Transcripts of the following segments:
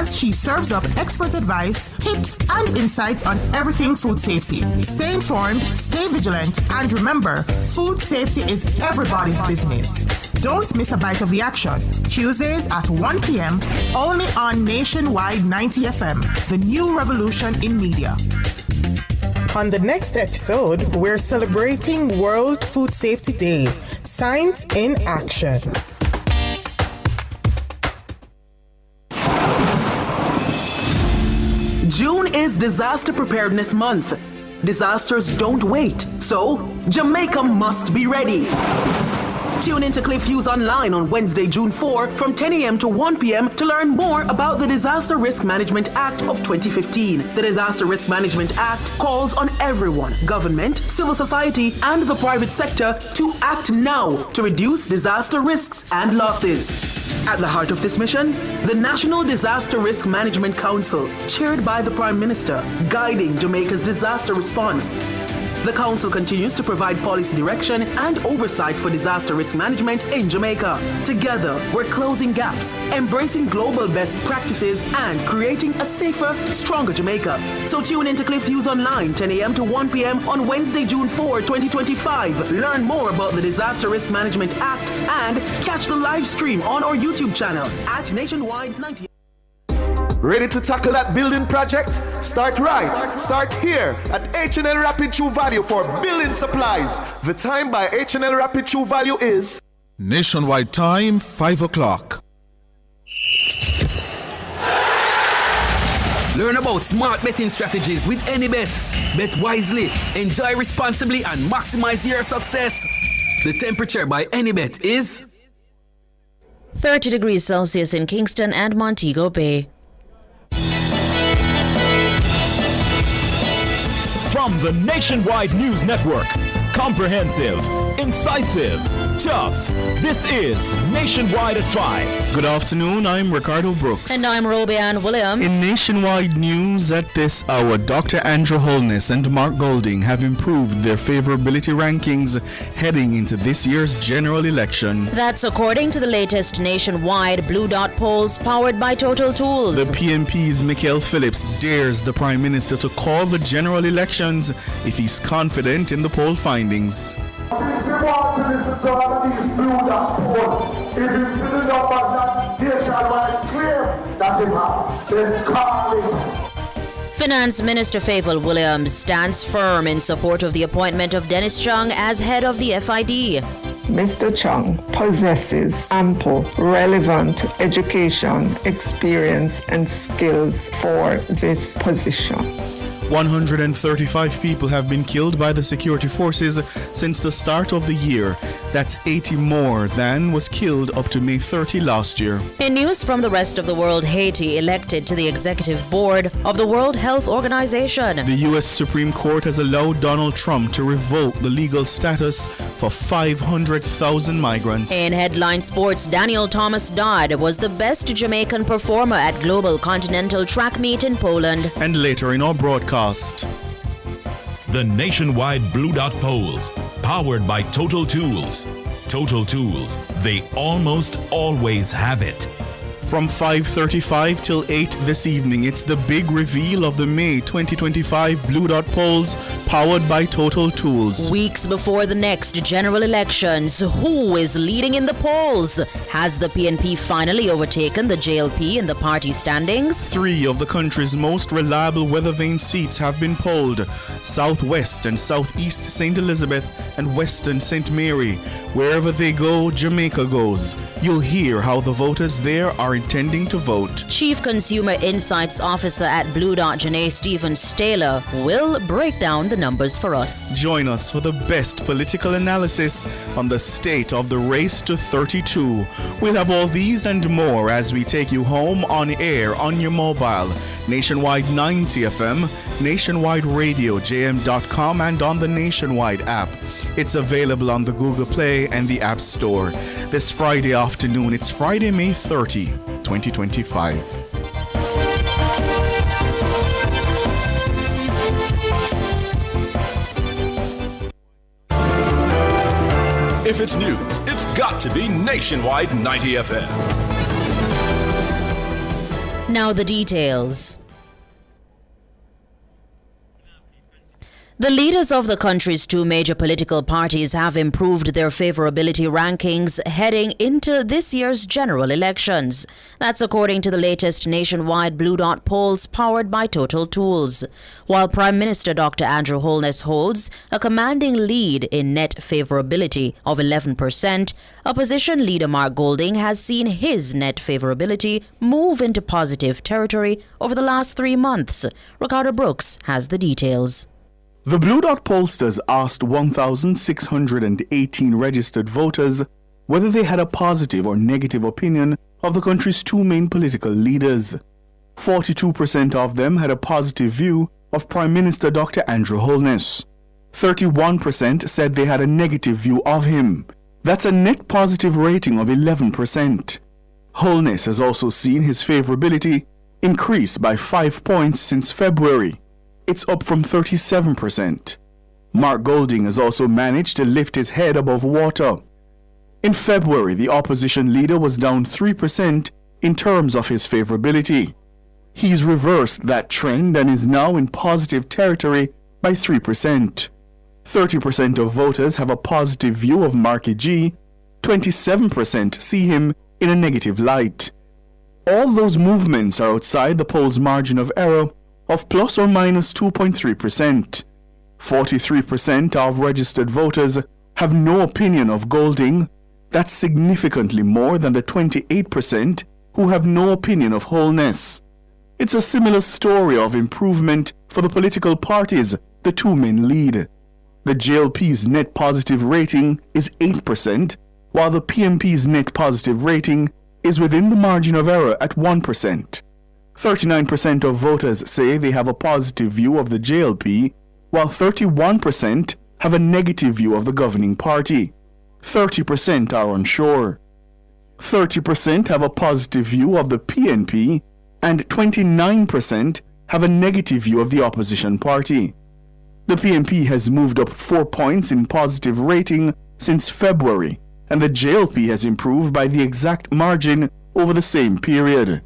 as she serves up expert advice, tips, and insights on everything food safety. Stay informed, stay vigilant, and remember, food safety is everybody's business. Don't miss a bite of the action. Tuesdays at 1 p.m. only on Nationwide 90 FM, the new revolution in media. On the next episode, we're celebrating World Food Safety Day. Science in Action. June is Disaster Preparedness Month. Disasters don't wait, so Jamaica must be ready. Tune into Cliff Hughes Online on Wednesday, June 4 from 10 a.m. to 1 p.m. to learn more about the Disaster Risk Management Act of 2015. The Disaster Risk Management Act calls on everyone, government, civil society, and the private sector to act now to reduce disaster risks and losses. At the heart of this mission, the National Disaster Risk Management Council, chaired by the Prime Minister, guiding Jamaica's disaster response. The Council continues to provide policy direction and oversight for disaster risk management in Jamaica. Together, we're closing gaps, embracing global best practices, and creating a safer, stronger Jamaica. So tune into Cliff Hughes Online, 10 a.m. to 1 p.m. on Wednesday, June 4, 2025. Learn more about the Disaster Risk Management Act and catch the live stream on our YouTube channel at Nationwide 90. Ready to tackle that building project? Start right. Start here at H&L Rapid True Value for building supplies. The time by H&L Rapid True Value is Nationwide time, 5 o'clock. Learn about smart betting strategies with AnyBet. Bet wisely, enjoy responsibly, and maximize your success. The temperature by AnyBet is 30 degrees Celsius in Kingston and Montego Bay. From the Nationwide News Network, comprehensive, incisive, tough. This is Nationwide at 5. Good afternoon, I'm Ricardo Brooks. And I'm Robianne Williams. In Nationwide News at this hour, Dr. Andrew Holness and Mark Golding have improved their favorability rankings heading into this year's general election. That's according to the latest nationwide Blue Dot polls powered by Total Tools. The PNP's Michael Phillips dares the Prime Minister to call the general elections if he's confident in the poll findings. Since you want to listen to all of these Blue Dot polls, if you see the numbers that nationwide claim that you have, then call it. Finance Minister Favour Williams stands firm in support of the appointment of Dennis Chung as head of the FID. Mr. Chung possesses ample, relevant education, experience, and skills for this position. 135 people have been killed by the security forces since the start of the year. That's 80 more than was killed up to May 30 last year. In news from the rest of the world, Haiti elected to the executive board of the World Health Organization. The U.S. Supreme Court has allowed Donald Trump to revoke the legal status for 500,000 migrants. In headline sports, Daniel Thomas Dodd was the best Jamaican performer at Global Continental Track Meet in Poland. And later in our broadcast, The Nationwide Blue Dot polls, powered by Total Tools. Total Tools, they almost always have it. From 5:35 till 8 this evening, it's the big reveal of the May 2025 Blue Dot polls powered by Total Tools. Weeks before the next general elections, who is leading in the polls? Has the PNP finally overtaken the JLP in the party standings? 3 of the country's most reliable weather vane seats have been polled: Southwest and Southeast St. Elizabeth and Western St. Mary. Wherever they go, Jamaica goes. You'll hear how the voters there are intending to vote. Chief Consumer Insights Officer at Blue Dot, Janae Stevens-Taylor, will break down the numbers for us. Join us for the best political analysis on the state of the race to 32. We'll have all these and more as we take you home on air on your mobile. Nationwide 90 FM, Nationwide Radio, JM.com, and on the Nationwide app. It's available on the Google Play and the App Store. This Friday afternoon, it's Friday, May 30, 2025. If it's news, it's got to be Nationwide 90 FM. Now the details. The leaders of the country's two major political parties have improved their favorability rankings heading into this year's general elections. That's according to the latest nationwide Blue Dot polls powered by Total Tools. While Prime Minister Dr. Andrew Holness holds a commanding lead in net favorability of 11%, opposition leader Mark Golding has seen his net favorability move into positive territory over the last 3 months. Ricardo Brooks has the details. The Blue Dot pollsters asked 1,618 registered voters whether they had a positive or negative opinion of the country's two main political leaders. 42% of them had a positive view of Prime Minister Dr. Andrew Holness. 31% said they had a negative view of him. That's a net positive rating of 11%. Holness has also seen his favorability increase by 5 points since February. It's up from 37%. Mark Golding has also managed to lift his head above water. In February, the opposition leader was down 3% in terms of his favorability. He's reversed that trend and is now in positive territory by 3%. 30% of voters have a positive view of Marky G. 27% see him in a negative light. All those movements are outside the poll's margin of error of plus or minus 2.3%. 43% of registered voters have no opinion of Golding. That's significantly more than the 28% who have no opinion of Holness. It's a similar story of improvement for the political parties the two men lead. The JLP's net positive rating is 8%, while the PNP's net positive rating is within the margin of error at 1%. 39% of voters say they have a positive view of the JLP, while 31% have a negative view of the governing party. 30% are unsure. 30% have a positive view of the PNP, and 29% have a negative view of the opposition party. The PNP has moved up 4 points in positive rating since February, and the JLP has improved by the exact margin over the same period.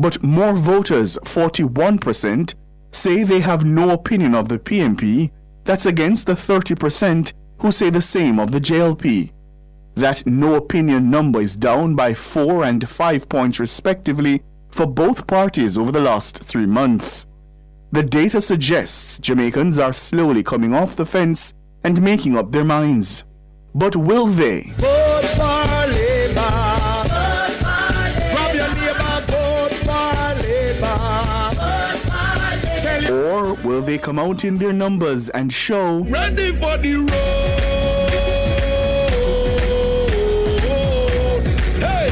But more voters, 41%, say they have no opinion of the PNP. That's against the 30% who say the same of the JLP. That no opinion number is down by 4 and 5 points respectively for both parties over the last 3 months. The data suggests Jamaicans are slowly coming off the fence and making up their minds. But will they? Vote for Labour. Grab your neighbor, vote for Labour. Or will they come out in their numbers and show Ready for the road. Hey,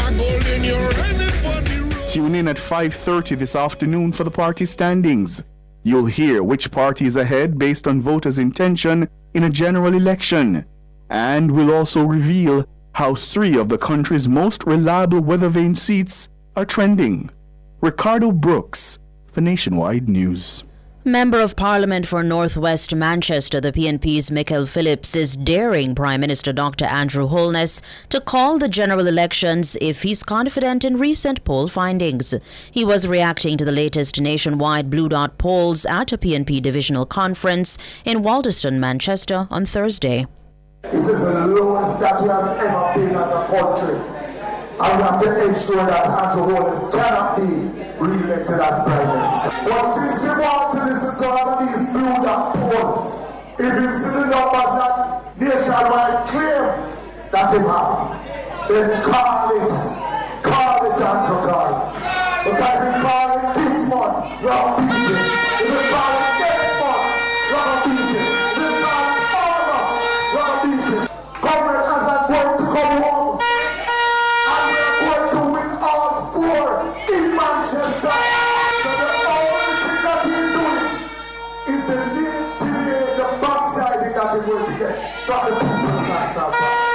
I'm Golding, you're ready for the road. Tune in at 5:30 this afternoon for the party standings. You'll hear which party is ahead based on voters' intention in a general election. And we'll also reveal how 3 of the country's most reliable weather vane seats are trending. Ricardo Brooks for Nationwide News. Member of Parliament for North West Manchester, the PNP's Michael Phillips, is daring Prime Minister Dr. Andrew Holness to call the general elections if he's confident in recent poll findings. He was reacting to the latest nationwide Blue Dot polls at a PNP divisional conference in Walderston, Manchester on Thursday. It is the lowest that we have ever been as a country. And we have to ensure that Andrew Holness cannot be re-elected as Prime Minister. But since he wants to listen to all of these Blue Dot polls, if you see the numbers that nationwide claim that he have, then call it Andrew Call. Because if you call it this month, you're beating. If you call it next month, you're beating. If you call it August, you're beating. Comrade, as I'm going to come home, and we're going to win all 4 in Manchester. So the only thing that he's doing is the backsiding that he's going to get from the People's National Party.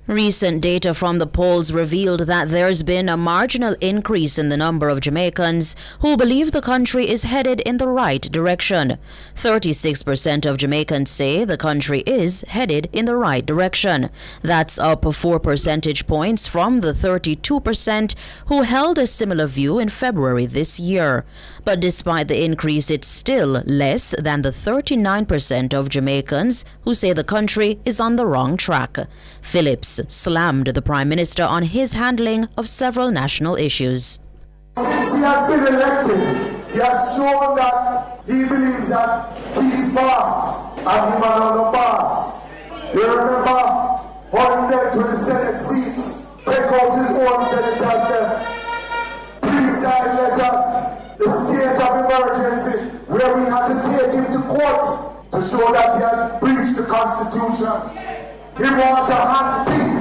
Recent data from the polls revealed that there's been a marginal increase in the number of Jamaicans who believe the country is headed in the right direction. 36% of Jamaicans say the country is headed in the right direction. That's up 4 percentage points from the 32% who held a similar view in February this year. But despite the increase, it's still less than the 39% of Jamaicans who say the country is on the wrong track. Phillips slammed the Prime Minister on his handling of several national issues. Since he has been elected, he has shown that he believes that he is boss and him another boss. You remember how he went to the Senate seats, take out his own senators, them pre-signed letters, the state of emergency, where we had to take him to court to show that he had breached the Constitution. He wanted to handpick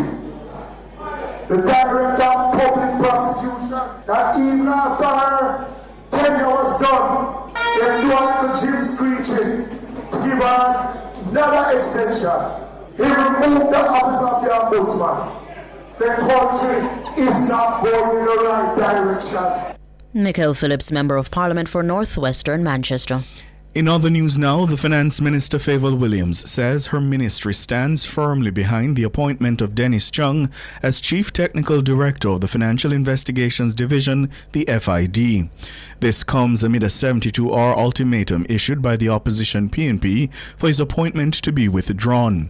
the Director of Public Prosecution, that even after her tenure was done, they do Uncle Jim screeching to give her another extension. He removed the office of the Ombudsman. The country is not going in the right direction. Michael Phillips, Member of Parliament for Northwestern Manchester. In other news now, the Finance Minister Favour Williams says her ministry stands firmly behind the appointment of Dennis Chung as Chief Technical Director of the Financial Investigations Division, the FID. This comes amid a 72-hour ultimatum issued by the opposition PNP for his appointment to be withdrawn.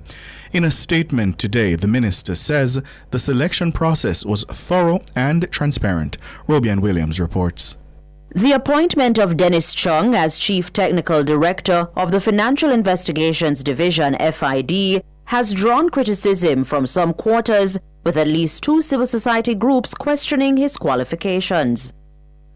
In a statement today, the minister says the selection process was thorough and transparent. Robian Williams reports. The appointment of Dennis Chung as Chief Technical Director of the Financial Investigations Division, FID, has drawn criticism from some quarters, with at least 2 civil society groups questioning his qualifications.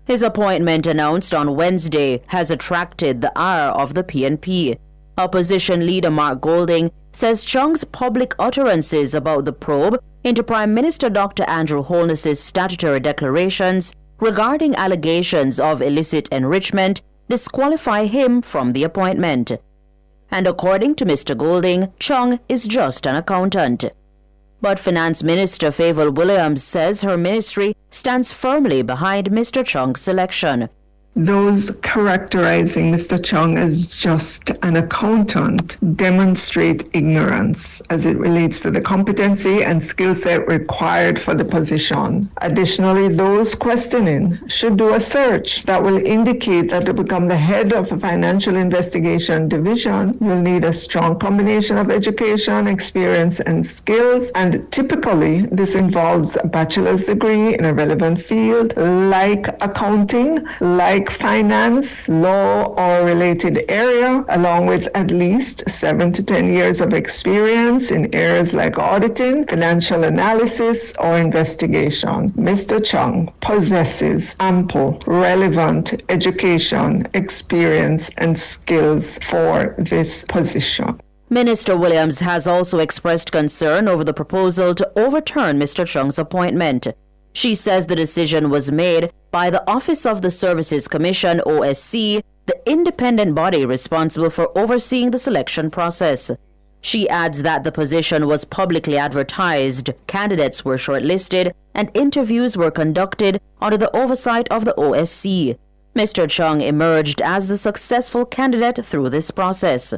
His appointment, announced on Wednesday, has attracted the ire of the PNP. Opposition leader Mark Golding says Chung's public utterances about the probe into Prime Minister Dr. Andrew Holness's statutory declarations regarding allegations of illicit enrichment disqualify him from the appointment. And according to Mr. Golding, Chung is just an accountant. But Finance Minister Favour Williams says her ministry stands firmly behind Mr. Chung's selection. Those characterizing Mr. Chung as just an accountant demonstrate ignorance as it relates to the competency and skill set required for the position. Additionally, those questioning should do a search that will indicate that to become the head of a financial investigation division, you'll need a strong combination of education, experience, and skills. And typically, this involves a bachelor's degree in a relevant field, like accounting, like finance, law, or related area, along with at least 7 to 10 years of experience in areas like auditing, financial analysis, or investigation. Mr. Chung possesses ample, relevant education, experience, and skills for this position. Minister Williams has also expressed concern over the proposal to overturn Mr. Chung's appointment. She says the decision was made by the Office of the Services Commission, OSC, the independent body responsible for overseeing the selection process. She adds that the position was publicly advertised, candidates were shortlisted, and interviews were conducted under the oversight of the OSC. Mr. Chung emerged as the successful candidate through this process.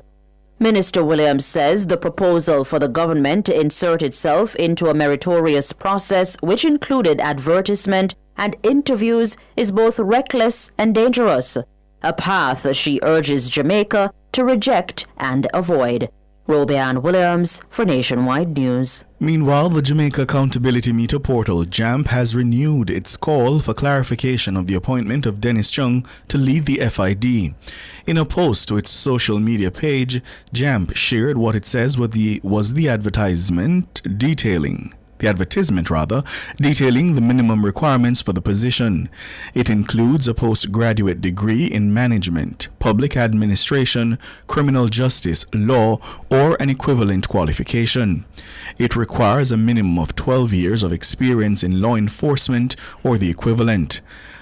Minister Williams says the proposal for the government to insert itself into a meritorious process, which included advertisement and interviews, is both reckless and dangerous, a path she urges Jamaica to reject and avoid. Robian Williams for Nationwide News. Meanwhile, the Jamaica Accountability Meter portal, JAMP, has renewed its call for clarification of the appointment of Dennis Chung to lead the FID. In a post to its social media page, JAMP shared what it says was the advertisement detailing the minimum requirements for the position. It includes a postgraduate degree in management, public administration, criminal justice, law, or an equivalent qualification. It requires a minimum of 12 years of experience in law enforcement or the equivalent.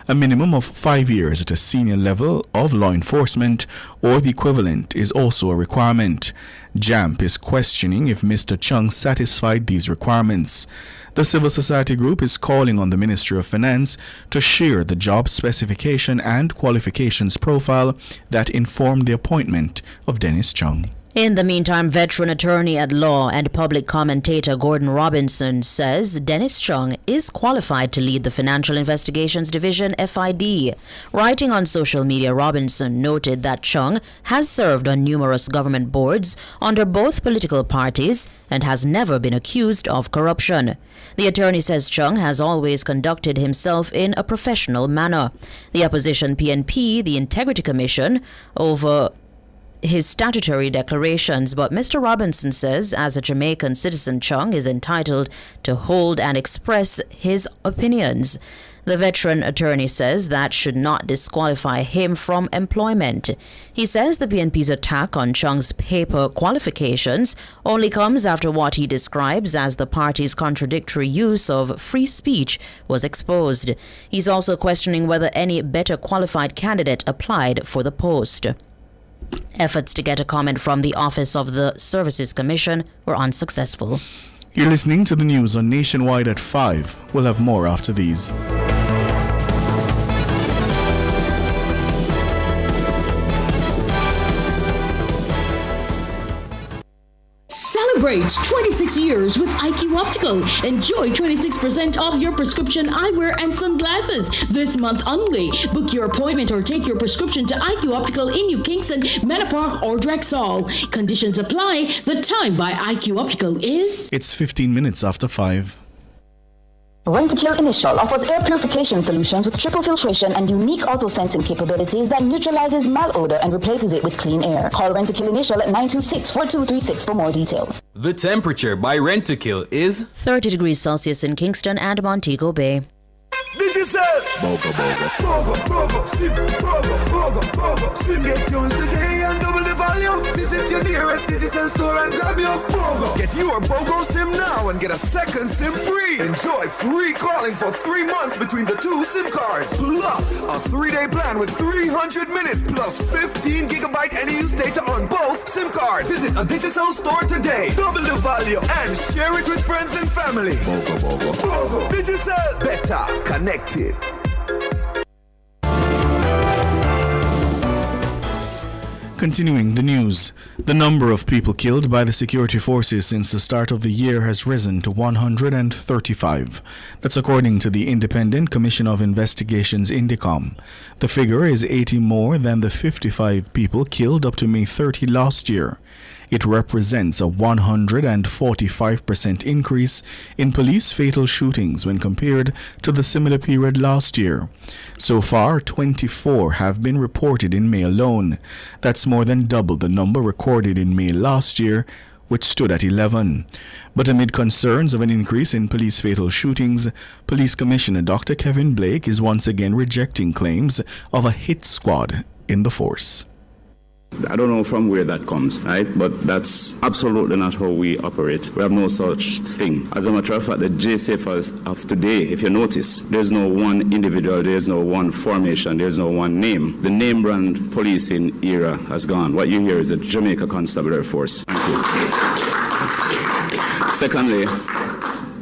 A minimum of 5 years at a senior level of law enforcement or the equivalent is also a requirement. JAMP is questioning if Mr. Chung satisfied these requirements. The civil society group is calling on the Ministry of Finance to share the job specification and qualifications profile that informed the appointment of Dennis Chung. In the meantime, veteran attorney at law and public commentator Gordon Robinson says Dennis Chung is qualified to lead the Financial Investigations Division, FID. Writing on social media, Robinson noted that Chung has served on numerous government boards under both political parties and has never been accused of corruption. The attorney says Chung has always conducted himself in a professional manner. The opposition PNP, the Integrity Commission, over his statutory declarations, but Mr. Robinson says as a Jamaican citizen, Chung is entitled to hold and express his opinions. The veteran attorney says that should not disqualify him from employment. He says the PNP's attack on Chung's paper qualifications only comes after what he describes as the party's contradictory use of free speech was exposed. He's also questioning whether any better qualified candidate applied for the post. Efforts to get a comment from the Office of the Services Commission were unsuccessful. You're listening to the news on Nationwide at 5. We'll have more after these. Celebrate 26 years with IQ Optical. Enjoy 26% off your prescription eyewear and sunglasses this month only. Book your appointment or take your prescription to IQ Optical in New Kingston, Manor Park, or Drexel. Conditions apply. The time by IQ Optical is... It's 15 minutes after 5. Rentokil Initial offers air purification solutions with triple filtration and unique auto-sensing capabilities that neutralizes malodor and replaces it with clean air. Call Rentokil Initial at 926-4236 for more details. The temperature by Rentokil is 30 degrees Celsius in Kingston and Montego Bay. Digicel! Bogo, Slim get tunes today and double the volume. Visit your nearest Digicel store and grab your Bogo. Get your Bogo SIM now and get a second SIM free. Enjoy free calling for 3 months between the 2 SIM cards. Plus, a 3-day plan with 300 minutes plus 15 gigabyte any use data on both SIM cards. Visit a Digicel store today. Double the value and share it with friends and family. Bogo. Digicel. Better connected. Continuing the news, the number of people killed by the security forces since the start of the year has risen to 135. That's according to the Independent Commission of Investigations, INDECOM. The figure is 80 more than the 55 people killed up to May 30 last year. It represents a 145% increase in police fatal shootings when compared to the similar period last year. So far, 24 have been reported in May alone. That's more than double the number recorded in May last year, which stood at 11. But amid concerns of an increase in police fatal shootings, Police Commissioner Dr. Kevin Blake is once again rejecting claims of a hit squad in the force. I don't know from where that comes, right? But that's absolutely not how we operate. We have no such thing. As a matter of fact, the JSAF of today, if you notice, there's no one individual, there's no one formation, there's no one name. The name brand policing era has gone. What you hear is a Jamaica Constabulary Force. Thank you. Secondly,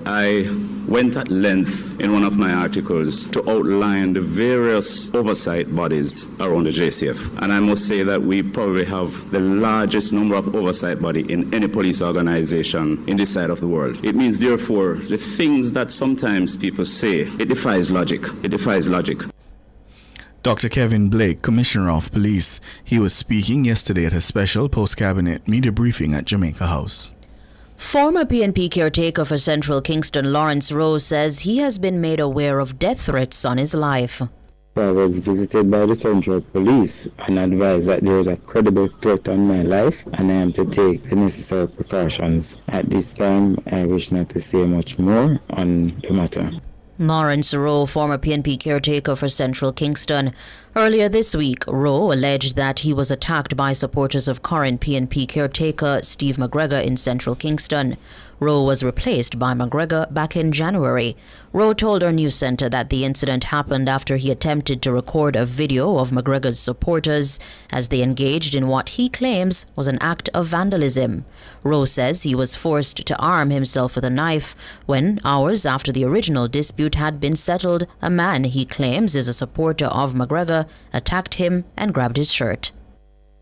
I went at length in one of my articles to outline the various oversight bodies around the JCF. And I must say that we probably have the largest number of oversight body in any police organization in this side of the world. It means, therefore, the things that sometimes people say, it defies logic. It defies logic. Dr. Kevin Blake, Commissioner of Police, he was speaking yesterday at a special post-cabinet media briefing at Jamaica House. Former PNP caretaker for Central Kingston, Lawrence Rowe, says he has been made aware of death threats on his life. I was visited by the Central Police and advised that there is a credible threat on my life and I am to take the necessary precautions. At this time, I wish not to say much more on the matter. Lawrence Rowe, former PNP caretaker for Central Kingston. Earlier this week, Rowe alleged that he was attacked by supporters of current PNP caretaker Steve McGregor in Central Kingston. Rowe was replaced by McGregor back in January. Rowe told our news center that the incident happened after he attempted to record a video of McGregor's supporters as they engaged in what he claims was an act of vandalism. Rowe says he was forced to arm himself with a knife when, hours after the original dispute had been settled, a man he claims is a supporter of McGregor attacked him and grabbed his shirt.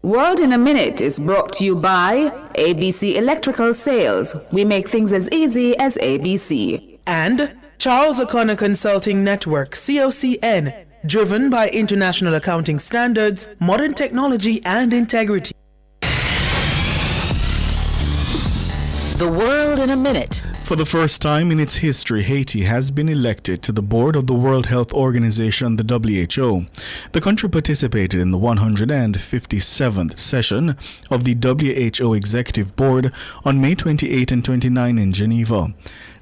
World in a Minute is brought to you by ABC Electrical Sales. We make things as easy as ABC. And Charles O'Connor Consulting Network, COCN, driven by international accounting standards, modern technology and integrity. The World in a Minute. For the first time in its history, Haiti has been elected to the board of the World Health Organization, the WHO. The country participated in the 157th session of the WHO Executive Board on May 28 and 29 in Geneva.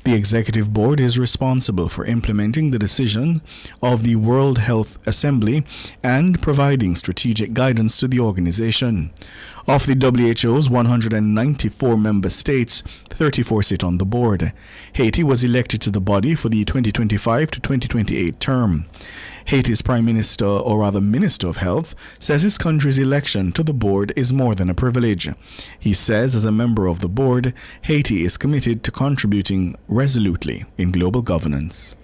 The Executive Board is responsible for implementing the decision of the World Health Assembly and providing strategic guidance to the organization. Of the WHO's 194 member states, 34 sit on the board. Haiti was elected to the body for the 2025 to 2028 term. Haiti's Prime Minister, or rather Minister of Health, says his country's election to the board is more than a privilege. He says as a member of the board, Haiti is committed to contributing resolutely in global governance.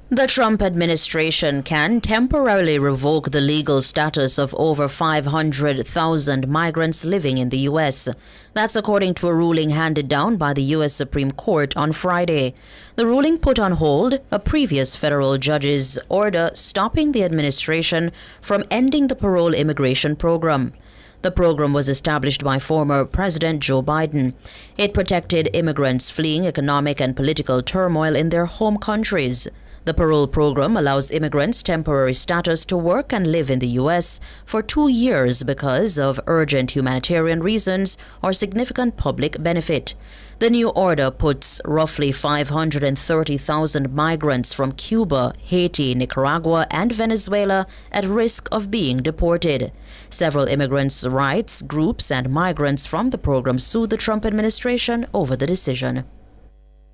The Trump administration can temporarily revoke the legal status of over 500,000 migrants living in the U.S. That's according to a ruling handed down by the U.S. Supreme Court on Friday. The ruling put on hold a previous federal judge's order stopping the administration from ending the parole immigration program. The program was established by former President Joe Biden. It protected immigrants fleeing economic and political turmoil in their home countries. The parole program allows immigrants temporary status to work and live in the U.S. for 2 years because of urgent humanitarian reasons or significant public benefit. The new order puts roughly 530,000 migrants from Cuba, Haiti, Nicaragua, and Venezuela at risk of being deported. Several immigrants' rights groups and migrants from the program sued the Trump administration over the decision.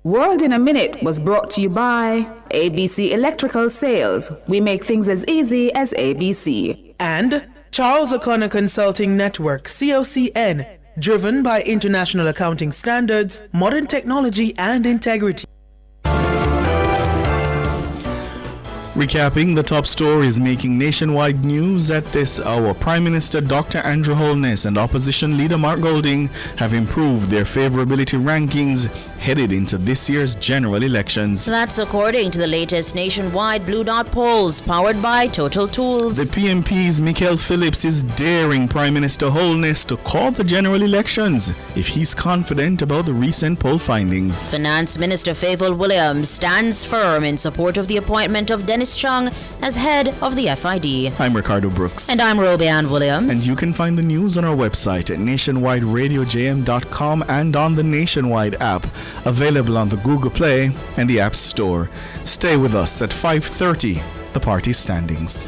World in a Minute was brought to you by ABC Electrical Sales. We make things as easy as ABC. And Charles O'Connor Consulting Network, COCN, driven by international accounting standards, modern technology and integrity. Recapping the top stories making nationwide news at this hour, Prime Minister Dr. Andrew Holness and Opposition Leader Mark Golding have improved their favorability rankings headed into this year's general elections. That's according to the latest nationwide Blue Dot polls powered by Total Tools. The PMP's Michael Phillips is daring Prime Minister Holness to call the general elections if he's confident about the recent poll findings. Finance Minister Fayval Williams stands firm in support of the appointment of Dennis Chung as head of the FID. I'm Ricardo Brooks. And I'm Roby Ann Williams. And you can find the news on our website at nationwideradiojm.com and on the Nationwide app, available on the Google Play and the App Store. Stay with us at 5:30, the party standings.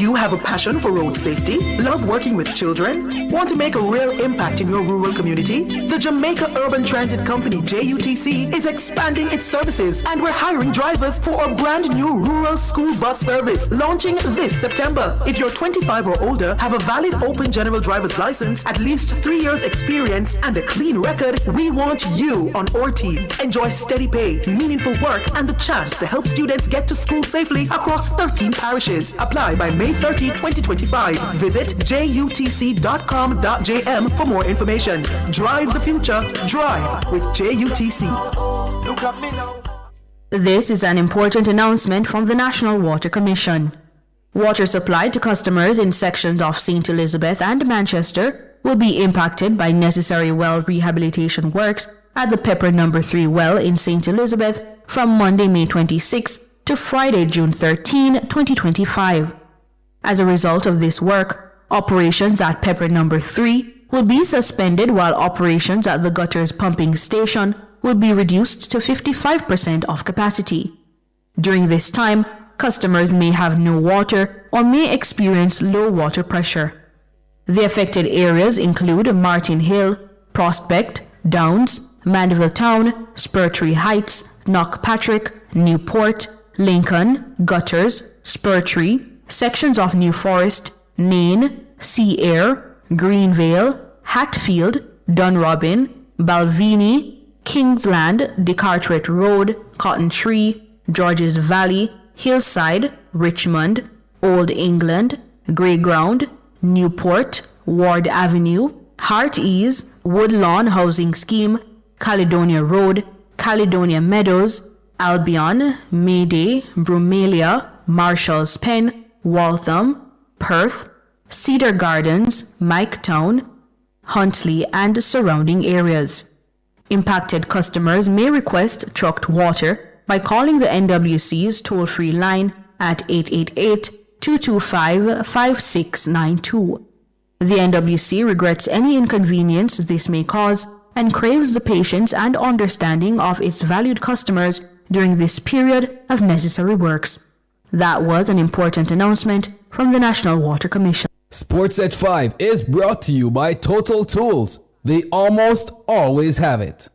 You have a passion for road safety? Love working with children? Want to make a real impact in your rural community? The Jamaica Urban Transit Company, JUTC, is expanding its services and we're hiring drivers for a brand new rural school bus service launching this September. If you're 25 or older, have a valid open general driver's license, at least 3 years experience and a clean record, we want you on our team. Enjoy steady pay, meaningful work and the chance to help students get to school safely across 13 parishes. Apply by May 30, 2025. Visit jutc.com.jm for more information. Drive the future. Drive with JUTC. Look at me now. This is an important announcement from the National Water Commission. Water supply to customers in sections of St. Elizabeth and Manchester will be impacted by necessary well rehabilitation works at the Pepper No. 3 well in St. Elizabeth from Monday, May 26 to Friday, June 13, 2025. As a result of this work, operations at Pepper No. 3 will be suspended while operations at the Gutters pumping station will be reduced to 55% of capacity. During this time, customers may have no water or may experience low water pressure. The affected areas include Martin Hill, Prospect, Downs, Mandeville Town, Spurtree Heights, Knockpatrick, Newport, Lincoln, Gutters, Spurtree, sections of New Forest, Nain, Sea Air, Greenvale, Hatfield, Dunrobin, Balvenie, Kingsland, DeCartwright Road, Cotton Tree, Georges Valley, Hillside, Richmond, Old England, Greyground, Newport, Ward Avenue, Heartease, Woodlawn Housing Scheme, Caledonia Road, Caledonia Meadows, Albion, Mayday, Brumalia, Marshall's Pen, Waltham, Perth, Cedar Gardens, Miketown, Huntley and surrounding areas. Impacted customers may request trucked water by calling the NWC's toll-free line at 888-225-5692. The NWC regrets any inconvenience this may cause and craves the patience and understanding of its valued customers during this period of necessary works. That was an important announcement from the National Water Commission. Sports at 5 is brought to you by Total Tools. They almost always have it.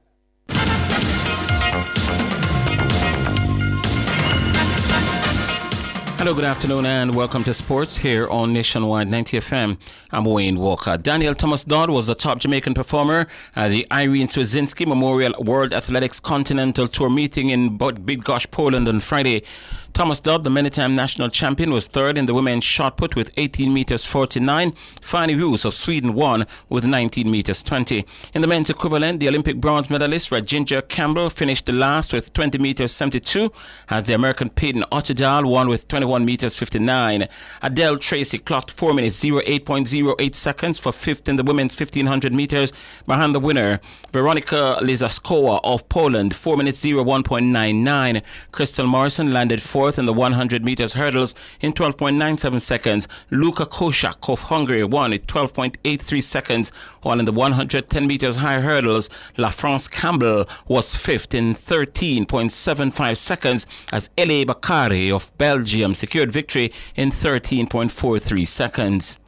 Hello, good afternoon, and welcome to Sports here on Nationwide 90 FM. I'm Wayne Walker. Daniel Thomas Dodd was the top Jamaican performer at the Irene Swazinski Memorial World Athletics Continental Tour meeting in Bydgoszcz, Poland on Friday. Thomas Dodd, the many-time national champion, was third in the women's shot put with 18 meters 49. Fanny Roos of Sweden won with 19 meters 20. In the men's equivalent, the Olympic bronze medalist Rajinder Campbell finished last with 20 meters 72, as the American Peyton Ottedal won with 21 meters 59. Adele Tracy clocked 4 minutes 08.08 seconds for fifth in the women's 1500 meters behind the winner Veronika Lizaskowa of Poland, 4 minutes 01.99. Crystal Morrison landed fourth in the 100 meters hurdles in 12.97 seconds. Luka Koshak of Hungary won at 12.83 seconds, while in the 110 meters high hurdles, La France Campbell was fifth in 13.75 seconds, as Elie Bakari of Belgium secured victory in 13.43 seconds.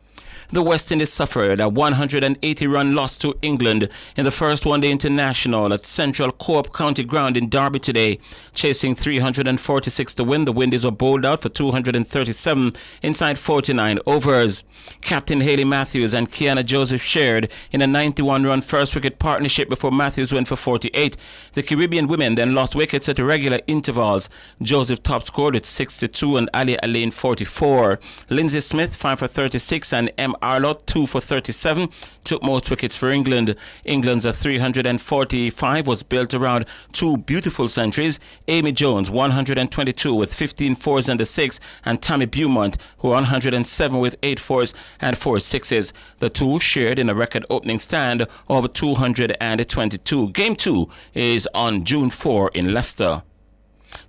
The West Indies suffered a 180-run loss to England in the first one-day international at Central Co-op County Ground in Derby today. Chasing 346 to win, the Windies were bowled out for 237 inside 49 overs. Captain Hayley Matthews and Kiana Joseph shared in a 91-run first-wicket partnership before Matthews went for 48. The Caribbean women then lost wickets at irregular intervals. Joseph top-scored with 62 and Ali Alain 44. Lindsay Smith 5 for 36 and M. Arlott 2 for 37 took most wickets for England. England's 345 was built around two beautiful centuries. Amy Jones 122 with 15 fours and a 6, and Tammy Beaumont who 107 with 8 fours and 4 sixes. The two shared in a record opening stand of 222. Game 2 is on June 4 in Leicester.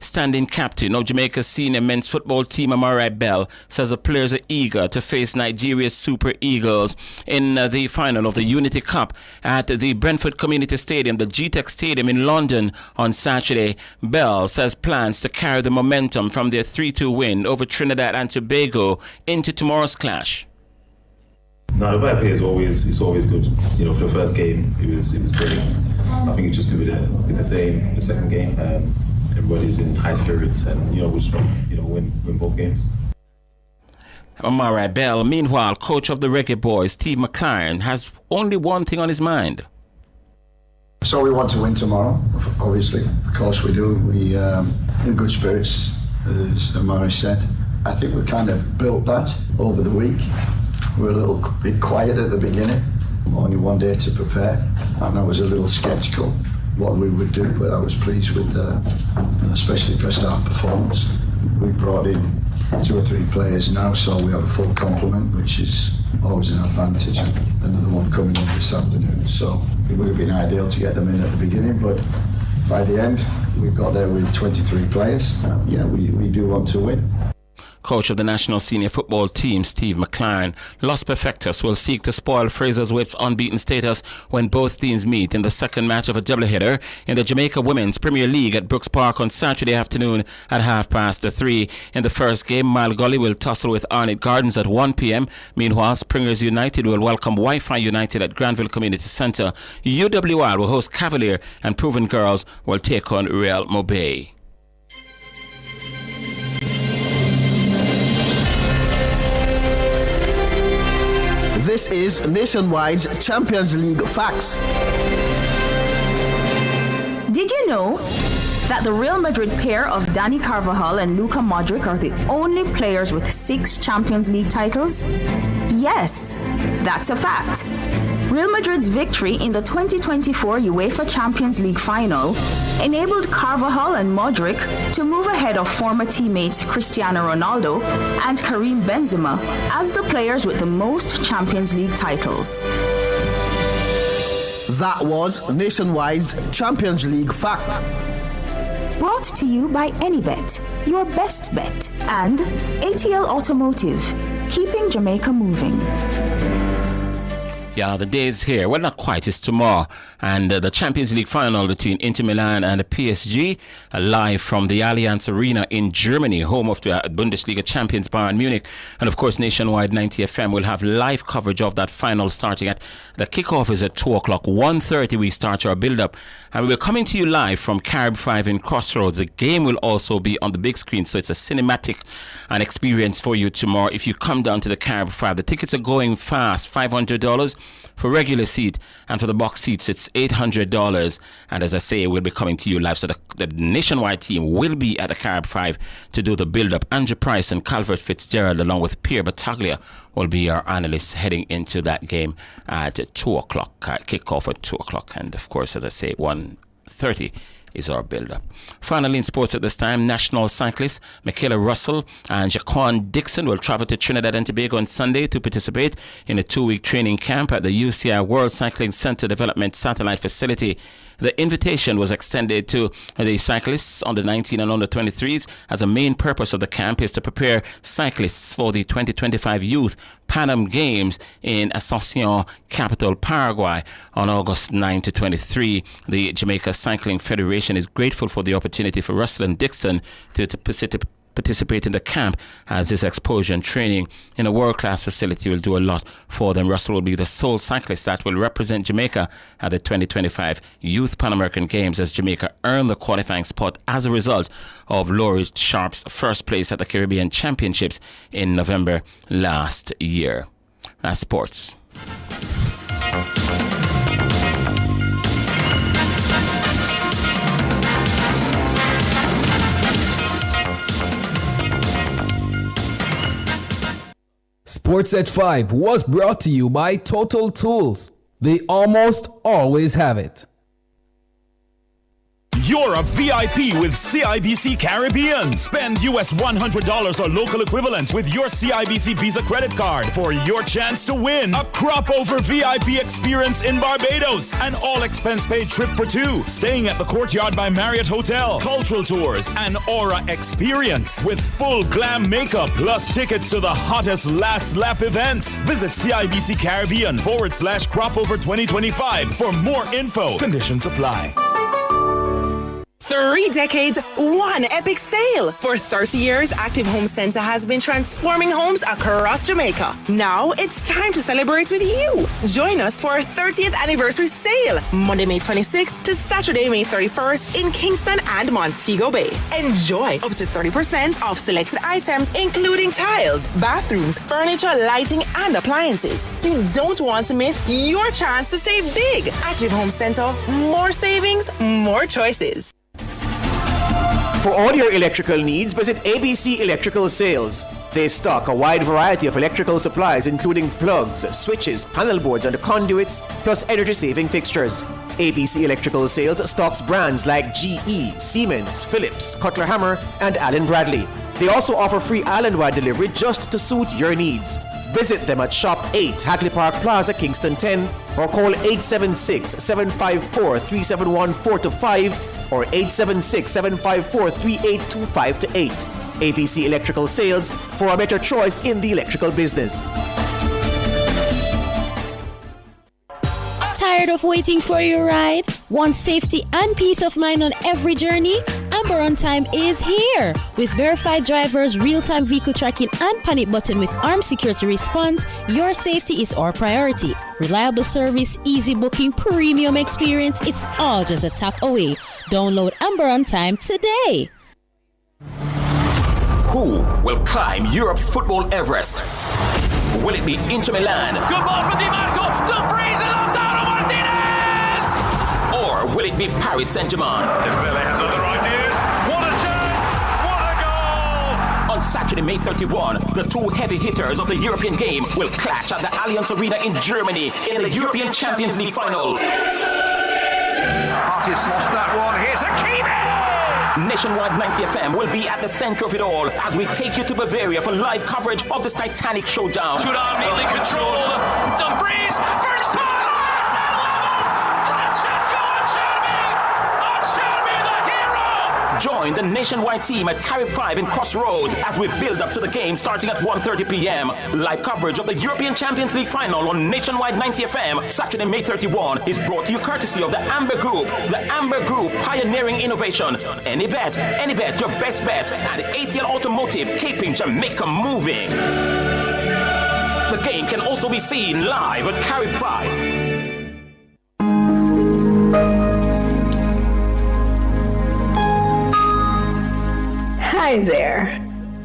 Standing captain of Jamaica's senior men's football team, Amari Bell, says the players are eager to face Nigeria's Super Eagles in the final of the Unity Cup at the Brentford Community Stadium, the GTEC Stadium in London on Saturday. Bell says plans to carry the momentum from their 3-2 win over Trinidad and Tobago into tomorrow's clash. No, the bad play is always good. You know, for the first game, it was brilliant. I think it's just going to be the same the second game. Everybody's in high spirits, and we just want win both games. Amari Bell. Meanwhile, coach of the Reggae Boys, Steve McLaren, has only one thing on his mind. So we want to win tomorrow, obviously. Of course we do. We in good spirits, as Amari said. I think we kind of built that over the week. We were a little bit quiet at the beginning. Only one day to prepare, and I was a little sceptical what we would do, but I was pleased with especially first half performance. We brought in 2 or 3 players now, so we have a full complement, which is always an advantage. Another one coming in this afternoon, so it would have been ideal to get them in at the beginning, but by the end, we got there with 23 players. We do want to win. Coach of the national senior football team, Steve McLaren. Los Perfectos will seek to spoil Fraser's Whip's unbeaten status when both teams meet in the second match of a doubleheader in the Jamaica Women's Premier League at Brooks Park on Saturday afternoon at 3:30. In the first game, Mile Gully will tussle with Arnett Gardens at 1 p.m. Meanwhile, Springers United will welcome Wi-Fi United at Granville Community Centre. UWR will host Cavalier, and Proven Girls will take on Real Mobay. This is Nationwide's Champions League Facts. Did you know that the Real Madrid pair of Dani Carvajal and Luka Modric are the only players with 6 Champions League titles? Yes, that's a fact. Real Madrid's victory in the 2024 UEFA Champions League final enabled Carvajal and Modric to move ahead of former teammates Cristiano Ronaldo and Karim Benzema as the players with the most Champions League titles. That was Nationwide's Champions League Fact. Brought to you by Anybet, your best bet, and ATL Automotive, keeping Jamaica moving. Yeah, the day is here. Well, not quite. It's tomorrow. And the Champions League final between Inter Milan and the PSG, live from the Allianz Arena in Germany, home of the Bundesliga champions Bayern Munich. And of course, Nationwide 90 FM will have live coverage of that final starting at the kickoff is at 2 o'clock. 1:30 we start our build-up. And we're coming to you live from Carib 5 in Crossroads. The game will also be on the big screen, so it's a cinematic an experience for you tomorrow if you come down to the Carib 5. The tickets are going fast, $500 for regular seat, and for the box seats it's $800. And as I say, we'll be coming to you live, so the Nationwide team will be at the Carib 5 to do the build-up. Andrew Price and Calvert Fitzgerald along with Pierre Battaglia will be our analysts heading into that game at 2 o'clock, kickoff at 2 o'clock, and of course, as I say, 1:30 is our build-up. Finally, in sports at this time, national cyclists Michaela Russell and Jaquan Dixon will travel to Trinidad and Tobago on Sunday to participate in a 2-week training camp at the UCI World Cycling Center Development Satellite Facility. The invitation was extended to the cyclists under 19 and under 23s, as a main purpose of the camp is to prepare cyclists for the 2025 Youth Pan Am Games in Asunción, capital Paraguay, on August 9 to 23. The Jamaica Cycling Federation is grateful for the opportunity for Russell and Dixon to participate in the camp, as this exposure and training in a world-class facility will do a lot for them. Russell will be the sole cyclist that will represent Jamaica at the 2025 Youth Pan American Games, as Jamaica earned the qualifying spot as a result of Laurie Sharp's first place at the Caribbean Championships in November last year. That's sports. Sports at 5 was brought to you by Total Tools. They almost always have it. You're a VIP with CIBC Caribbean. Spend US $100 or local equivalent with your CIBC Visa credit card for your chance to win a crop over VIP experience in Barbados. An all expense paid trip for 2, staying at the Courtyard by Marriott Hotel, cultural tours, and Aura experience with full glam makeup, plus tickets to the hottest last lap events. Visit CIBC Caribbean /crop over 2025 for more info. Conditions apply. 3 decades, one epic sale. For 30 years, Active Home Center has been transforming homes across Jamaica. Now it's time to celebrate with you. Join us for our 30th anniversary sale, Monday, May 26th to Saturday, May 31st in Kingston and Montego Bay. Enjoy up to 30% off selected items, including tiles, bathrooms, furniture, lighting, and appliances. You don't want to miss your chance to save big. Active Home Center, more savings, more choices. For all your electrical needs, visit ABC Electrical Sales. They stock a wide variety of electrical supplies, including plugs, switches, panel boards, and conduits, plus energy-saving fixtures. ABC Electrical Sales stocks brands like GE, Siemens, Philips, Cutler Hammer, and Allen Bradley. They also offer free island-wide delivery just to suit your needs. Visit them at Shop 8, Hagley Park Plaza, Kingston 10, or call 876-754-3714-5 or 876-754-3825-8. ABC Electrical Sales for a better choice in the electrical business. Tired of waiting for your ride? Want safety and peace of mind on every journey? Amber On Time is here! With verified drivers, real-time vehicle tracking, and panic button with armed security response, your safety is our priority. Reliable service, easy booking, premium experience, it's all just a tap away. Download Amber On Time today. Who will climb Europe's football Everest? Will it be Inter Milan? Good ball from Di Marco. Dumfries and Lautaro Martinez! Or will it be Paris Saint-Germain? Dembele has other ideas. What a chance! What a goal! On Saturday, May 31, the two heavy hitters of the European game will clash at the Allianz Arena in Germany in the European Champions League final. Artist lost that one. Here's Hakimi! Nationwide 90 FM will be at the center of it all as we take you to Bavaria for live coverage of this Titanic showdown. Tudor neatly controlled. Dumfries, first time! Francesco Acerbi! Acerbi, the hero! Join the Nationwide team at Carib 5 in Crossroads as we build up to the game starting at 1:30 p.m. Live coverage of the European Champions League final on Nationwide 90 FM Saturday, May 31 is brought to you courtesy of the Amber Group. The Amber Group, pioneering innovation. Any bet, your best bet. And ATL Automotive, keeping Jamaica moving. The game can also be seen live at Carib 5. Hi there.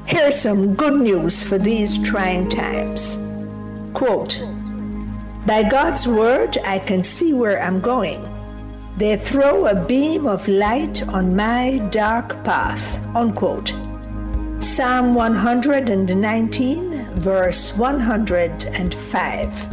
Here's some good news for these trying times. Quote, "By God's word, I can see where I'm going. They throw a beam of light on my dark path." Unquote. Psalm 119, verse 105.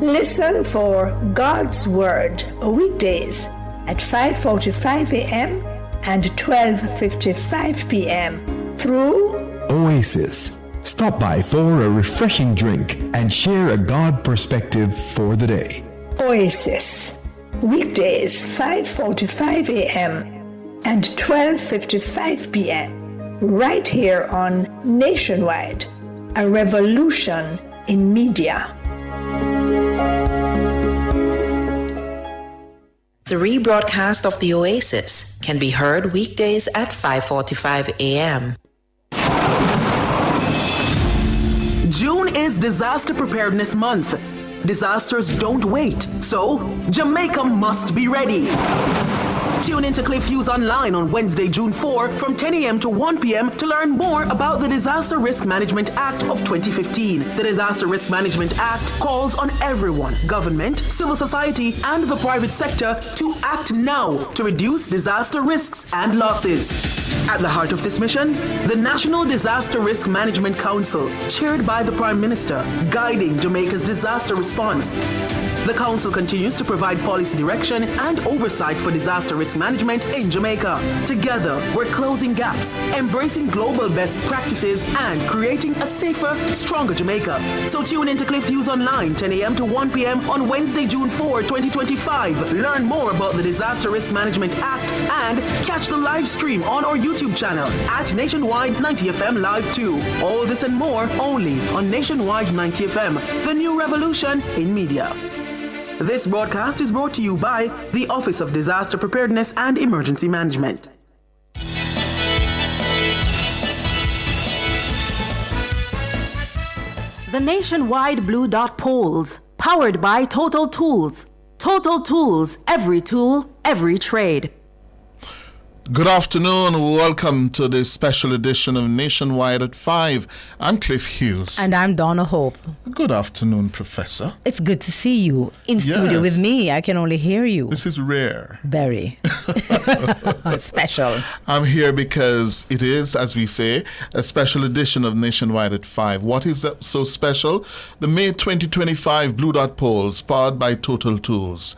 Listen for God's word weekdays at 5:45 a.m. and 12:55 p.m. through Oasis. Stop by for a refreshing drink and share a God perspective for the day. Oasis. Weekdays 5:45 a.m. and 12:55 p.m. right here on Nationwide, a revolution in media. The rebroadcast of the Oasis can be heard weekdays at 5:45 a.m. June is Disaster Preparedness Month. Disasters don't wait, so Jamaica must be ready. Tune in to Cliff Hughes Online on Wednesday, June 4 from 10 a.m. to 1 p.m. to learn more about the Disaster Risk Management Act of 2015. The Disaster Risk Management Act calls on everyone, government, civil society, and the private sector to act now to reduce disaster risks and losses. At the heart of this mission, the National Disaster Risk Management Council, chaired by the Prime Minister, guiding Jamaica's disaster response. The Council continues to provide policy direction and oversight for disaster risk management in Jamaica. Together, we're closing gaps, embracing global best practices, and creating a safer, stronger Jamaica. So tune in to Cliff Hughes Online, 10 a.m. to 1 p.m. on Wednesday, June 4, 2025. Learn more about the Disaster Risk Management Act and catch the live stream on our YouTube channel at Nationwide 90 FM Live 2. All this and more only on Nationwide 90 FM, the new revolution in media. This broadcast is brought to you by the Office of Disaster Preparedness and Emergency Management. The Nationwide Blue Dot Polls, powered by Total Tools. Total Tools, every tool, every trade. Good afternoon. Welcome to this special edition of Nationwide at 5. I'm Cliff Hughes. And I'm Donna Hope. Good afternoon, Professor. It's good to see you in studio with me. I can only hear you. This is rare. Very. Special. I'm here because it is, as we say, a special edition of Nationwide at 5. What is that so special? The May 2025 Blue Dot Polls, powered by Total Tools.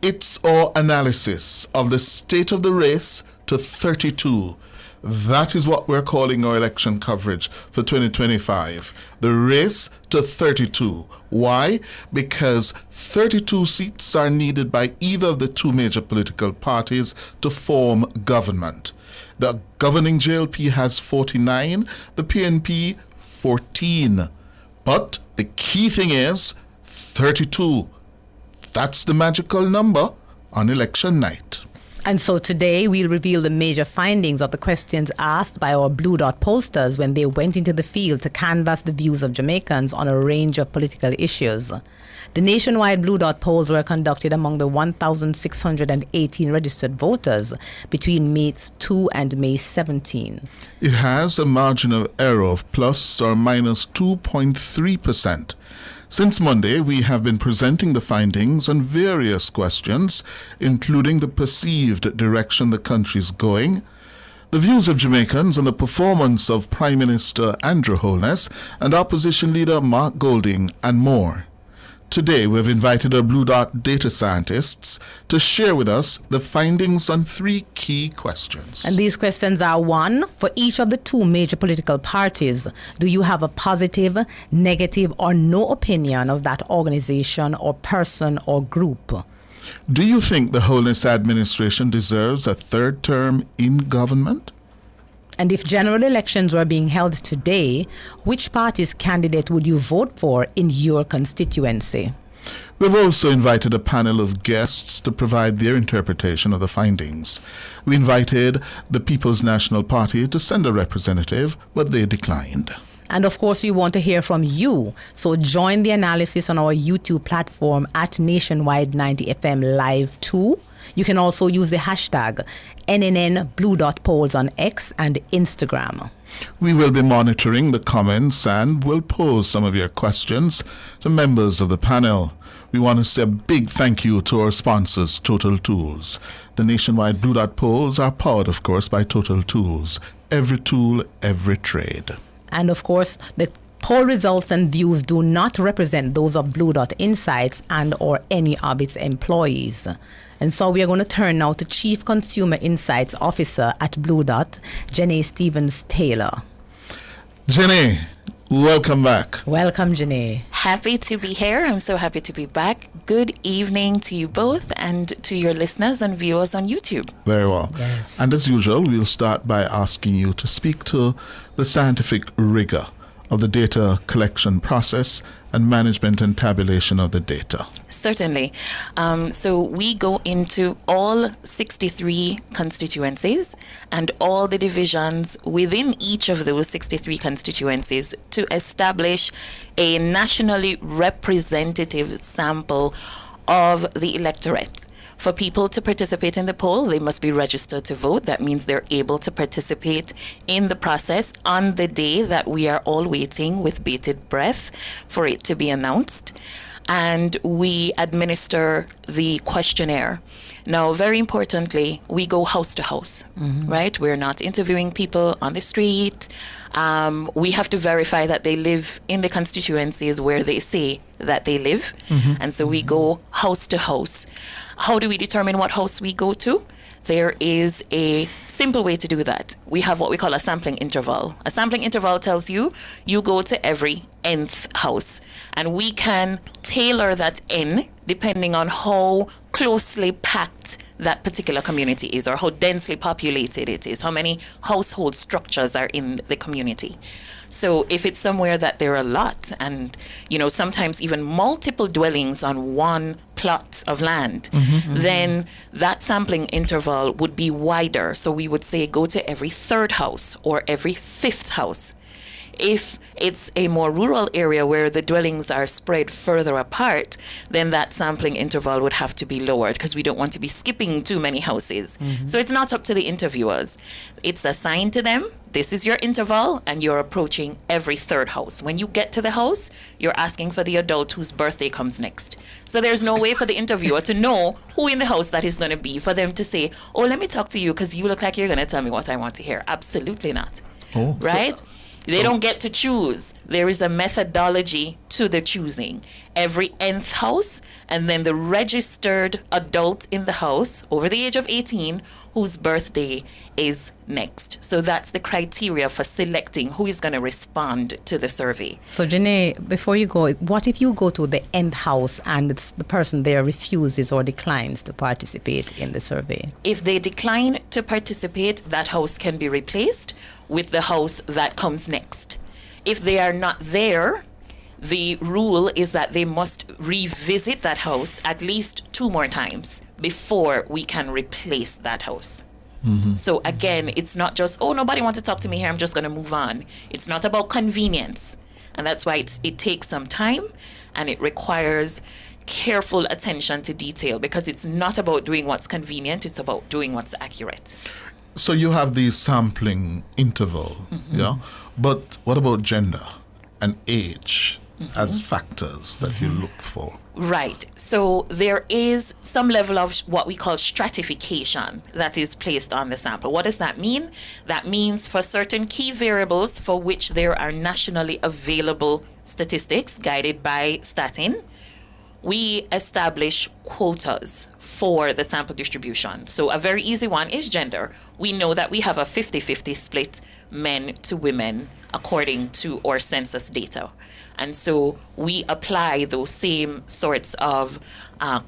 It's our analysis of the state of the race to 32. That is what we're calling our election coverage for 2025. The race to 32. Why? Because 32 seats are needed by either of the two major political parties to form government. The governing JLP has 49, the PNP 14. But the key thing is 32. That's the magical number on election night. And so today we'll reveal the major findings of the questions asked by our Blue Dot pollsters when they went into the field to canvass the views of Jamaicans on a range of political issues. The nationwide Blue Dot polls were conducted among the 1,618 registered voters between May 2 and May 17. It has a margin of error of plus or minus 2.3%. Since Monday, we have been presenting the findings on various questions, including the perceived direction the country is going, the views of Jamaicans on the performance of Prime Minister Andrew Holness and Opposition Leader Mark Golding, and more. Today, we've invited our Blue Dot data scientists to share with us the findings on 3 key questions. And these questions are: 1, for each of the 2 major political parties, do you have a positive, negative, or no opinion of that organization or person or group? Do you think the Holness administration deserves a 3rd term in government? And if general elections were being held today, which party's candidate would you vote for in your constituency? We've also invited a panel of guests to provide their interpretation of the findings. We invited the People's National Party to send a representative, but they declined. And of course, we want to hear from you. So join the analysis on our YouTube platform at Nationwide 90 FM Live 2. You can also use the hashtag NNN Blue Dot Polls on X and Instagram. We will be monitoring the comments and will pose some of your questions to members of the panel. We want to say a big thank you to our sponsors, Total Tools. The nationwide Blue Dot polls are powered, of course, by Total Tools. Every tool, every trade. And of course, the poll results and views do not represent those of Blue Dot Insights and or any of its employees. And so we are going to turn now to Chief Consumer Insights Officer at Blue Dot, Jenny Stevens-Taylor. Jenny, welcome back. Welcome, Jenny. Happy to be here. I'm so happy to be back. Good evening to you both and to your listeners and viewers on YouTube. Very well. Yes. And as usual, we'll start by asking you to speak to the scientific rigor of the data collection process and management and tabulation of the data. Certainly. So we go into all 63 constituencies and all the divisions within each of those 63 constituencies to establish a nationally representative sample of the electorate. For people to participate in the poll, they must be registered to vote. That means they're able to participate in the process on the day that we are all waiting with bated breath for it to be announced. And we administer the questionnaire. Now, very importantly, we go house to house, right? We're not interviewing people on the street. We have to verify that they live in the constituencies where they say that they live. And so we go house to house. How do we determine what house we go to? There is a simple way to do that. We have what we call a sampling interval. A sampling interval tells you go to every nth house. And we can tailor that N depending on how closely packed that particular community is or how densely populated it is, how many household structures are in the community. So if it's somewhere that there are a lot and, sometimes even multiple dwellings on one plot of land, then that sampling interval would be wider. So we would say go to every 3rd house or every 5th house. If it's a more rural area where the dwellings are spread further apart, then that sampling interval would have to be lowered because we don't want to be skipping too many houses. So it's not up to the interviewers. It's assigned to them. This is your interval, and you're approaching every 3rd house. When you get to the house, you're asking for the adult whose birthday comes next. So there's no way for the interviewer to know who in the house that is going to be, for them to say, oh, let me talk to you because you look like you're going to tell me what I want to hear. Absolutely not. Oh. Right? They don't get to choose. There is a methodology to the choosing. Every nth house, and then the registered adult in the house over the age of 18 whose birthday is next. So that's the criteria for selecting who is going to respond to the survey. So Janae, before you go, what if you go to the nth house and the person there refuses or declines to participate in the survey? If they decline to participate, that house can be replaced with the house that comes next. If they are not there, the rule is that they must revisit that house at least 2 more times before we can replace that house. So again, it's not just, oh, nobody wants to talk to me here, I'm just going to move on. It's not about convenience. And that's why it takes some time and it requires careful attention to detail, because it's not about doing what's convenient, it's about doing what's accurate. So you have the sampling interval, yeah? But what about gender and age as factors that you look for? Right. So there is some level of what we call stratification that is placed on the sample. What does that mean? That means for certain key variables for which there are nationally available statistics guided by Statin, we establish quotas for the sample distribution. So a very easy one is gender. We know that we have a 50-50 split men to women according to our census data. And so we apply those same sorts of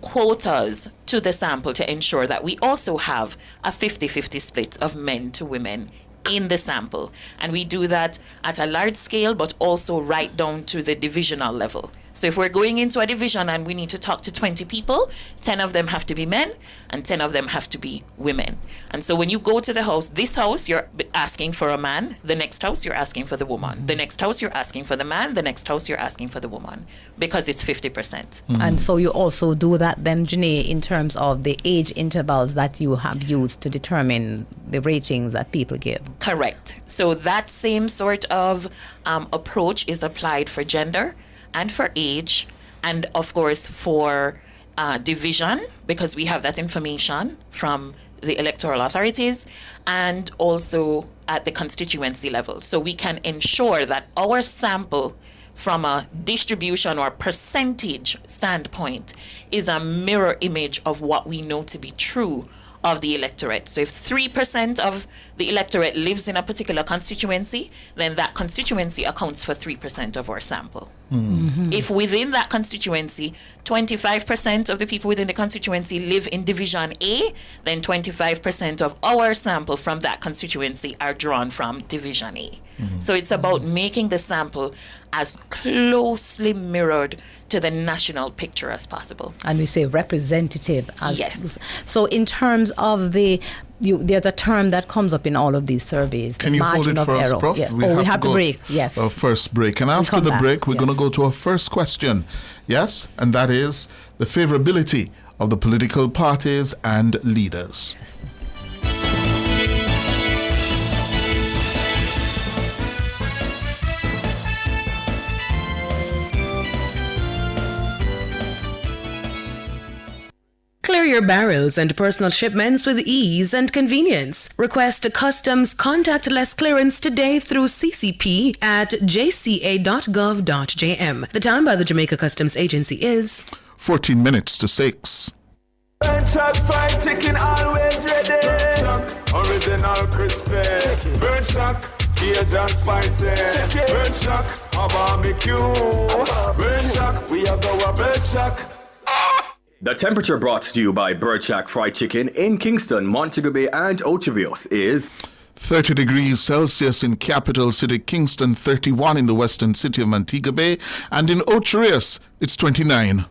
quotas to the sample to ensure that we also have a 50-50 split of men to women in the sample. And we do that at a large scale, but also right down to the divisional level. So if we're going into a division and we need to talk to 20 people, 10 of them have to be men and 10 of them have to be women. And so when you go to the house, this house, you're asking for a man. The next house, you're asking for the woman. The next house, you're asking for the man. The next house, you're asking for the woman, because it's 50%. And so you also do that then, Janae, in terms of the age intervals that you have used to determine the ratings that people give. Correct. So that same sort of approach is applied for gender and for age, and of course for division, because we have that information from the electoral authorities, and also at the constituency level. So we can ensure that our sample from a distribution or percentage standpoint is a mirror image of what we know to be true of the electorate. So if 3% of the electorate lives in a particular constituency, then that constituency accounts for 3% of our sample. If within that constituency, 25% of the people within the constituency live in Division A, then 25% of our sample from that constituency are drawn from Division A. So it's about making the sample as closely mirrored to the national picture as possible. And we say representative. Yes. So in terms of there's a term that comes up in all of these surveys. Can you hold it for us, Prof? Yeah. We have to break. Yes. Our first break. And after the break, we're going to go to our first question. Yes? And that is the favorability of the political parties and leaders. Yes. Clear your barrels and personal shipments with ease and convenience. Request a customs contactless clearance today through CCP at jca.gov.jm. The time by the Jamaica Customs Agency is 14 minutes to 6. Burn Shack fried chicken always ready. Burn Shack, original crispy. Burn Shack, Cajun spicy. Burn Shack, a barbecue. Burn Shack, we are going Burn Shack. The temperature brought to you by Bird Shack Fried Chicken in Kingston, Montego Bay and Ochivios is 30 degrees Celsius in capital city Kingston, 31 in the western city of Montego Bay, and in Ochivios it's 29.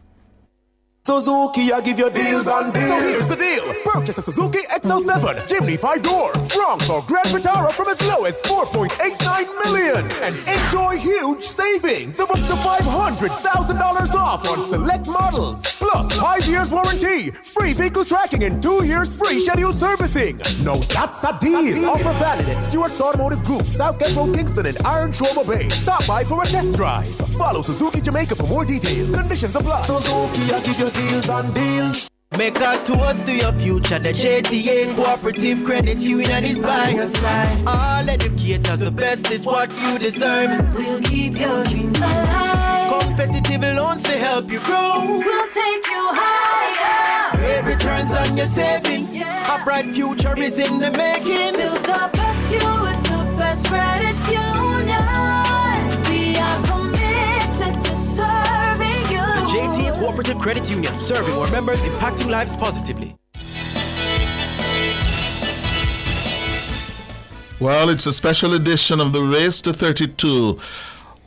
Suzuki, I give you deals on deals. So here's the deal. Purchase a Suzuki XL7, Jimny 5-door, Bronx or Grand Vitara from as low as $4.89 million. And enjoy huge savings of up to $500,000 off on select models. Plus 5 years warranty, free vehicle tracking, and 2 years free scheduled servicing. No, that's a deal. Offer valid at Stewart's Automotive Group, Southgate Road, Kingston, and Iron Trauma Bay. Stop by for a test drive. Follow Suzuki Jamaica for more details. Conditions apply. Suzuki, I give you deals on deals. make a toast to your future. The JTA Cooperative Credit Union is by your side. All educators, the best is what you deserve. We'll keep your dreams alive. Competitive loans to help you grow. We'll take you higher. Great returns on your savings. A bright future is in the making. Build the best you with the best credit union. We are committed to serving you. The JTA Cooperative Credit Union, serving our members, impacting lives positively. Well, it's a special edition of the Race to 32,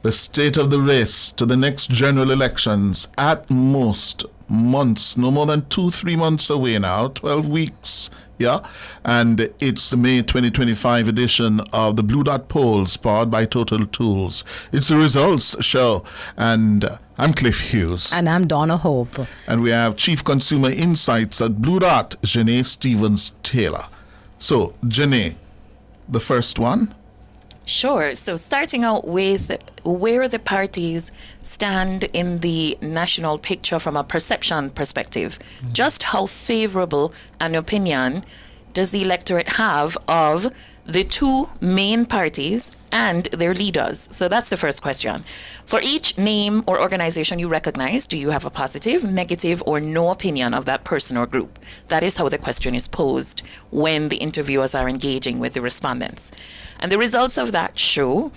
the state of the race to the next general elections. At most months, no more than 2-3 months away now, 12 weeks, yeah? And it's the May 2025 edition of the Blue Dot Polls, powered by Total Tools. It's the results show, and I'm Cliff Hughes. And I'm Donna Hope. And we have Chief Consumer Insights at Blue Dot, Janae Stevens-Taylor. So, Janae, the first one? Sure. So starting out with where the parties stand in the national picture from a perception perspective. Just how favorable an opinion does the electorate have of the two main parties and their leaders? So that's the first question. For each name or organization you recognize, do you have a positive, negative, or no opinion of that person or group? That is how the question is posed when the interviewers are engaging with the respondents. And the results of that show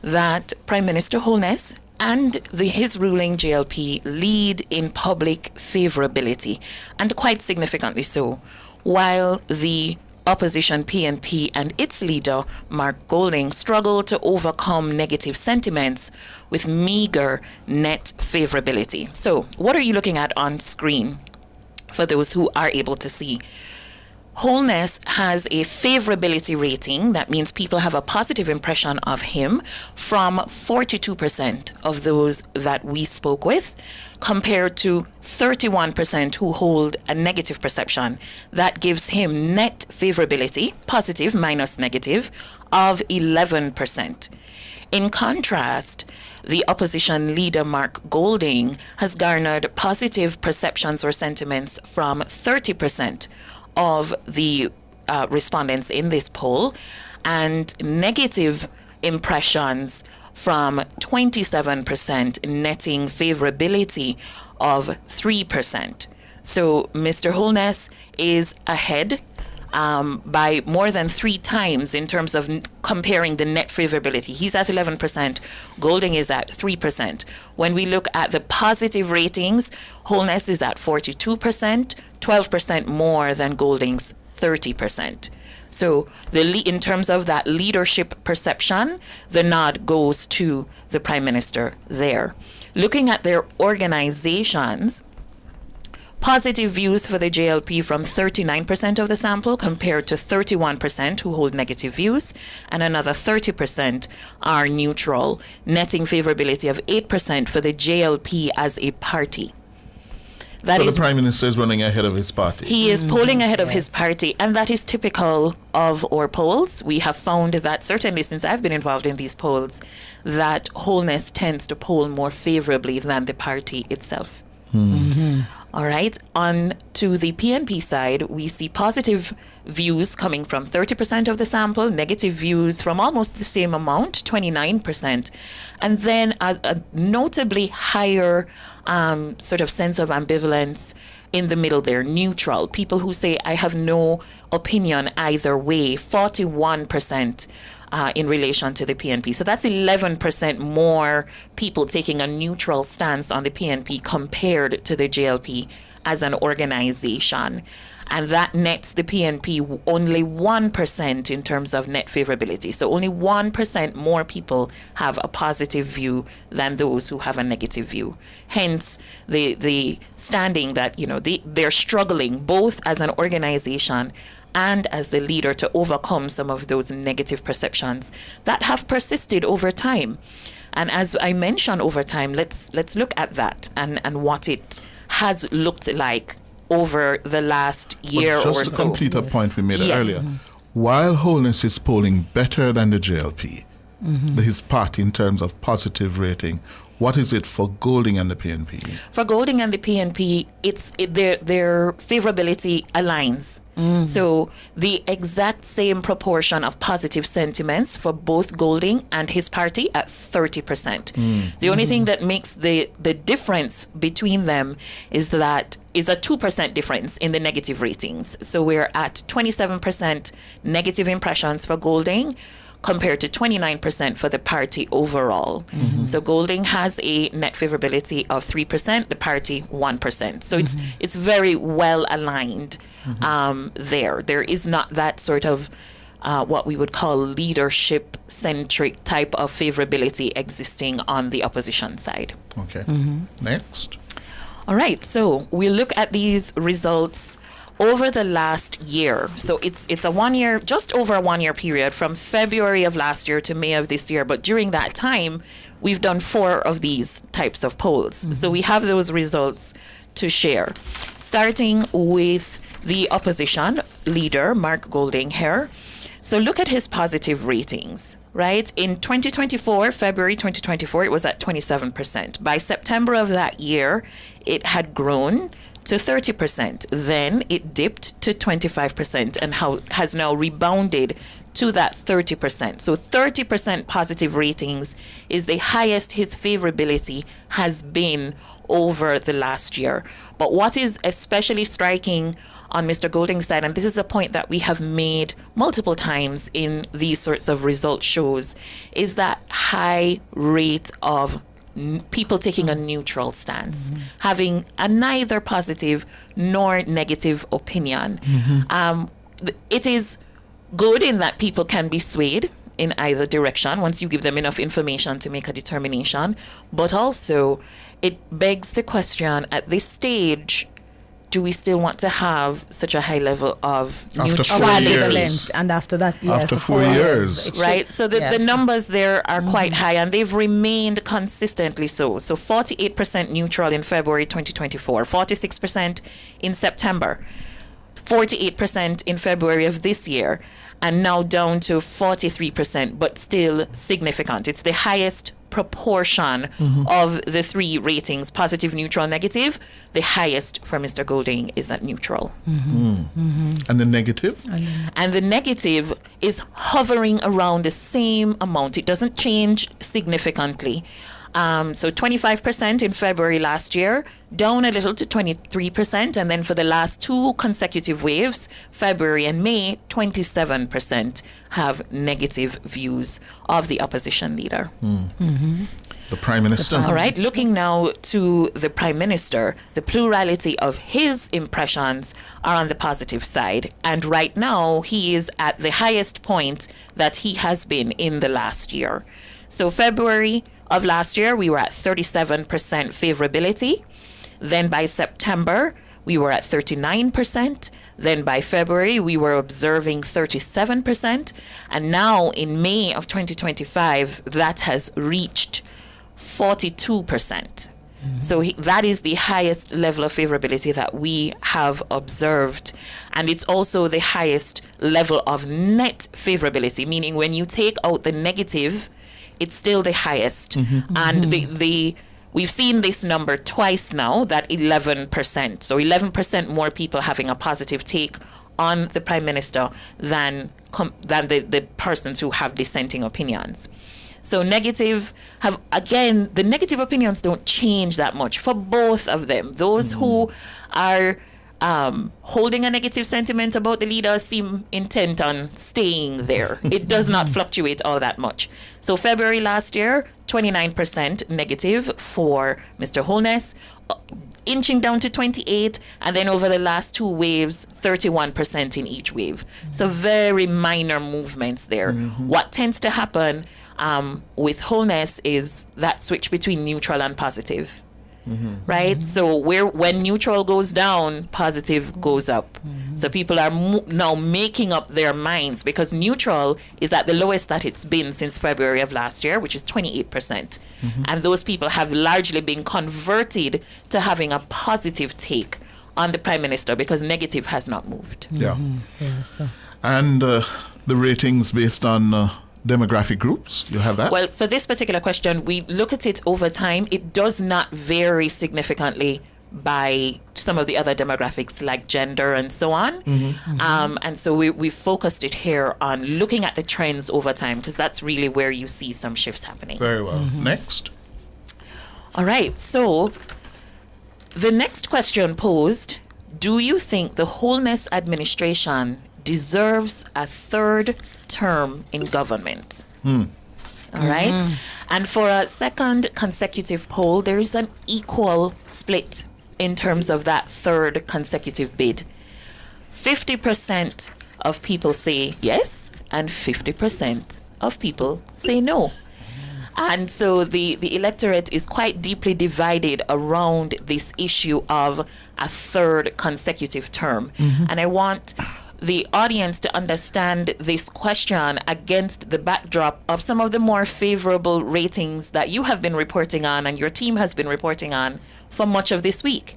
that Prime Minister Holness and his ruling JLP lead in public favorability, and quite significantly so, while the opposition PNP and its leader, Mark Golding, struggle to overcome negative sentiments with meager net favorability. So, what are you looking at on screen for those who are able to see? Holness has a favorability rating, that means people have a positive impression of him, from 42% of those that we spoke with, compared to 31% who hold a negative perception. That gives him net favorability, positive minus negative, of 11%. In contrast, the opposition leader Mark Golding has garnered positive perceptions or sentiments from 30% of the respondents in this poll, and negative impressions from 27%, netting favorability of 3%. So Mr. Holness is ahead by more than 3 times in terms of comparing the net favorability. He's at 11%, Golding is at 3%. When we look at the positive ratings, Holness is at 42%, 12% more than Golding's 30%. So in terms of that leadership perception, the nod goes to the Prime Minister there. Looking at their organizations, positive views for the JLP from 39% of the sample compared to 31% who hold negative views, and another 30% are neutral, netting favorability of 8% for the JLP as a party. So the Prime Minister is running ahead of his party. He is polling ahead of his party, and that is typical of our polls. We have found that, certainly since I've been involved in these polls, that Holness tends to poll more favorably than the party itself. All right. On to the PNP side, we see positive views coming from 30% of the sample, negative views from almost the same amount, 29%, and then a notably higher sort of sense of ambivalence in the middle there, neutral. People who say, I have no opinion either way, 41%. In relation to the PNP. So that's 11% more people taking a neutral stance on the PNP compared to the JLP as an organization. And that nets the PNP only 1% in terms of net favorability. So only 1% more people have a positive view than those who have a negative view. Hence, the standing that, they're struggling both as an organization and as the leader to overcome some of those negative perceptions that have persisted over time. And as I mentioned over time, let's look at that and what it has looked like over the last year or so. Just to complete a point we made earlier, while Holness is polling better than the JLP, his party in terms of positive rating, What is it for Golding and the PNP? For Golding and the PNP, their favorability aligns. So the exact same proportion of positive sentiments for both Golding and his party at 30%. The only thing that makes the difference between them is a 2% difference in the negative ratings. So we're at 27% negative impressions for Golding, compared to 29% for the party overall. So Golding has a net favorability of 3%, the party 1%. So it's very well aligned there. There is not that sort of what we would call leadership-centric type of favorability existing on the opposition side. Okay. Next. All right, so we look at these results over the last year. So it's a 1 year, just over a 1 year period from February of last year to May of this year. But during that time, we've done 4 of these types of polls. So we have those results to share. Starting with the opposition leader, Mark Golding here. So look at his positive ratings, right? In 2024, February 2024, it was at 27%. By September of that year, it had grown to 30%. Then it dipped to 25% and has now rebounded to that 30%. So 30% positive ratings is the highest his favorability has been over the last year. But what is especially striking on Mr. Golding's side, and this is a point that we have made multiple times in these sorts of result shows, is that high rate of people taking a neutral stance, having a neither positive nor negative opinion. It is good in that people can be swayed in either direction once you give them enough information to make a determination, but also it begs the question at this stage, do we still want to have such a high level of neutrality? And after that, yes, after 4 years. Right? So the numbers there are quite high, and they've remained consistently so. So 48% neutral in February 2024, 46% in September, 48% in February of this year, and now down to 43%, but still significant. It's the highest proportion of the 3 ratings, positive, neutral, negative. The highest for Mr. Golding is at neutral. And the negative? And the negative is hovering around the same amount. It doesn't change significantly. So 25% in February last year, down a little to 23%. And then for the last 2 consecutive waves, February and May, 27% have negative views of the opposition leader. The Prime Minister. All right, looking now to the Prime Minister, the plurality of his impressions are on the positive side. And right now, he is at the highest point that he has been in the last year. So February of last year, we were at 37% favorability. Then by September, we were at 39%. Then by February, we were observing 37%. And now in May of 2025, that has reached 42%. So that is the highest level of favorability that we have observed. And it's also the highest level of net favorability, meaning when you take out the negative, it's still the highest. And we've seen this number twice now, that 11%. So 11% more people having a positive take on the Prime Minister than the persons who have dissenting opinions. So negative the negative opinions don't change that much for both of them. Those who are holding a negative sentiment about the leader seem intent on staying there. It does not fluctuate all that much. So February last year, 29% negative for Mr. Holness, inching down to 28, and then over the last 2 waves, 31% in each wave. So very minor movements there. What tends to happen with Holness is that switch between neutral and positive. Right? So when neutral goes down, positive goes up. So people are now making up their minds, because neutral is at the lowest that it's been since February of last year, which is 28%. And those people have largely been converted to having a positive take on the Prime Minister, because negative has not moved. And the ratings based on demographic groups? You have that? Well, for this particular question, we look at it over time. It does not vary significantly by some of the other demographics like gender and so on. And so we focused it here on looking at the trends over time, because that's really where you see some shifts happening. Very well. Next. All right. So the next question posed, do you think the Holness administration deserves a third term in government? All right. And for a second consecutive poll, there is an equal split in terms of that third consecutive bid. 50% of people say yes, and 50% of people say no. And so the electorate is quite deeply divided around this issue of a third consecutive term. And I want the audience to understand this question against the backdrop of some of the more favorable ratings that you have been reporting on and your team has been reporting on for much of this week.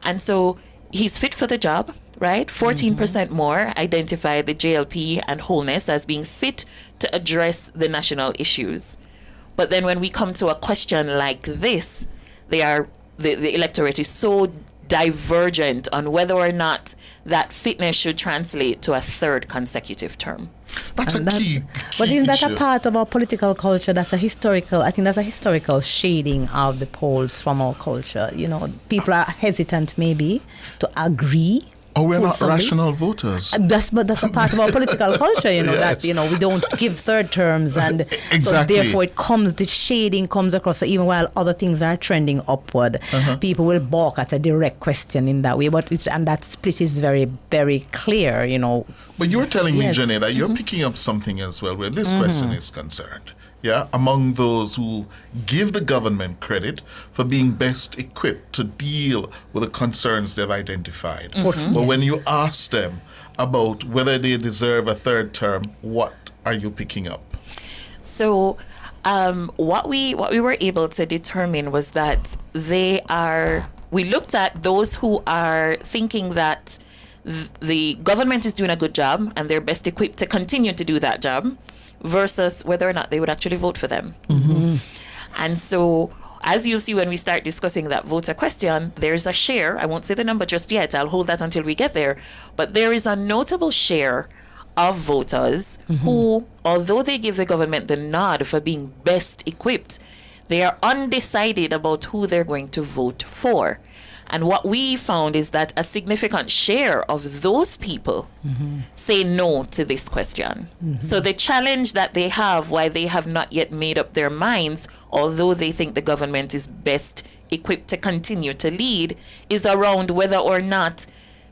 And so he's fit for the job, right? 14% more identify the JLP and Holness as being fit to address the national issues. But then when we come to a question like this, the electorate is so divergent on whether or not that fitness should translate to a third consecutive term. That's a key But isn't that issue. a part of our political culture? I think that's a historical shading of the polls from our culture. You know, people are hesitant maybe to agree. Oh, we're not fully. rational voters. That's a part of our political culture, you know, Yes. that, we don't give third terms, and Exactly. so therefore the shading comes across. So even while other things are trending upward, people will balk at a direct question in that way. And that split is very, very clear, you know. But you're telling Yes. me, Jenny, that you're picking up something as well where this question is concerned. Yeah, among those who give the government credit for being best equipped to deal with the concerns they've identified. But when you ask them about whether they deserve a third term, what are you picking up? So what we were able to determine was that we looked at those who are thinking that the government is doing a good job and they're best equipped to continue to do that job, versus whether or not they would actually vote for them. And so, as you'll see when we start discussing that voter question, there's a share. I won't say the number just yet. I'll hold that until we get there. But there is a notable share of voters who, although they give the government the nod for being best equipped, they are undecided about who they're going to vote for. And what we found is that a significant share of those people say no to this question. So the challenge that they have, why they have not yet made up their minds, although they think the government is best equipped to continue to lead, is around whether or not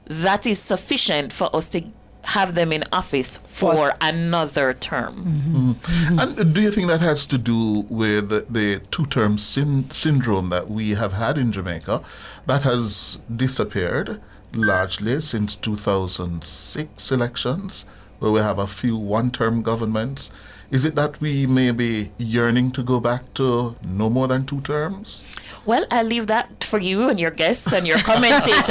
that is sufficient for us to have them in office for another term. And do you think that has to do with the two-term syndrome that we have had in Jamaica that has disappeared largely since 2006 elections, where we have a few one-term governments? Is it that we may be yearning to go back to no more than 2 terms? Well, I'll leave that for you and your guests and your commentators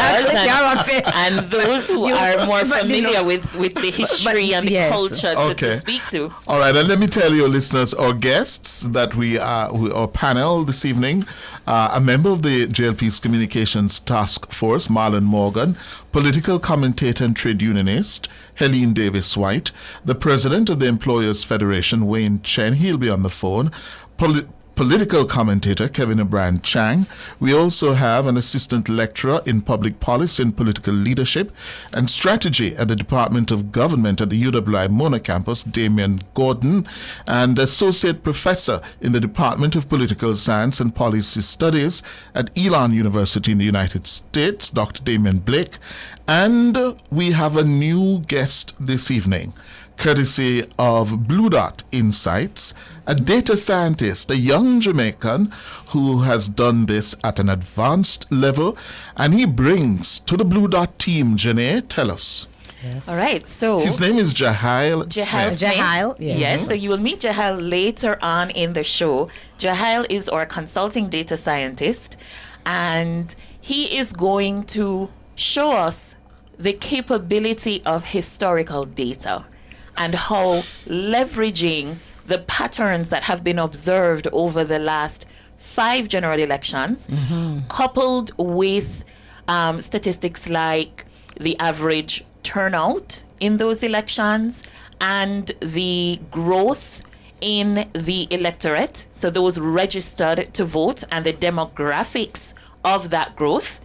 and those who are more familiar with the history and the culture to speak to. All right, and let me tell you, listeners, our guests that our panel this evening, a member of the JLP's Communications Task Force, Marlon Morgan, political commentator and trade unionist, Helene Davis-White, the president of the Employers Federation, Wayne Chen, he'll be on the phone, political commentator Kevin O'Brien Chang. We also have an assistant lecturer in public policy and political leadership and strategy at the Department of Government at the UWI Mona campus, Damian Gordon, and associate professor in the Department of Political Science and Policy Studies at Elon University in the United States, Dr. Damian Blake. And we have a new guest this evening, courtesy of Blue Dot Insights, a data scientist, a young Jamaican who has done this at an advanced level, and he brings to the Blue Dot team, Janae, tell us. Yes. All right, so his name is Jahail Smith. Jahail, yes. So you will meet Jahail later on in the show. Jahail is our consulting data scientist, and he is going to show us the capability of historical data and how leveraging the patterns that have been observed over the last 5 general elections, coupled with statistics like the average turnout in those elections and the growth in the electorate, so those registered to vote and the demographics of that growth,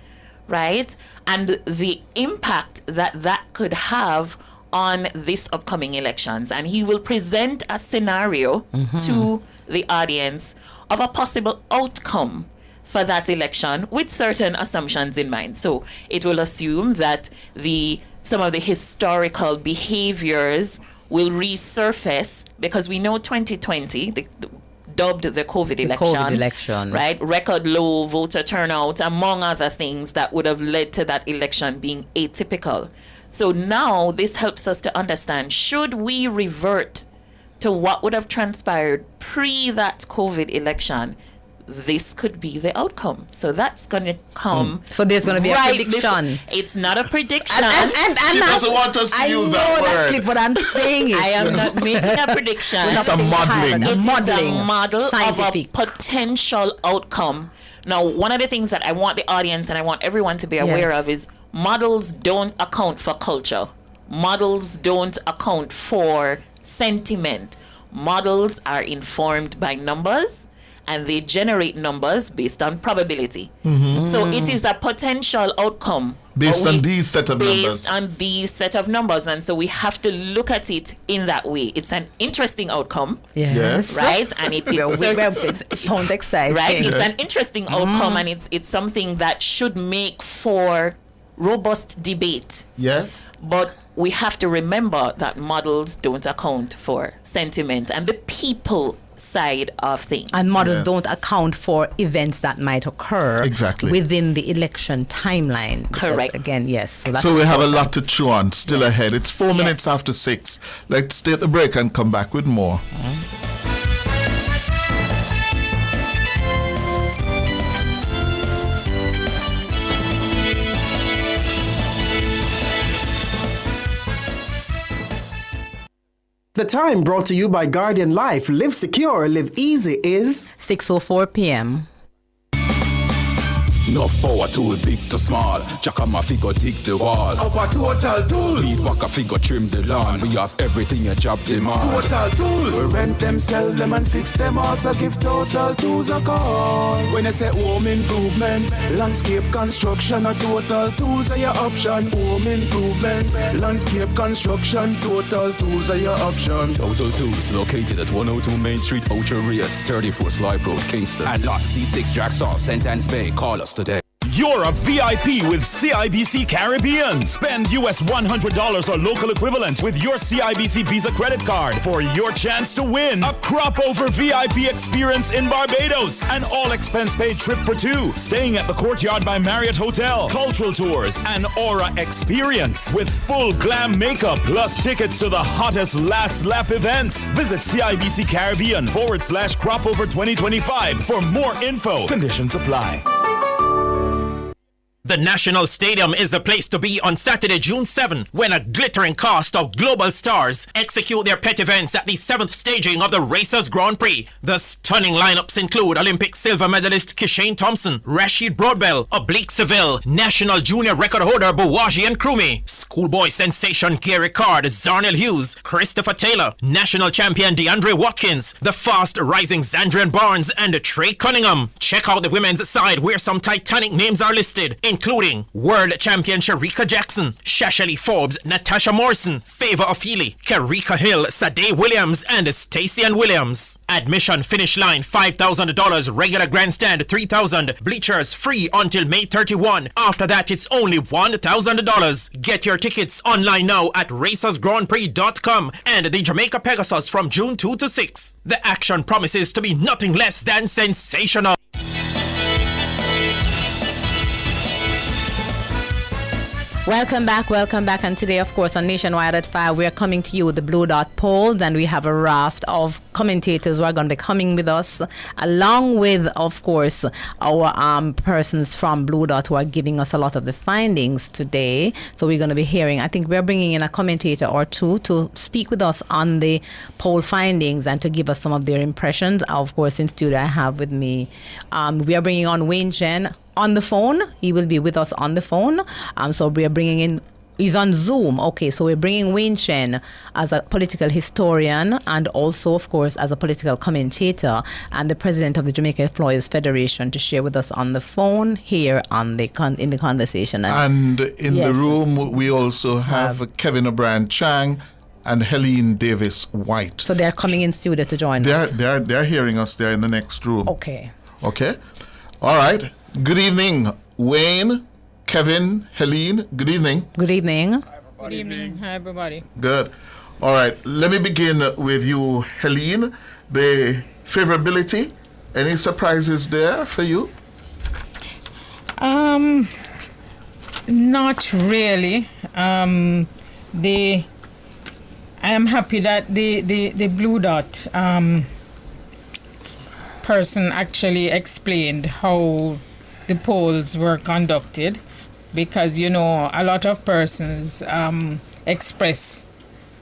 right? And the impact that that could have on this upcoming elections. And he will present a scenario to the audience of a possible outcome for that election with certain assumptions in mind. So it will assume that some of the historical behaviors will resurface, because we know 2020, dubbed the COVID election, right? Record low voter turnout, among other things that would have led to that election being atypical. So now this helps us to understand, should we revert to what would have transpired pre that COVID election, this could be the outcome. So that's going to come. So there's going to be a prediction. It's not a prediction. And she doesn't want us to use that word. Clip, what I'm saying is, I am not making a prediction. It's a modeling. It's a model scientific of a potential outcome. Now, one of the things that I want the audience and I want everyone to be aware of is models don't account for culture. Models don't account for sentiment. Models are informed by numbers, and they generate numbers based on probability. So it is a potential outcome. Based on these set of numbers. Based on these set of numbers. And so we have to look at it in that way. It's an interesting outcome. Yes. Right? And it sounds exciting. Right? It's an interesting outcome, and it's something that should make for robust debate. Yes. But we have to remember that models don't account for sentiment and the people side of things. And models don't account for events that might occur within the election timeline. Correct. Again, yes. So we have a lot to chew on still ahead. It's 4 minutes after 6. Let's take the break and come back with more. The time brought to you by Guardian Life. Live secure, live easy is 6:04 p.m. Enough power tool, big to small. Chaka my figure dig the wall. Our total tools. Beat walk a figure trim the lawn. We have everything you job them on. Total tools. We rent them, sell them and fix them. Also give Total Tools a call. When I say home improvement, landscape construction, a Total Tools are your option. Home improvement, landscape construction, Total Tools are your option. Total Tools located at 102 Main Street, Ocho Rios, 34 Slipe Road, Kingston. And lot C6 Jacksaw, Sentence Bay. Call us today. You're a VIP with CIBC Caribbean. Spend US $100 or local equivalent with your CIBC Visa credit card for your chance to win a crop over VIP experience in Barbados. An all-expense-paid trip for 2, staying at the Courtyard by Marriott Hotel, cultural tours, and Aura experience with full glam makeup plus tickets to the hottest last lap events. Visit CIBC Caribbean /crop over 2025 for more info. Conditions apply. The National Stadium is the place to be on Saturday, June 7, when a glittering cast of global stars execute their pet events at the 7th staging of the Racers Grand Prix. The stunning lineups include Olympic silver medalist Kishane Thompson, Rashid Broadbell, Oblique Seville, National Junior record holder Buwaji and Krumi, schoolboy sensation Gary Card, Zarnell Hughes, Christopher Taylor, national champion DeAndre Watkins, the fast rising Zandrian Barnes, and Trey Cunningham. Check out the women's side where some titanic names are listed, including world champion Sharika Jackson, Shashali Forbes, Natasha Morrison, Favor Ofili, Karika Hill, Sade Williams, and Stacey Ann Williams. Admission finish line $5,000, regular grandstand $3,000, bleachers free until May 31. After that, it's only $1,000. Get your tickets online now at racersgrandprix.com and the Jamaica Pegasus from June 2 to 6. The action promises to be nothing less than sensational. Welcome back. And today, of course, on Nationwide at 5, we are coming to you with the Blue Dot polls, and we have a raft of commentators who are going to be coming with us, along with, of course, our persons from Blue Dot who are giving us a lot of the findings today. So we're going to be hearing, I think we're bringing in a commentator or two to speak with us on the poll findings and to give us some of their impressions. Of course, in studio, I have with me, we are bringing on Wayne Chen on the phone. He will be with us on the phone. So we are bringing in, he's on Zoom. Okay, so we're bringing Wayne Chen as a political historian and also, of course, as a political commentator and the president of the Jamaica Employers Federation to share with us on the phone here on the in the conversation. And in the room, we also have Kevin O'Brien Chang and Helene Davis White. So they're coming in studio to join us. They're hearing us. They're in the next room. Okay. All right. Good evening, Wayne, Kevin, Helene. Good evening. Good evening. Good evening. Hi, everybody. Good. All right. Let me begin with you, Helene. The favorability. Any surprises there for you? Not really. I am happy that the Blue Dot person actually explained how the polls were conducted, because a lot of persons express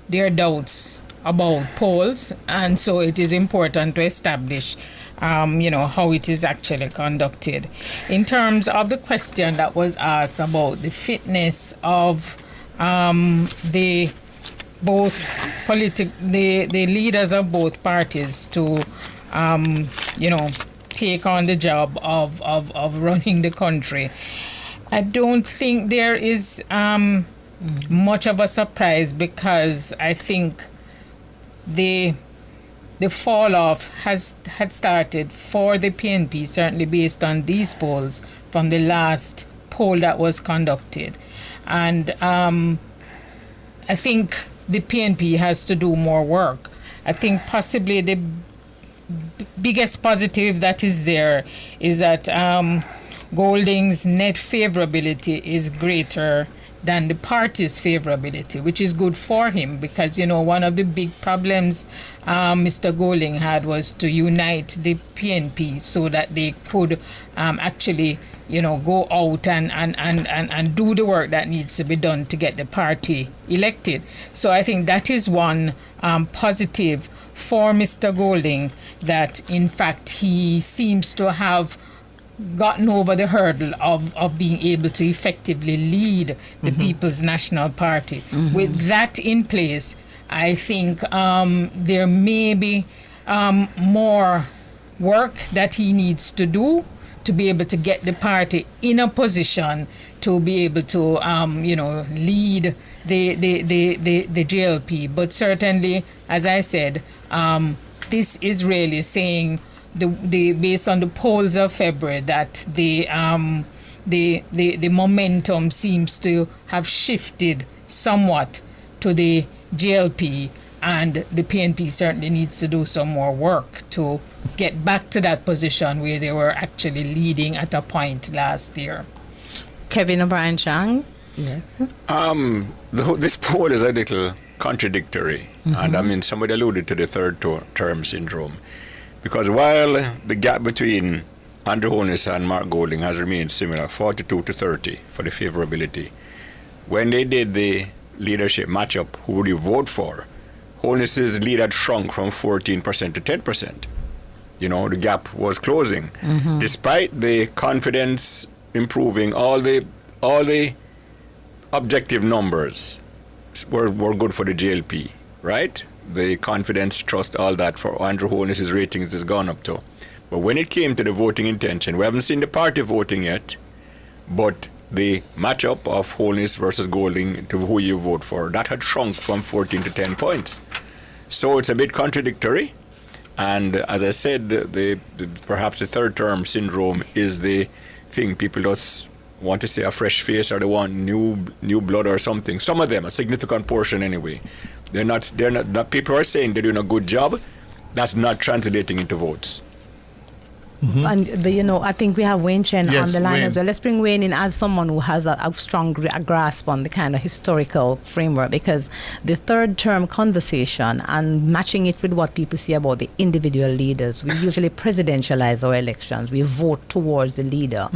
their doubts about polls, and so it is important to establish how it is actually conducted. In terms of the question that was asked about the fitness of the leaders of both parties to take on the job of running the country, I don't think there is much of a surprise, because I think the fall off had started for the PNP, certainly based on these polls from the last poll that was conducted. And I think the PNP has to do more work. I think possibly the biggest positive that is there is that Golding's net favorability is greater than the party's favorability, which is good for him, because one of the big problems Mr. Golding had was to unite the PNP so that they could actually go out and do the work that needs to be done to get the party elected. So I think that is one positive for Mr. Golding, that in fact he seems to have gotten over the hurdle of being able to effectively lead the People's National Party. With that in place, I think there may be more work that he needs to do to be able to get the party in a position to be able to lead the JLP. But certainly, as I said, this is really saying the based on the polls of February that the momentum seems to have shifted somewhat to the JLP, and the PNP certainly needs to do some more work to get back to that position where they were actually leading at a point last year. Kevin O'Brien Chang. Yes. This poll is a little contradictory, and somebody alluded to the third term syndrome, because while the gap between Andrew Holness and Mark Golding has remained similar, 42 to 30 for the favorability, when they did the leadership matchup, who would you vote for, Holness's lead had shrunk from 14% to 10%. The gap was closing. Despite the confidence improving, all the objective numbers were good for the JLP, right? The confidence, trust, all that for Andrew Holness's ratings has gone up to. But when it came to the voting intention, we haven't seen the party voting yet, but the matchup of Holness versus Golding to who you vote for, that had shrunk from 14 to 10 points. So it's a bit contradictory. And as I said, perhaps the third term syndrome is the thing. People just want to see a fresh face, or they want new blood or something. Some of them, a significant portion anyway. They're not, people are saying they're doing a good job. That's not translating into votes. And I think we have Wayne Chen Yes, on the line Wayne. as well. Let's bring Wayne in as someone who has a strong grasp on the kind of historical framework, because the third term conversation and matching it with what people see about the individual leaders, we usually presidentialize our elections. We vote towards the leader.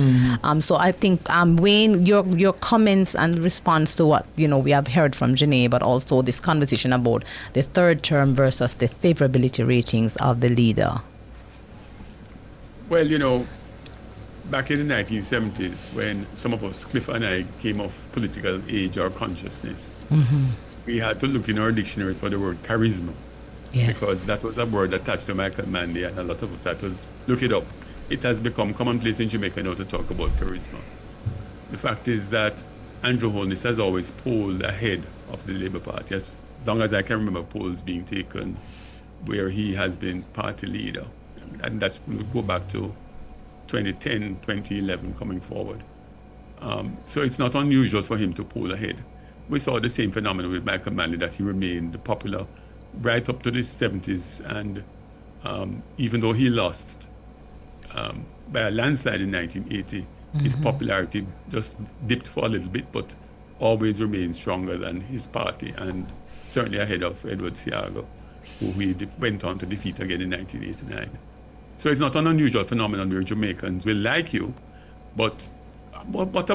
So I think Wayne, your comments and response to what we have heard from Janae, but also this conversation about the third term versus the favorability ratings of the leader. Well, back in the 1970s, when some of us, Cliff and I, came of political age or consciousness, we had to look in our dictionaries for the word charisma. Yes. Because that was a word attached to Michael Manley, and a lot of us had to look it up. It has become commonplace in Jamaica now to talk about charisma. The fact is that Andrew Holness has always polled ahead of the Labour Party, as long as I can remember polls being taken where he has been party leader. And that's when we go back to 2010, 2011 coming forward. So it's not unusual for him to poll ahead. We saw the same phenomenon with Michael Manley, that he remained popular right up to the 70s. And even though he lost by a landslide in 1980, his popularity just dipped for a little bit, but always remained stronger than his party, and certainly ahead of Edward Seago, who he went on to defeat again in 1989. So it's not an unusual phenomenon where Jamaicans will like you, but what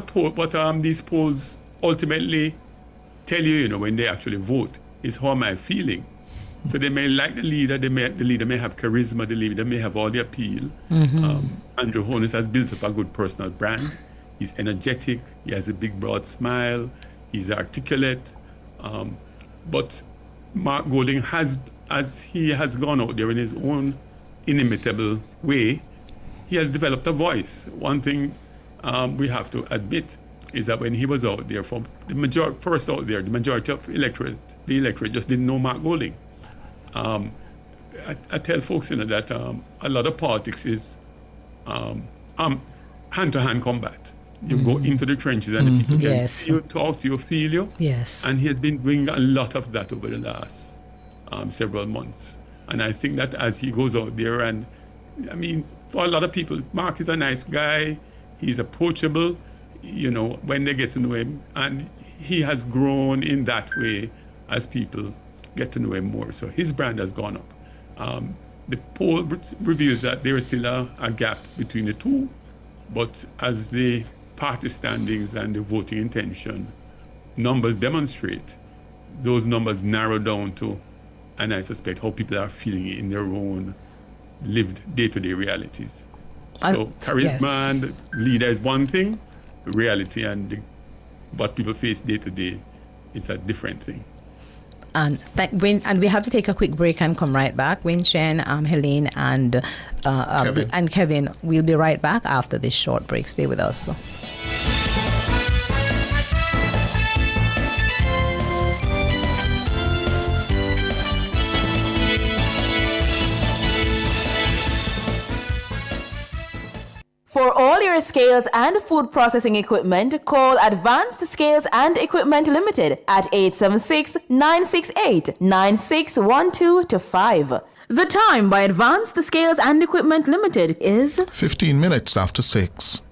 these polls ultimately tell you, when they actually vote, is how am I feeling. So they may like the leader, the leader may have charisma, the leader may have all the appeal. Andrew Holness has built up a good personal brand. He's energetic, he has a big broad smile, he's articulate. But Mark Golding as he has gone out there in his own inimitable way, he has developed a voice. One thing we have to admit is that when he was out there, the majority of the electorate just didn't know Mark Golding. I tell folks that a lot of politics is hand-to-hand combat. You go into the trenches and the people can see you, talk to you, feel you. Yes. And he has been doing a lot of that over the last several months. And I think that as he goes out there, and for a lot of people, Mark is a nice guy, he's approachable, when they get to know him. And he has grown in that way as people get to know him more. So his brand has gone up. The poll reveals that there is still a gap between the two, but as the party standings and the voting intention numbers demonstrate, those numbers narrow down to, and I suspect, how people are feeling it in their own lived day-to-day realities. So charisma and leader is one thing, reality and what people face day-to-day is a different thing. And we have to take a quick break and come right back. Wayne Chen, Helene, and Kevin will be right back after this short break. Stay with us. For all your scales and food processing equipment, call Advanced Scales and Equipment Limited at 876-968-9612-5. The time by Advanced Scales and Equipment Limited is 15 minutes after 6.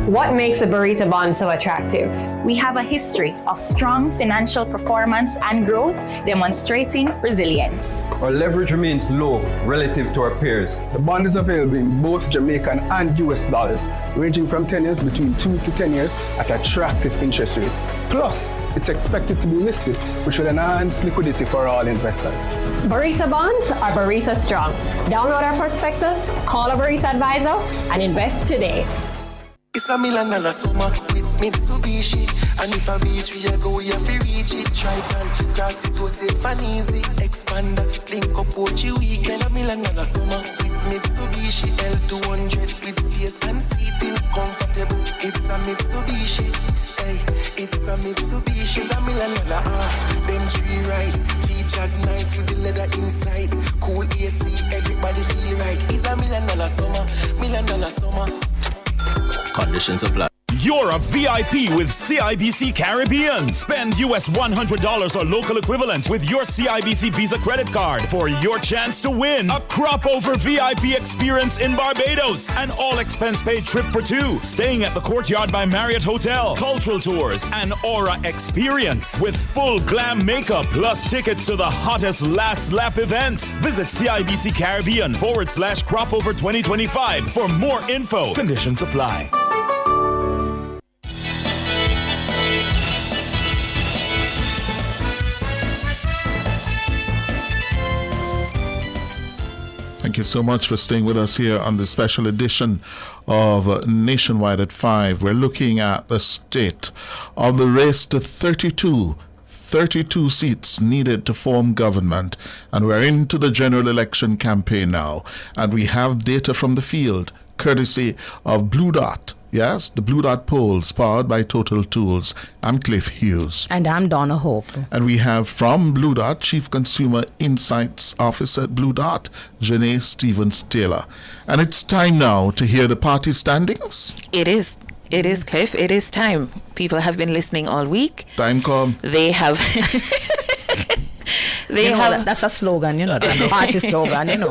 What makes a burrito bond so attractive? We have a history of strong financial performance and growth, demonstrating resilience. Our leverage remains low relative to our peers. The bond is available in both Jamaican and US dollars, ranging from tenures between 2 to 10 years at attractive interest rates. Plus, it's expected to be listed, which will enhance liquidity for all investors. Burrito bonds are burrito strong. Download our prospectus, call a burrito advisor, and invest today. It's $1 million summer with Mitsubishi. And if I reach, we go, we have to reach it. Try and cross it to safe and easy. Expander, link up Pochi weekend. It's $1 million summer with Mitsubishi. L200 with space and seating comfortable. It's a Mitsubishi. Hey, it's a Mitsubishi. It's $1 million off. Them 3 ride. Features nice with the leather inside. Cool AC, everybody feel right. It's $1 million summer. $1 million summer. Conditions apply. You're a VIP with CIBC Caribbean. Spend US $100 or local equivalent with your CIBC Visa credit card for your chance to win a crop over VIP experience in Barbados. An all expense paid trip for two, staying at the Courtyard by Marriott Hotel, cultural tours, and Aura experience with full glam makeup plus tickets to the hottest last lap events. Visit CIBC Caribbean /crop over 2025 for more info. Conditions apply. Thank you so much for staying with us here on the special edition of Nationwide at 5. We're looking at the state of the race to 32 seats needed to form government, and we're into the general election campaign now, and we have data from the field courtesy of Blue Dot. Yes, the Blue Dot polls powered by Total Tools. I'm Cliff Hughes. And I'm Donna Hope. And we have from Blue Dot, Chief Consumer Insights Officer at Blue Dot, Janae Stevens-Taylor. And it's time now to hear the party standings. It is. It is, Cliff. It is time. People have been listening all week. Time come. They have... That's a slogan, that's a party slogan,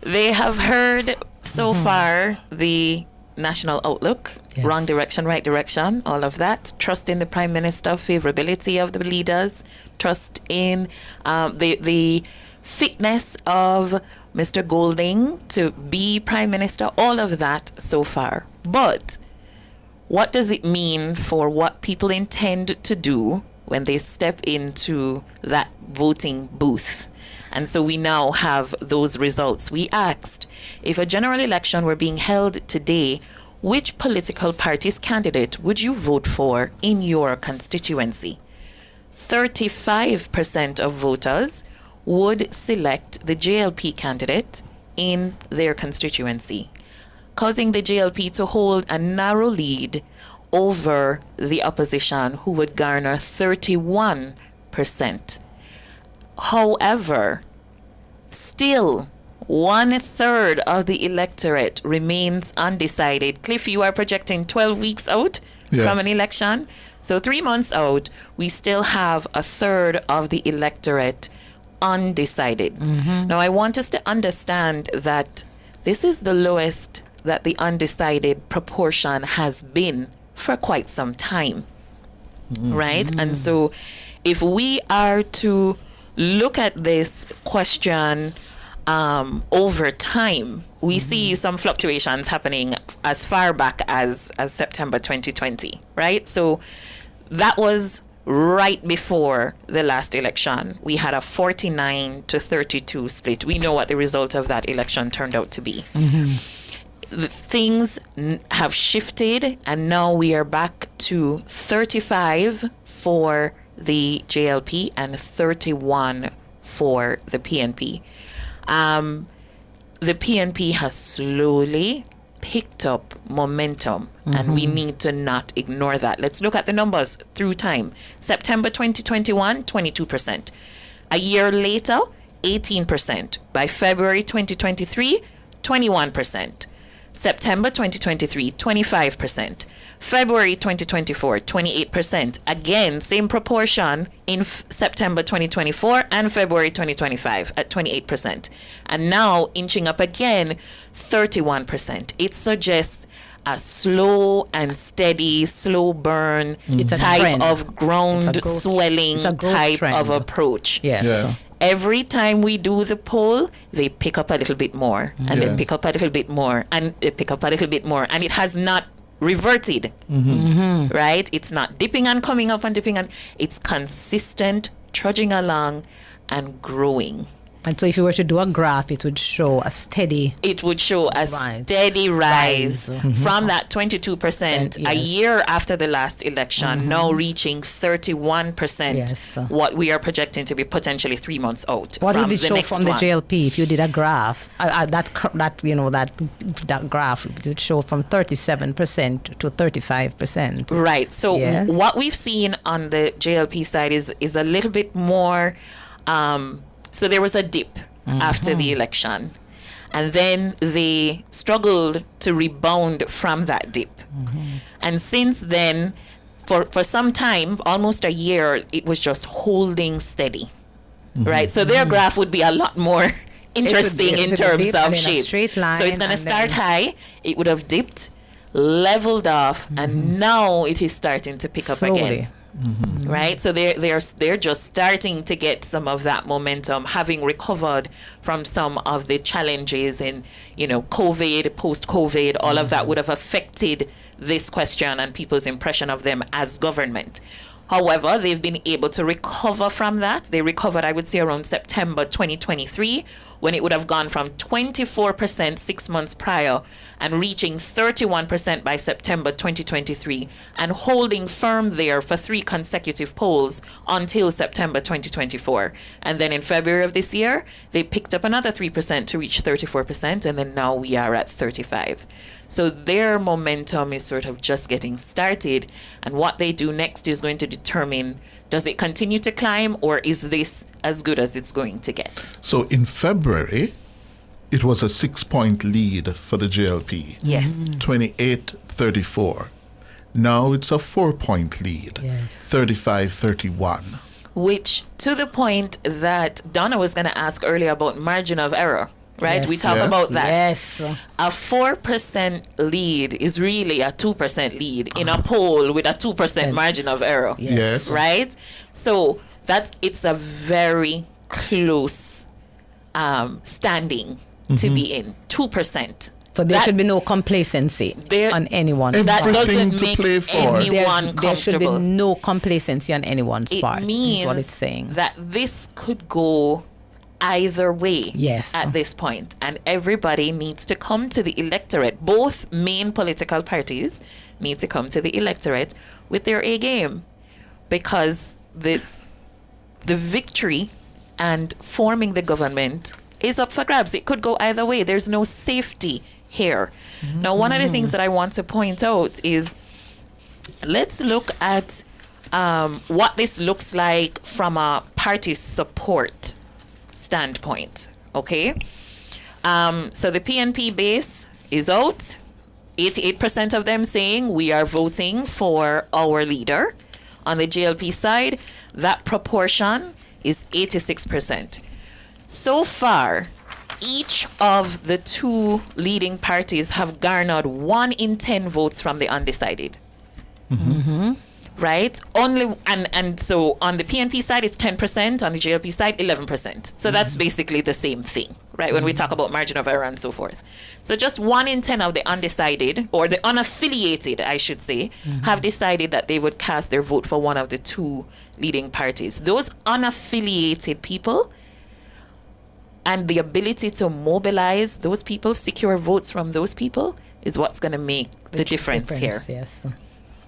They have heard so far the national outlook, wrong direction, right direction, all of that. Trust in the Prime Minister, favorability of the leaders, trust in the fitness of Mr. Golding to be Prime Minister, all of that so far. But what does it mean for what people intend to do when they step into that voting booth? And so we now have those results. We asked, if a general election were being held today, which political party's candidate would you vote for in your constituency? 35% of voters would select the JLP candidate in their constituency, causing the JLP to hold a narrow lead over the opposition, who would garner 31%. However, still 1/3 of the electorate remains undecided. Cliff, you are projecting 12 weeks out from an election. So 3 months out, we still have 1/3 of the electorate undecided. Now, I want us to understand that this is the lowest that the undecided proportion has been for quite some time, right? And so if we are to look at this question over time, we see some fluctuations happening as far back as September 2020, right? So that was right before the last election. We had a 49-32 split. We know what the result of that election turned out to be. Things have shifted, and now we are back to 35 for the JLP and 31 for the PNP. The PNP has slowly picked up momentum, and we need to not ignore that. Let's look at the numbers through time. September 2021, 22%. A year later, 18%. By February 2023, 21%. September 2023, 25%. February 2024, 28%. Again, same proportion in September 2024 and February 2025 at 28%. And now inching up again, 31%. It suggests a slow and steady, slow burn type of ground swelling type of approach. Every time we do the poll, they pick up a little bit more, and they pick up a little bit more, and they pick up a little bit more, and it has not reverted, right? It's not dipping and coming up and dipping, and it's consistent, trudging along and growing. And so if you were to do a graph, it would show a steady... It would show a steady rise from that 22% a year after the last election, now reaching 31%, what we are projecting to be potentially 3 months out. What from would it the show next from the one. JLP if you did a graph? That graph would show from 37% to 35%. Right. So what we've seen on the JLP side is a little bit more... so there was a dip after the election. And then they struggled to rebound from that dip. And since then, for some time, almost a year, it was just holding steady. Right? So their graph would be a lot more interesting in terms of shapes. So it's going to start high. It would have dipped, leveled off, and now it is starting to pick up again. Right, so they're just starting to get some of that momentum, having recovered from some of the challenges in COVID, post-COVID. All of that would have affected this question and people's impression of them as government. However, they've been able to recover from that. They recovered, I would say, around September 2023, when it would have gone from 24% 6 months prior and reaching 31% by September 2023, and holding firm there for 3 consecutive polls until September 2024. And then in February of this year, they picked up another 3% to reach 34%, and then now we are at 35%. So their momentum is sort of just getting started, and what they do next is going to determine, does it continue to climb, or is this as good as it's going to get? So in February, it was a 6-point lead for the JLP. Yes. 28-34. Now it's a 4-point lead. 35-31. Which, to the point that Donna was going to ask earlier about margin of error. Right? Yes. We talk about that. Yes. A 4% lead is really a 2% lead in a poll with a 2% margin of error. Yes. Right? So it's a very close standing to be in. 2%. So there should be no complacency on anyone's part. That doesn't make anyone there should be comfortable. no complacency on anyone's part. It means is what it's saying. that this could go either way at this point, and everybody needs to come to the electorate. Both main political parties need to come to the electorate with their A game, because the victory and forming the government is up for grabs. It could go either way. There's no safety here. Now, one of the things that I want to point out is, let's look at what this looks like from a party support standpoint. Okay, so the PNP base is out. 88% of them saying we are voting for our leader. On the JLP side, that proportion is 86%. So far, each of the 2 leading parties have garnered 1 in 10 votes from the undecided. Right? And so on the PNP side, it's 10%. On the JLP side, 11%. So that's basically the same thing, right? When we talk about margin of error and so forth. So just 1 in 10 of the undecided, or the unaffiliated, I should say, have decided that they would cast their vote for one of the 2 leading parties. Those unaffiliated people, and the ability to mobilize those people, secure votes from those people, is what's going to make the difference here. Yes.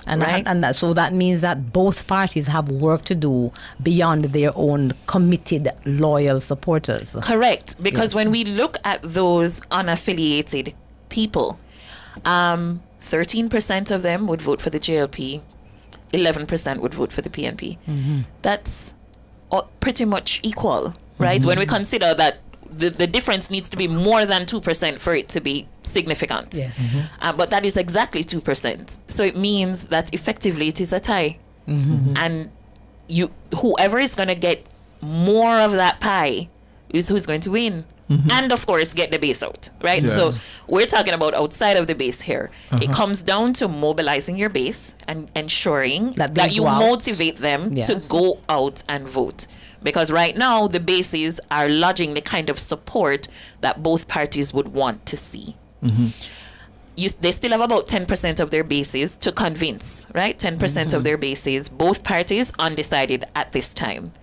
And, Right? so that means that both parties have work to do beyond their own committed, loyal supporters. Correct. Because when we look at those unaffiliated people, 13% of them would vote for the JLP, 11% would vote for the PNP. That's pretty much equal, right? When we consider that the difference needs to be more than 2% for it to be significant. Yes. But that is exactly 2%. So it means that effectively it is a tie. And whoever is going to get more of that pie is who's going to win. And of course, get the base out, right? Yes. So we're talking about outside of the base here. It comes down to mobilizing your base and ensuring that you go out. motivate them to Yes. go out and vote. Because right now, the bases are lodging the kind of support that both parties would want to see. They still have about 10% of their bases to convince, right? 10% of their bases, both parties undecided at this time.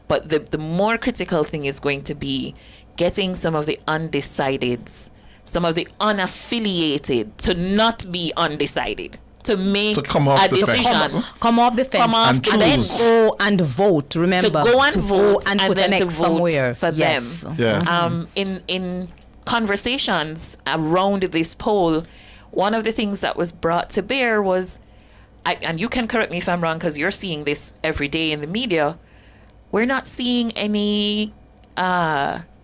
But the more critical thing is going to be getting some of the undecideds, some of the unaffiliated to not be undecided, to make come off a the fence. decision. Come off the fence Come off and and then choose. go and vote. Remember, To go and vote and and put then an to X vote somewhere for yes. them. Yeah. In conversations around this poll, one of the things that was brought to bear was, and you can correct me if I'm wrong because you're seeing this every day in the media, we're not seeing any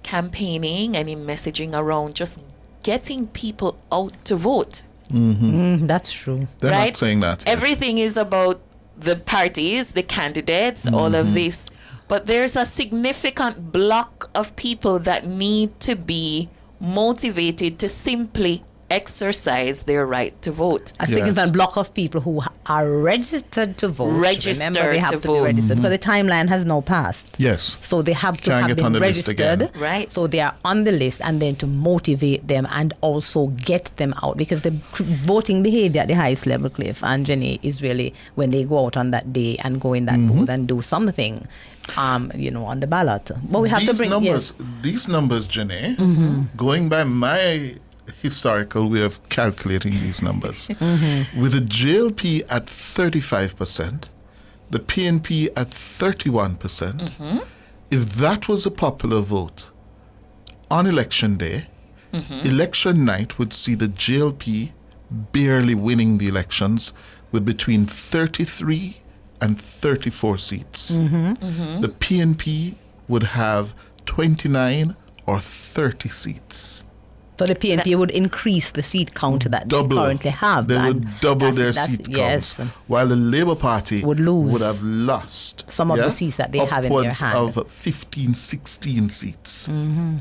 campaigning, any messaging around just getting people out to vote. That's true. They're right? not saying that. Everything is about the parties, the candidates, all of this. But there's a significant block of people that need to be motivated to simply exercise their right to vote. A significant block of people who are registered to vote. Remember, they have to be registered because the timeline has now passed. Yes. So they have to Can't have get on been the list again. registered. Right. So they are on the list, and then to motivate them and also get them out, because the voting behavior at the highest level, Cliff and Jenny, is really when they go out on that day and go in that booth and do something. On the ballot. But we have to bring these numbers, Jenny, going by my historical way of calculating these numbers, with the JLP at 35%, the PNP at 31%, if that was a popular vote on election day, election night would see the JLP barely winning the elections with between 33 and 34 seats. The PNP would have 29 or 30 seats. So the PNP would increase the seat count that they currently have. They would double their seat counts, while the Labour Party would have lost some of the seats that they have in their hand. Upwards of 15, 16 seats,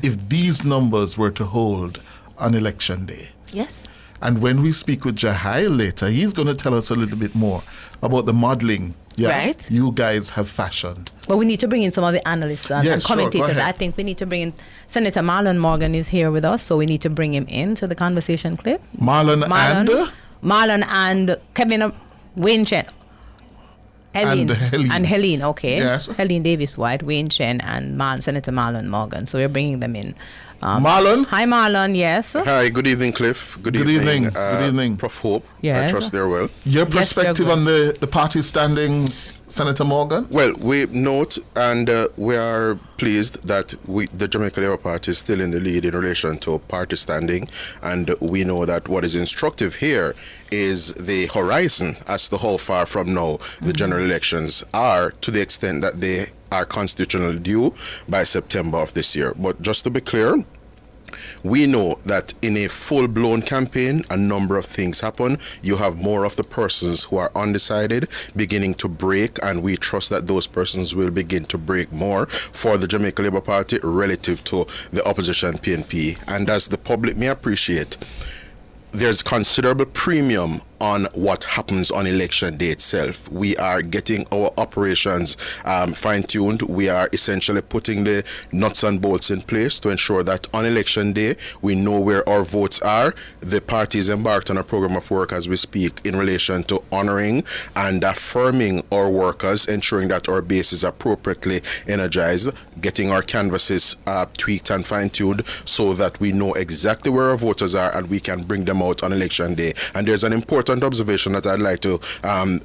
if these numbers were to hold on election day. Yes. And when we speak with Jahai later, he's going to tell us a little bit more about the modelling you guys have fashioned. Well, we need to bring in some of the analysts and commentators. Sure, I think we need to bring in Senator Marlon Morgan is here with us, so we need to bring him into the conversation, Cliff. Marlon and Kevin Wayne Chen. And Helene, okay. Yes. Helene Davis White, Wayne Chen, and Senator Marlon Morgan. So we're bringing them in. Marlon? Hi, Marlon, yes. Hi, good evening, Cliff. Good evening. Good evening. Prof. Hope. Yes. I trust they're well. Your perspective on the party standings, Senator Morgan? Well, we note and we are pleased that the Jamaica Labour Party is still in the lead in relation to party standing, and we know that what is instructive here is the horizon as to how far from now the general elections are, to the extent that they are constitutionally due by September of this year. But just to be clear, we know that in a full-blown campaign, a number of things happen. You have more of the persons who are undecided beginning to break, and we trust that those persons will begin to break more for the Jamaica Labour Party relative to the opposition PNP. And as the public may appreciate, there's considerable premium on what happens on election day itself. We are getting our operations fine-tuned. We are essentially putting the nuts and bolts in place to ensure that on election day we know where our votes are. The party is embarked on a program of work as we speak in relation to honoring and affirming our workers, ensuring that our base is appropriately energized, getting our canvases tweaked and fine-tuned so that we know exactly where our voters are and we can bring them out on election day. And there's an important observation that I'd like to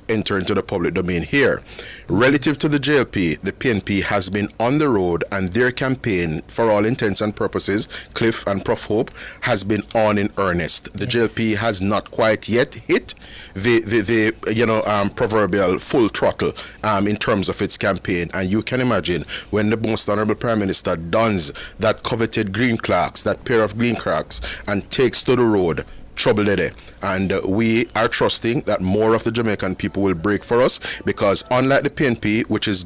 enter into the public domain here. Relative to the JLP, the PNP has been on the road, and their campaign, for all intents and purposes, Cliff and Prof. Hope, has been on in earnest. The JLP has not quite yet hit the proverbial full throttle in terms of its campaign. And you can imagine when the Most Honorable Prime Minister dons that coveted green clerks, that pair of green clerks, and takes to the road, trouble there. And we are trusting that more of the Jamaican people will break for us, because unlike the PNP, which is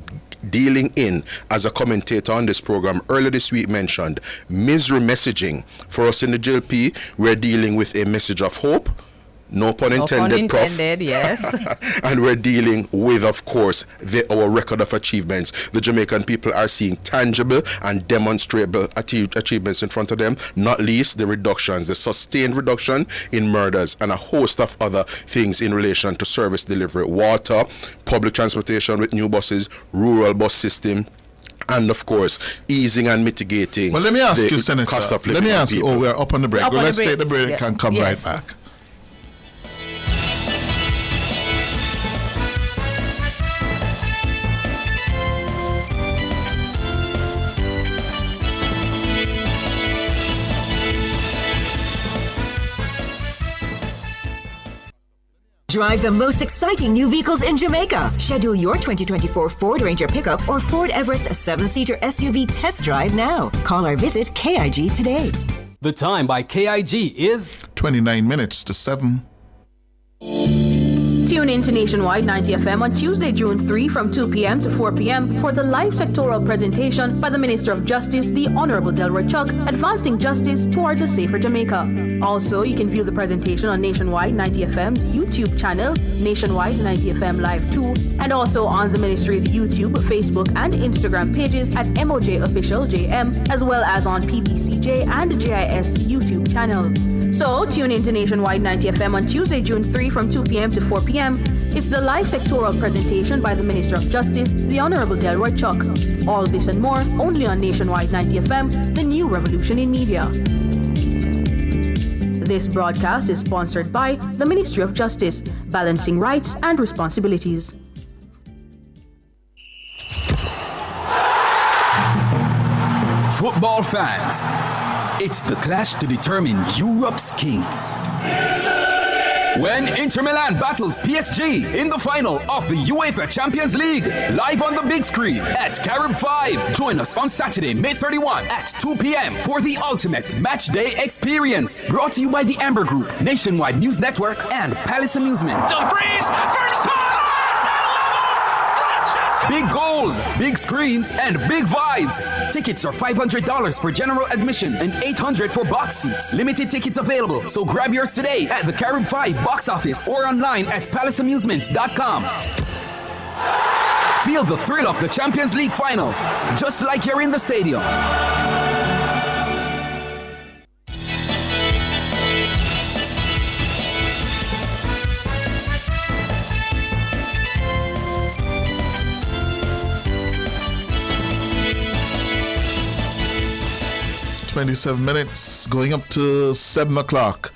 dealing in, as a commentator on this program earlier this week mentioned, misery messaging, for us in the JLP, we're dealing with a message of hope. No pun intended, Prof. Yes. And we're dealing with, of course, our record of achievements. The Jamaican people are seeing tangible and demonstrable achievements in front of them, not least the reductions, the sustained reduction in murders, and a host of other things in relation to service delivery, water, public transportation with new buses, rural bus system, and of course, easing and mitigating. Well, let me ask you, cost Senator. of living. Let me ask you. People. Oh, we're up on the break. Well, let's take the break and come right Yes. back. Drive the most exciting new vehicles in Jamaica. Schedule your 2024 Ford Ranger pickup or Ford Everest 7-seater SUV test drive now. Call or visit KIG today. The time by KIG is 29 minutes to 7. Tune in to Nationwide 90 FM on Tuesday, June 3 from 2 p.m. to 4 p.m. for the live sectoral presentation by the Minister of Justice, the Honorable Delroy Chuck, Advancing Justice Towards a Safer Jamaica. Also, you can view the presentation on Nationwide 90 FM's YouTube channel, Nationwide 90 FM Live 2, and also on the Ministry's YouTube, Facebook, and Instagram pages at MOJ Official JM, as well as on PBCJ and GIS YouTube channel. So, tune in to Nationwide 90 FM on Tuesday, June 3 from 2 p.m. to 4 p.m. It's the live sectoral presentation by the Minister of Justice, the Honorable Delroy Chuck. All this and more only on Nationwide 90 FM, the new revolution in media. This broadcast is sponsored by the Ministry of Justice, balancing rights and responsibilities. Football fans, it's the clash to determine Europe's king. When Inter Milan battles PSG in the final of the UEFA Champions League, live on the big screen at Carib 5. Join us on Saturday, May 31 at 2 p.m. for the ultimate match day experience. Brought to you by the Amber Group, Nationwide News Network, and Palace Amusement. Dumfries, first time! Big goals, big screens, and big vibes. Tickets are $500 for general admission and $800 for box seats. Limited tickets available, so grab yours today at the Carib 5 box office or online at palaceamusements.com. Feel the thrill of the Champions League final, just like you're in the stadium. 27 minutes, going up to 7 o'clock.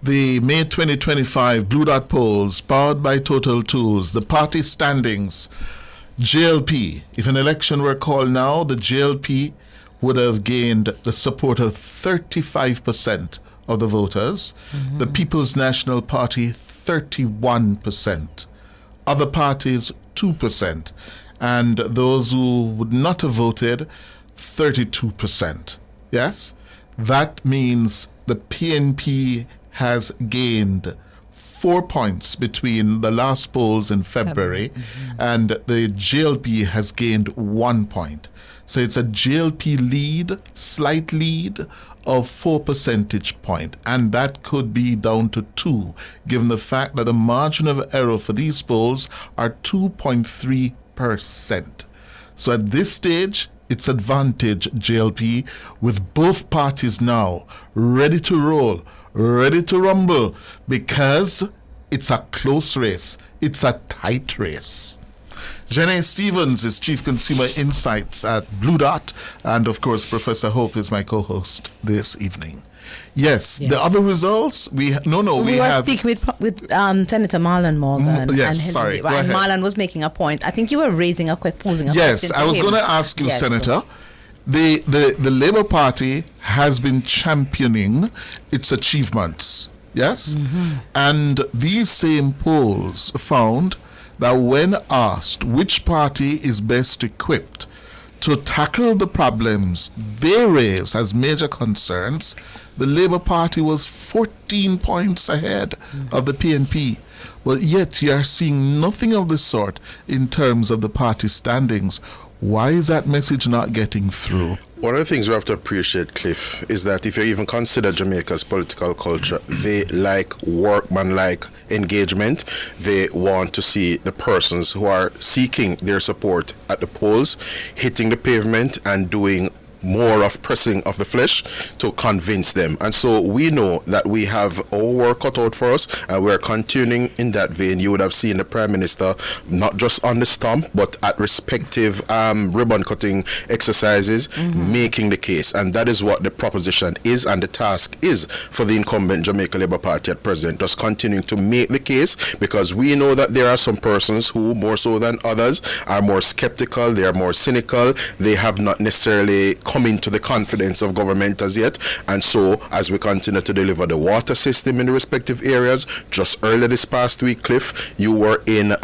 The May 2025 Blue Dot polls, powered by Total Tools, the party standings. JLP, if an election were called now, the JLP would have gained the support of 35% of the voters. Mm-hmm. The People's National Party, 31%. Other parties, 2%. And those who would not have voted, 32%. Yes? That means the PNP has gained 4 points between the last polls in February, and the JLP has gained 1 point. So it's a JLP lead, slight lead of 4 percentage points, and that could be down to 2, given the fact that the margin of error for these polls are 2.3%. So at this stage, it's advantage JLP, with both parties now ready to roll, ready to rumble, because it's a close race. It's a tight race. Jenny Stevens is Chief Consumer Insights at Blue Dot, and of course Professor Hope is my co-host this evening. Yes. The other results we were speaking with Senator Marlon Morgan. Yes, sorry. And Marlon was making a point. I think you were posing a question. Yes, I was going to ask you, Senator. The Labour Party has been championing its achievements. Yes, and these same polls found that when asked which party is best equipped to tackle the problems they raise as major concerns, the Labour Party was 14 points ahead of the PNP. But yet you are seeing nothing of the sort in terms of the party standings. Why is that message not getting through? One of the things we have to appreciate, Cliff, is that if you even consider Jamaica's political culture, they like workmanlike engagement. They want to see the persons who are seeking their support at the polls hitting the pavement and doing more of pressing of the flesh to convince them. And so we know that we have our work cut out for us, and we're continuing in that vein. You would have seen the Prime Minister not just on the stump, but at respective ribbon cutting exercises, making the case. And that is what the proposition is, and the task is for the incumbent Jamaica Labour Party at present, just continuing to make the case, because we know that there are some persons who, more so than others, are more skeptical, they are more cynical, they have not necessarily come into the confidence of government as yet. And so, as we continue to deliver the water system in the respective areas, just earlier this past week, Cliff, you were in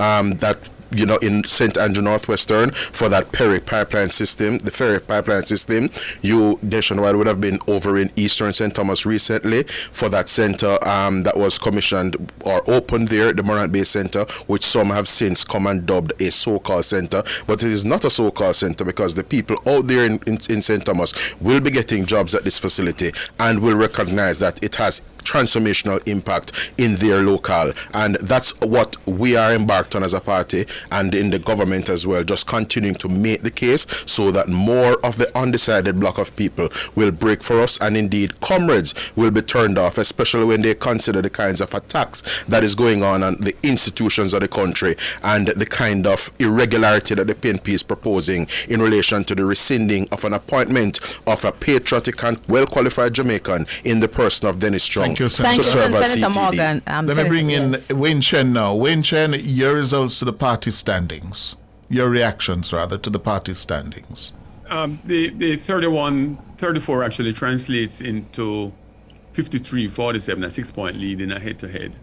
in St. Andrew Northwestern for that Perry pipeline system, the ferry pipeline system. You nationwide would have been over in Eastern St. Thomas recently for that center that was commissioned or opened there, the Morant Bay Center, which some have since come and dubbed a so-called center, but it is not a so-called center because the people out there in St. Thomas will be getting jobs at this facility and will recognize that it has transformational impact in their locale, and that's what we are embarked on as a party and in the government as well, just continuing to make the case so that more of the undecided block of people will break for us, and indeed comrades will be turned off, especially when they consider the kinds of attacks that is going on the institutions of the country and the kind of irregularity that the PNP is proposing in relation to the rescinding of an appointment of a patriotic and well-qualified Jamaican in the person of Dennis Strong. Thank you, Thank you, Senator Morgan. Let me bring in Wayne Chen now. Wayne Chen, your results to the party standings. Your reactions, rather, to the party standings. The 34 actually translates into 53-47, a 6-point lead in a head-to-head.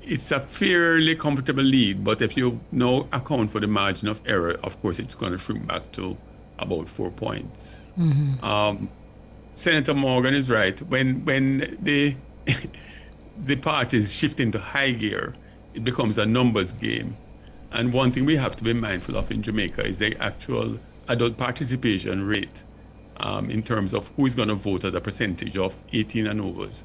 It's a fairly comfortable lead, but if you now account for the margin of error, of course, it's going to shrink back to about 4 points. Senator Morgan is right. When the party is shifting to high gear, it becomes a numbers game. And one thing we have to be mindful of in Jamaica is the actual adult participation rate in terms of who is going to vote as a percentage of 18 and overs.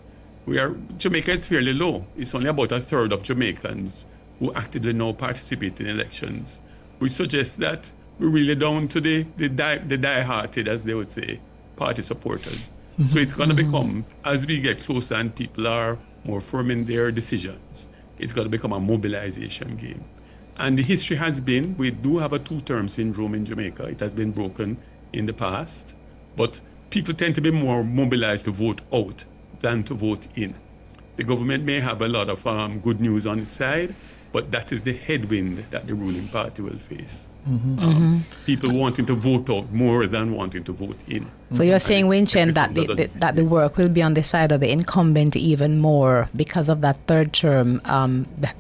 Jamaica is fairly low. It's only about a third of Jamaicans who actively now participate in elections, which suggests that we're really down to the die-hearted, as they would say, party supporters. So it's going to become, as we get closer and people are more firm in their decisions, it's going to become a mobilization game. And the history has been, we do have a two-term syndrome in Jamaica. It has been broken in the past, but people tend to be more mobilized to vote out than to vote in. The government may have a lot of good news on its side, but that is the headwind that the ruling party will face. People wanting to vote out more than wanting to vote in. So you're saying, Wayne Chen, that the work will be on the side of the incumbent even more because of that third term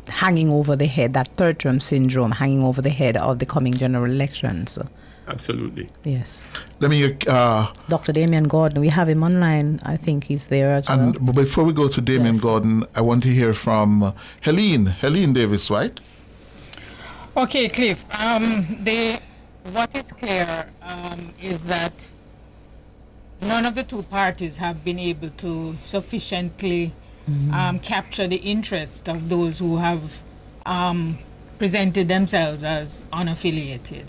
hanging over the head, that third term syndrome hanging over the head of the coming general elections. Absolutely. Yes. Let me... Dr. Damian Gordon, we have him online. I think he's there as well. But before we go to Damian Gordon, I want to hear from Helene Davis, right? Okay, Cliff. What is clear is that none of the two parties have been able to sufficiently capture the interest of those who have presented themselves as unaffiliated.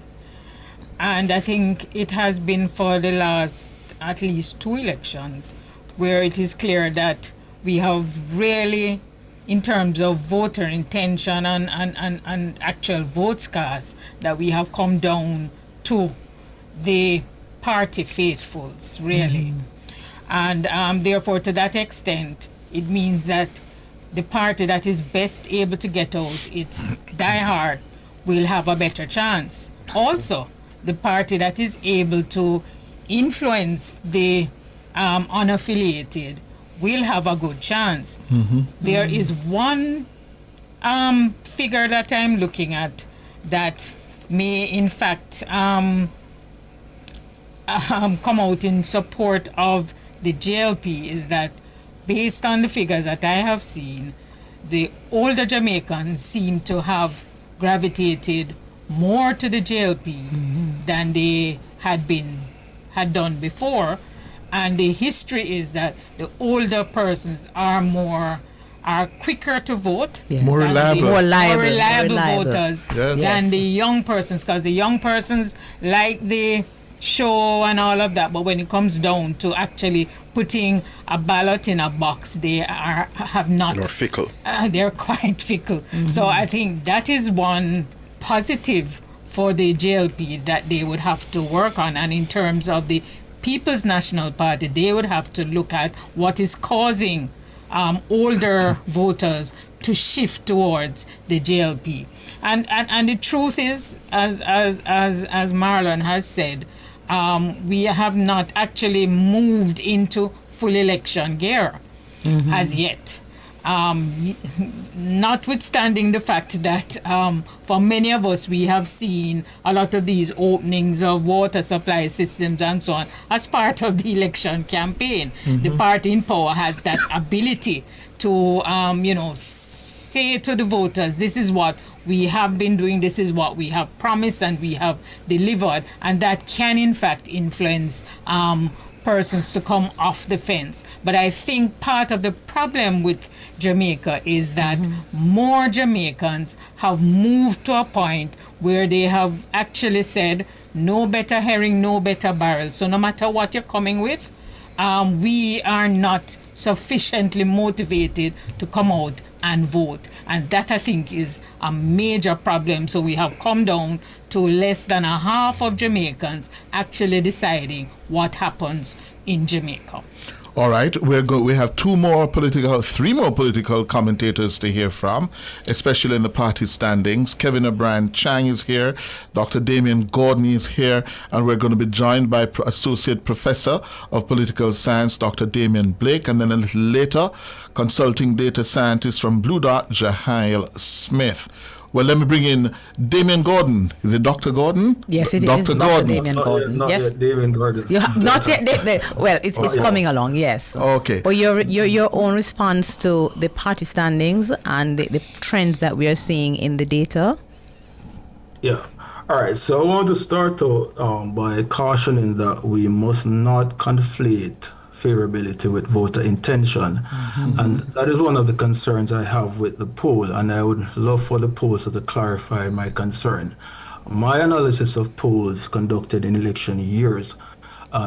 And I think it has been for the last at least 2 elections where it is clear that we have really, in terms of voter intention and actual votes cast, that we have come down to the party faithfuls, really. And therefore, to that extent, it means that the party that is best able to get out its diehard will have a better chance. Also, the party that is able to influence the unaffiliated will have a good chance. There is one figure that I'm looking at that may in fact come out in support of the JLP, is that based on the figures that I have seen, the older Jamaicans seem to have gravitated more to the JLP than they had done before. And the history is that the older persons are quicker to vote, more reliable voters than the young persons, because the young persons like the show and all of that, but when it comes down to actually putting a ballot in a box, they have not. They're fickle. They're quite fickle. So I think that is one positive for the JLP that they would have to work on. And in terms of the People's National Party, they would have to look at what is causing older voters to shift towards the JLP. And the truth is, as Marlon has said, we have not actually moved into full election gear as yet. Notwithstanding the fact that for many of us, we have seen a lot of these openings of water supply systems and so on as part of the election campaign. The party in power has that ability to, say to the voters, this is what we have been doing, this is what we have promised and we have delivered, and that can in fact influence persons to come off the fence. But I think part of the problem with Jamaica is that more Jamaicans have moved to a point where they have actually said, no better herring, no better barrel. So no matter what you're coming with, we are not sufficiently motivated to come out and vote. And that, I think, is a major problem. So we have come down to less than a half of Jamaicans actually deciding what happens in Jamaica. All right, we have three more political commentators to hear from, especially in the party standings. Kevin O'Brien Chang is here, Dr. Damian Gordon is here, and we're going to be joined by Associate Professor of Political Science, Dr. Damian Blake, and then a little later, Consulting Data Scientist from Blue Dot, Jahail Smith. Well, let me bring in Damian Gordon. Is it Dr. Gordon? Yes, it Dr. is. Gordon. Damian Gordon. Not yes. yet Damian Gordon. Not yet. Well, it's coming along, yes. Okay. But your own response to the party standings and the trends that we are seeing in the data? Yeah. All right. So I want to start out by cautioning that we must not conflate favorability with voter intention. And that is one of the concerns I have with the poll, and I would love for the pollster to clarify my concern. My analysis of polls conducted in election years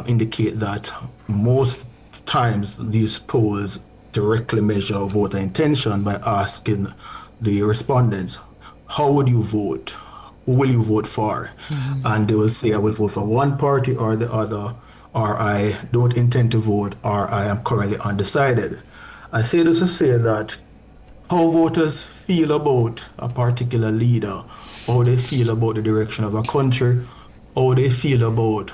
indicate that most times these polls directly measure voter intention by asking the respondents, how would you vote? Who will you vote for? And they will say, I will vote for one party or the other, or I don't intend to vote, or I am currently undecided. I say this to say that how voters feel about a particular leader, how they feel about the direction of a country, how they feel about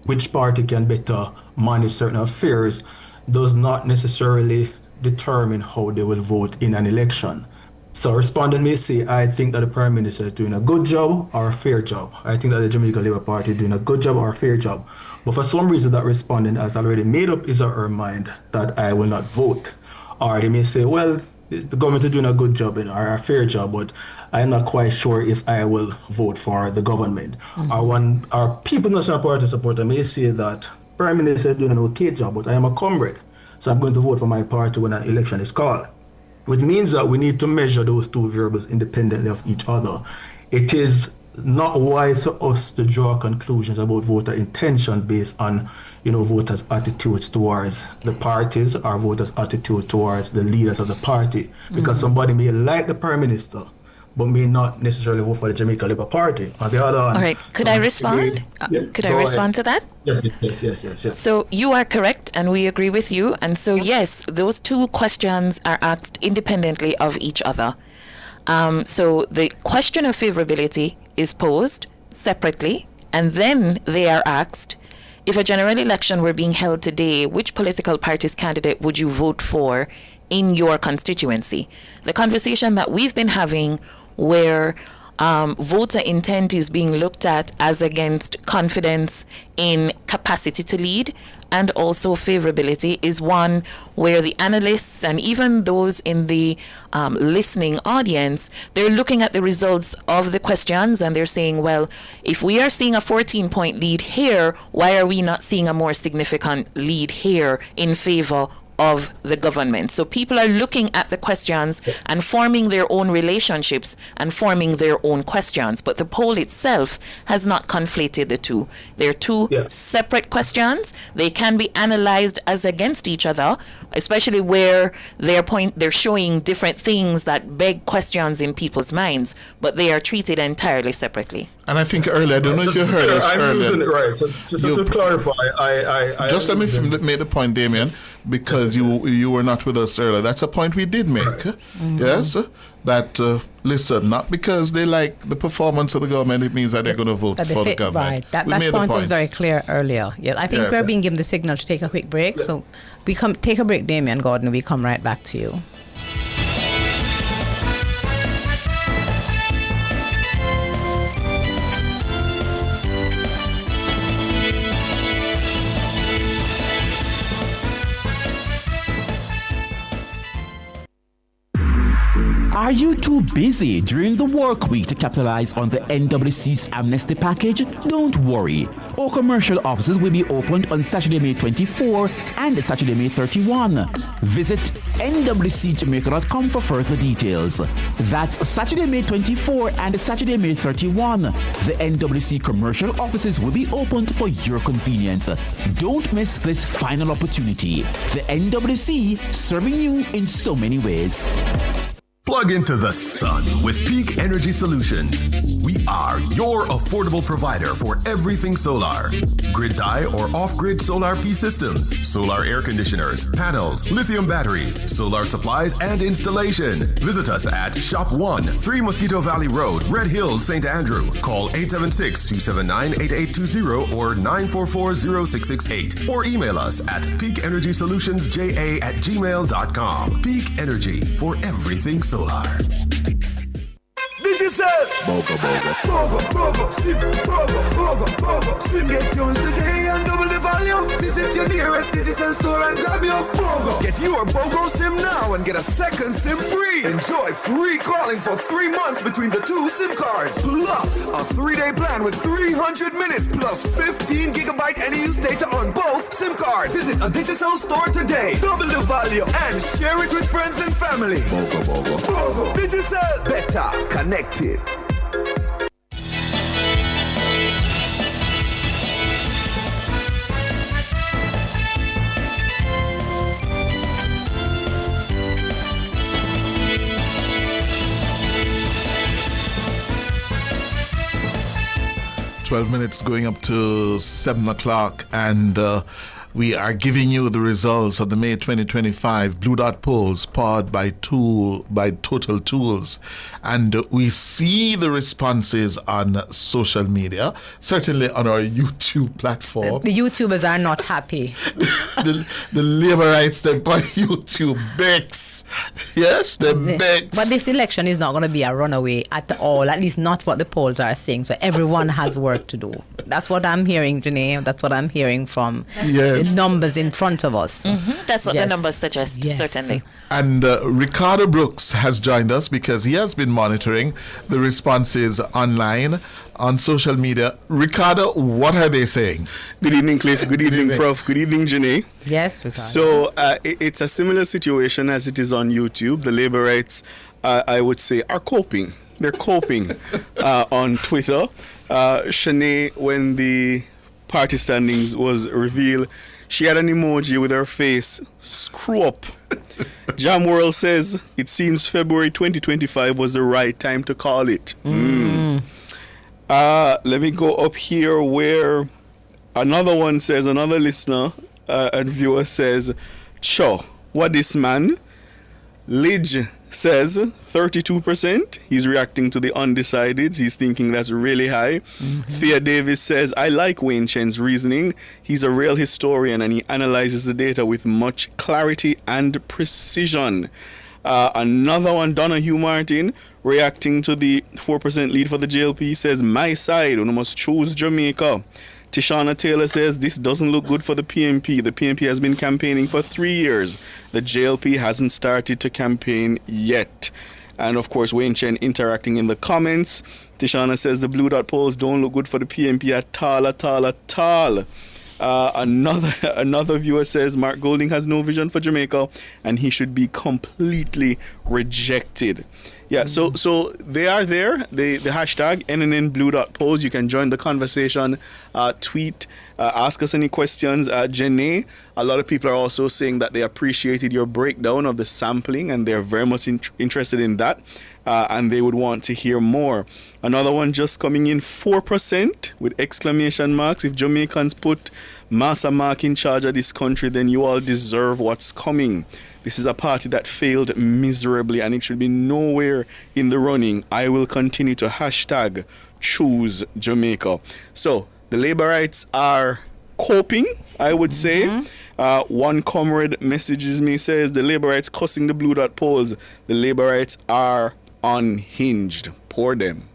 which party can better manage certain affairs, does not necessarily determine how they will vote in an election. So a respondent may say, I think that the Prime Minister is doing a good job or a fair job. I think that the Jamaica Labour Party is doing a good job or a fair job. But for some reason, that respondent has already made up his or her mind that I will not vote. Or they may say, well, the government is doing a good job or a fair job, but I'm not quite sure if I will vote for the government. Or People's National Party supporter may say that Prime Minister is doing an okay job, but I am a comrade, so I'm going to vote for my party when an election is called. Which means that we need to measure those two variables independently of each other. It is not wise for us to draw conclusions about voter intention based on, voters' attitudes towards the parties or voters' attitude towards the leaders of the party. Because somebody may like the Prime Minister, but may not necessarily vote for the Jamaica Labour Party. On the other hand, all right, could I respond? Could I respond to that? Yes. So you are correct, and we agree with you. And so, yes, those two questions are asked independently of each other. So the question of favorability is posed separately, and then they are asked, if a general election were being held today, which political party's candidate would you vote for in your constituency? The conversation that we've been having where voter intent is being looked at as against confidence in capacity to lead and also favorability is one where the analysts and even those in the listening audience, they're looking at the results of the questions and they're saying, well, if we are seeing a 14-point lead here, why are we not seeing a more significant lead here in favor of the government? So people are looking at the questions and forming their own relationships and forming their own questions. But the poll itself has not conflated the two. They're two separate questions. They can be analyzed as against each other, especially where they're showing different things that beg questions in people's minds, but they are treated entirely separately. And I think earlier, I don't know if you heard us earlier. I'm using it right. So to clarify, I just let me make the point, Damian. because you were not with us earlier. That's a point we did make. Mm-hmm. Yes, that listen, not because they like the performance of the government, it means that they're going to vote for the government. Right. That point was very clear earlier. Yeah, I think we're being given the signal to take a quick break. So we take a break, Damian Gordon. We come right back to you. Are you too busy during the work week to capitalize on the NWC's amnesty package? Don't worry. All commercial offices will be opened on Saturday, May 24 and Saturday, May 31. Visit nwcjamaica.com for further details. That's Saturday, May 24 and Saturday, May 31. The NWC commercial offices will be opened for your convenience. Don't miss this final opportunity. The NWC serving you in so many ways. Plug into the sun with Peak Energy Solutions. We are your affordable provider for everything solar. Grid tie or off-grid solar P systems, solar air conditioners, panels, lithium batteries, solar supplies, and installation. Visit us at Shop 1, 3 Mosquito Valley Road, Red Hills, St. Andrew. Call 876-279-8820 or 944-0668. Or email us at peakenergysolutionsja@gmail.com. Peak Energy for everything solar. Digicel! Bogo, Slim get yours today and double the value. Visit your nearest Digicel store and grab your Bogo. Get your Bogo SIM now and get a second SIM free. Enjoy free calling for 3 months between the 2 SIM cards. Plus, a 3-day plan with 300 minutes plus 15 gigabyte any use data on both SIM cards. Visit a Digicel store today. Double the value and share it with friends and family. Bogo. Digicel. Better connected. 12 minutes going up to 7 o'clock, and we are giving you the results of the May 2025 Blue Dot polls powered by Total Tools. And we see the responses on social media, certainly on our YouTube platform. The YouTubers are not happy. the Labourites, they by YouTube begs. Yes, they begs. But this election is not going to be a runaway at all, at least not what the polls are saying. So everyone has work to do. That's what I'm hearing, Janae. That's what I'm hearing from the numbers in front of us. Mm-hmm. That's what the numbers suggest, certainly. And Ricardo Brooks has joined us because he has been monitoring the responses online on social media. Ricardo, what are they saying? Good evening, Cliff. Good evening, Prof. Good evening, Janae. Yes, Ricardo. So it's a similar situation as it is on YouTube. The Labourites, I would say, are coping. They're coping on Twitter. Shanae, when the party standings was revealed, she had an emoji with her face screw up. Jam World says it seems February 2025 was the right time to call it. Let me go up here where another one says, another listener and viewer says, "Cho, what this man?" Lidge says 32%. He's reacting to the undecided. He's thinking that's really high. Thea Davis says, "I like Wayne Chen's reasoning. He's a real historian and he analyzes the data with much clarity and precision." Another one, Donahue Martin, reacting to the 4% lead for the JLP, says, "My side, we must choose Jamaica." Tishana Taylor says, "This doesn't look good for the PNP. The PNP has been campaigning for 3 years. The JLP hasn't started to campaign yet." And of course, Wayne Chen interacting in the comments. Tishana says, "The Blue Dot polls don't look good for the PNP at all. Another viewer says, "Mark Golding has no vision for Jamaica and he should be completely rejected." Yeah, so they are there. The hashtag NNN Blue Dot polls. You can join the conversation, tweet, ask us any questions. Janae, a lot of people are also saying that they appreciated your breakdown of the sampling and they're very much interested in that. and they would want to hear more. Another one just coming in 4% with exclamation marks. If Jamaicans put Massa Mark in charge of this country, then you all deserve what's coming. This is a party that failed miserably and it should be nowhere in the running. I will continue to hashtag choose Jamaica. So the Labourites are coping, I would say. One comrade messages me, says the Labourites cussing the Blue Dot polls. The Labourites are unhinged. Poor them.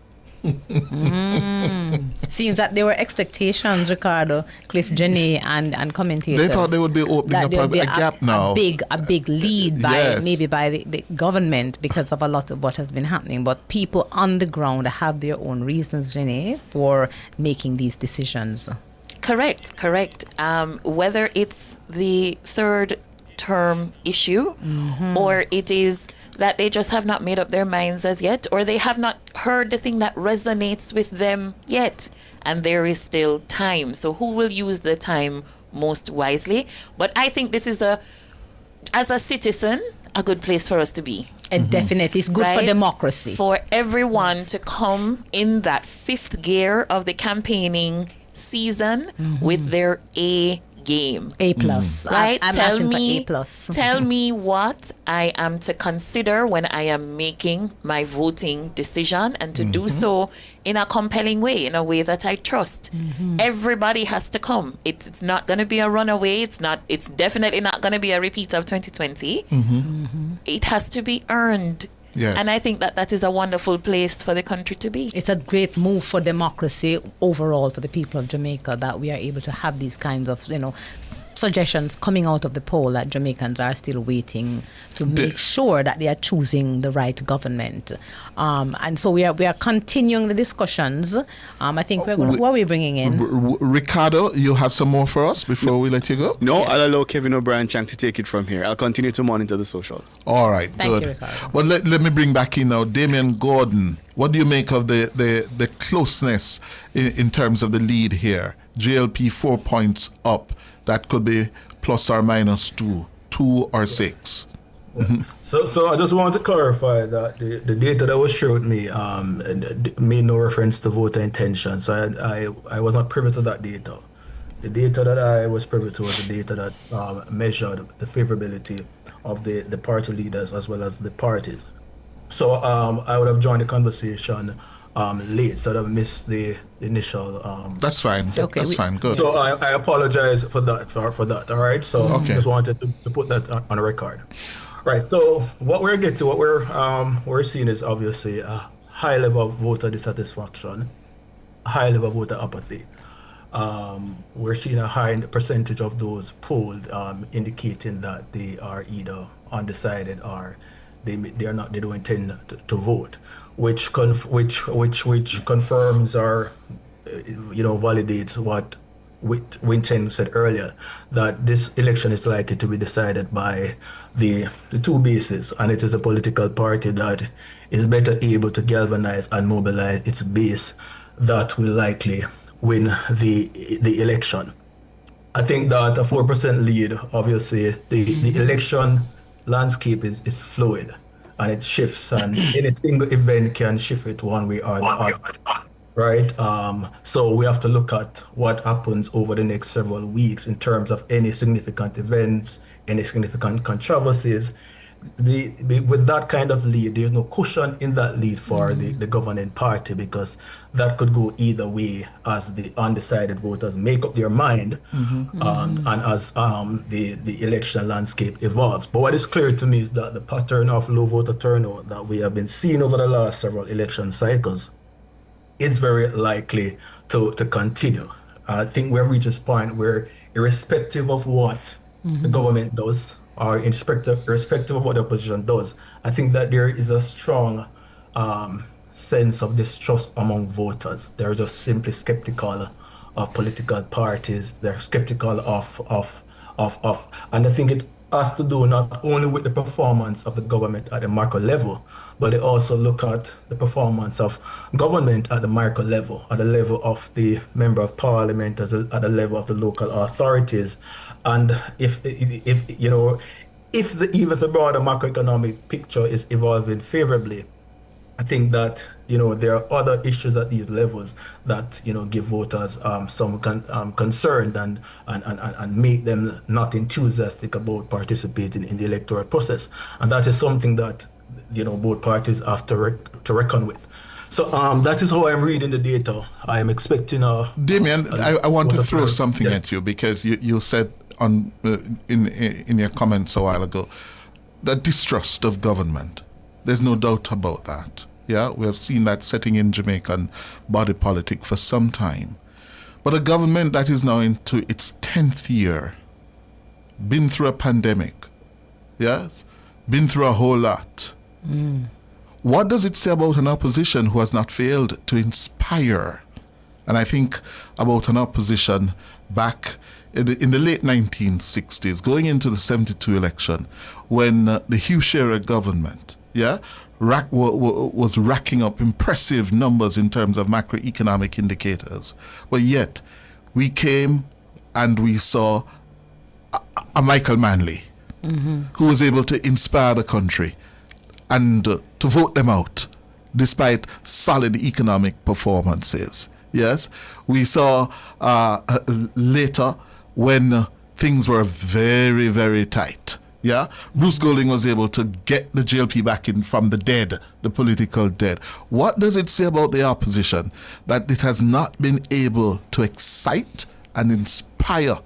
Seems that there were expectations, Ricardo, Cliff Jenny and commentators. They thought they would be opening up a gap now. A big lead by maybe by the government because of a lot of what has been happening. But people on the ground have their own reasons, Jenny, for making these decisions. Correct. Whether it's the third term issue or it is that they just have not made up their minds as yet, or they have not heard the thing that resonates with them yet, and there is still time. So who will use the time most wisely? But I think this is as a citizen, a good place for us to be. And definitely it's good for democracy. For everyone to come in that fifth gear of the campaigning season with their A game. A plus. Right? I'm tell asking me, for A plus. tell me what I am to consider when I am making my voting decision, and to do so in a compelling way, in a way that I trust. Everybody has to come. It's not going to be a runaway. It's definitely not going to be a repeat of 2020. It has to be earned. Yes. And I think that is a wonderful place for the country to be. It's a great move for democracy overall for the people of Jamaica that we are able to have these kinds of, suggestions coming out of the poll that Jamaicans are still waiting to make sure that they are choosing the right government. And so we are continuing the discussions. I think what are we bringing in? Ricardo, you have some more for us before we let you go? No, I'll allow Kevin O'Brien Chang to take it from here. I'll continue to monitor the socials. All right, Thank good. you, Ricardo. Well, let me bring back in now Damian Gordon. What do you make of the closeness in terms of the lead here? JLP 4 points up. That could be plus or minus 2 or 6. So I just want to clarify that the data that was shared with me made no reference to voter intention. So I was not privy to that data. The data that I was privy to was the data that measured the favorability of the party leaders as well as the parties. So I would have joined the conversation late, so I've missed the initial. That's fine. Okay, that's fine. Good. So I apologize for that. For that. All right. So just wanted to put that on record. Right. So what we're seeing is obviously a high level of voter dissatisfaction, a high level of voter apathy. We're seeing a high percentage of those polled indicating that they are either undecided or they don't intend to vote. Which confirms or validates what Winton said earlier, that this election is likely to be decided by the two bases, and it is a political party that is better able to galvanize and mobilize its base that will likely win the election. I think that a 4% lead, obviously, the election landscape is fluid. And it shifts, and any single event can shift it one way or the other, right? So we have to look at what happens over the next several weeks in terms of any significant events, any significant controversies. With that kind of lead, there's no cushion in that lead for the governing party, because that could go either way as the undecided voters make up their mind and as the election landscape evolves. But what is clear to me is that the pattern of low voter turnout that we have been seeing over the last several election cycles is very likely to continue. I think we've reached this point where, irrespective of what the government does, or irrespective of what the opposition does, I think that there is a strong sense of distrust among voters. They're just simply skeptical of political parties. They're skeptical of and I think it has to do not only with the performance of the government at the macro level, but they also look at the performance of government at the micro level, at the level of the member of parliament, at the level of the local authorities. And if even the broader macroeconomic picture is evolving favorably, I think that, there are other issues at these levels that, give voters some concern and make them not enthusiastic about participating in the electoral process. And that is something that, both parties have to reckon with. So that is how I'm reading the data. I am expecting Damien, I want to throw something at you, because you said in your comments a while ago, the distrust of government. There's no doubt about that. Yeah, we have seen that setting in Jamaican body politic for some time. But a government that is now into its 10th year, been through a pandemic, yes, been through a whole lot. What does it say about an opposition who has not failed to inspire? And I think about an opposition back in the late 1960s, going into the 72 election, when the Hugh Shearer government, was racking up impressive numbers in terms of macroeconomic indicators. But yet, we came and we saw a Michael Manley, who was able to inspire the country and to vote them out, despite solid economic performances. Yes, we saw later when things were very, very tight. Yeah, Bruce Golding was able to get the JLP back in from the dead, the political dead. What does it say about the opposition that it has not been able to excite and inspire,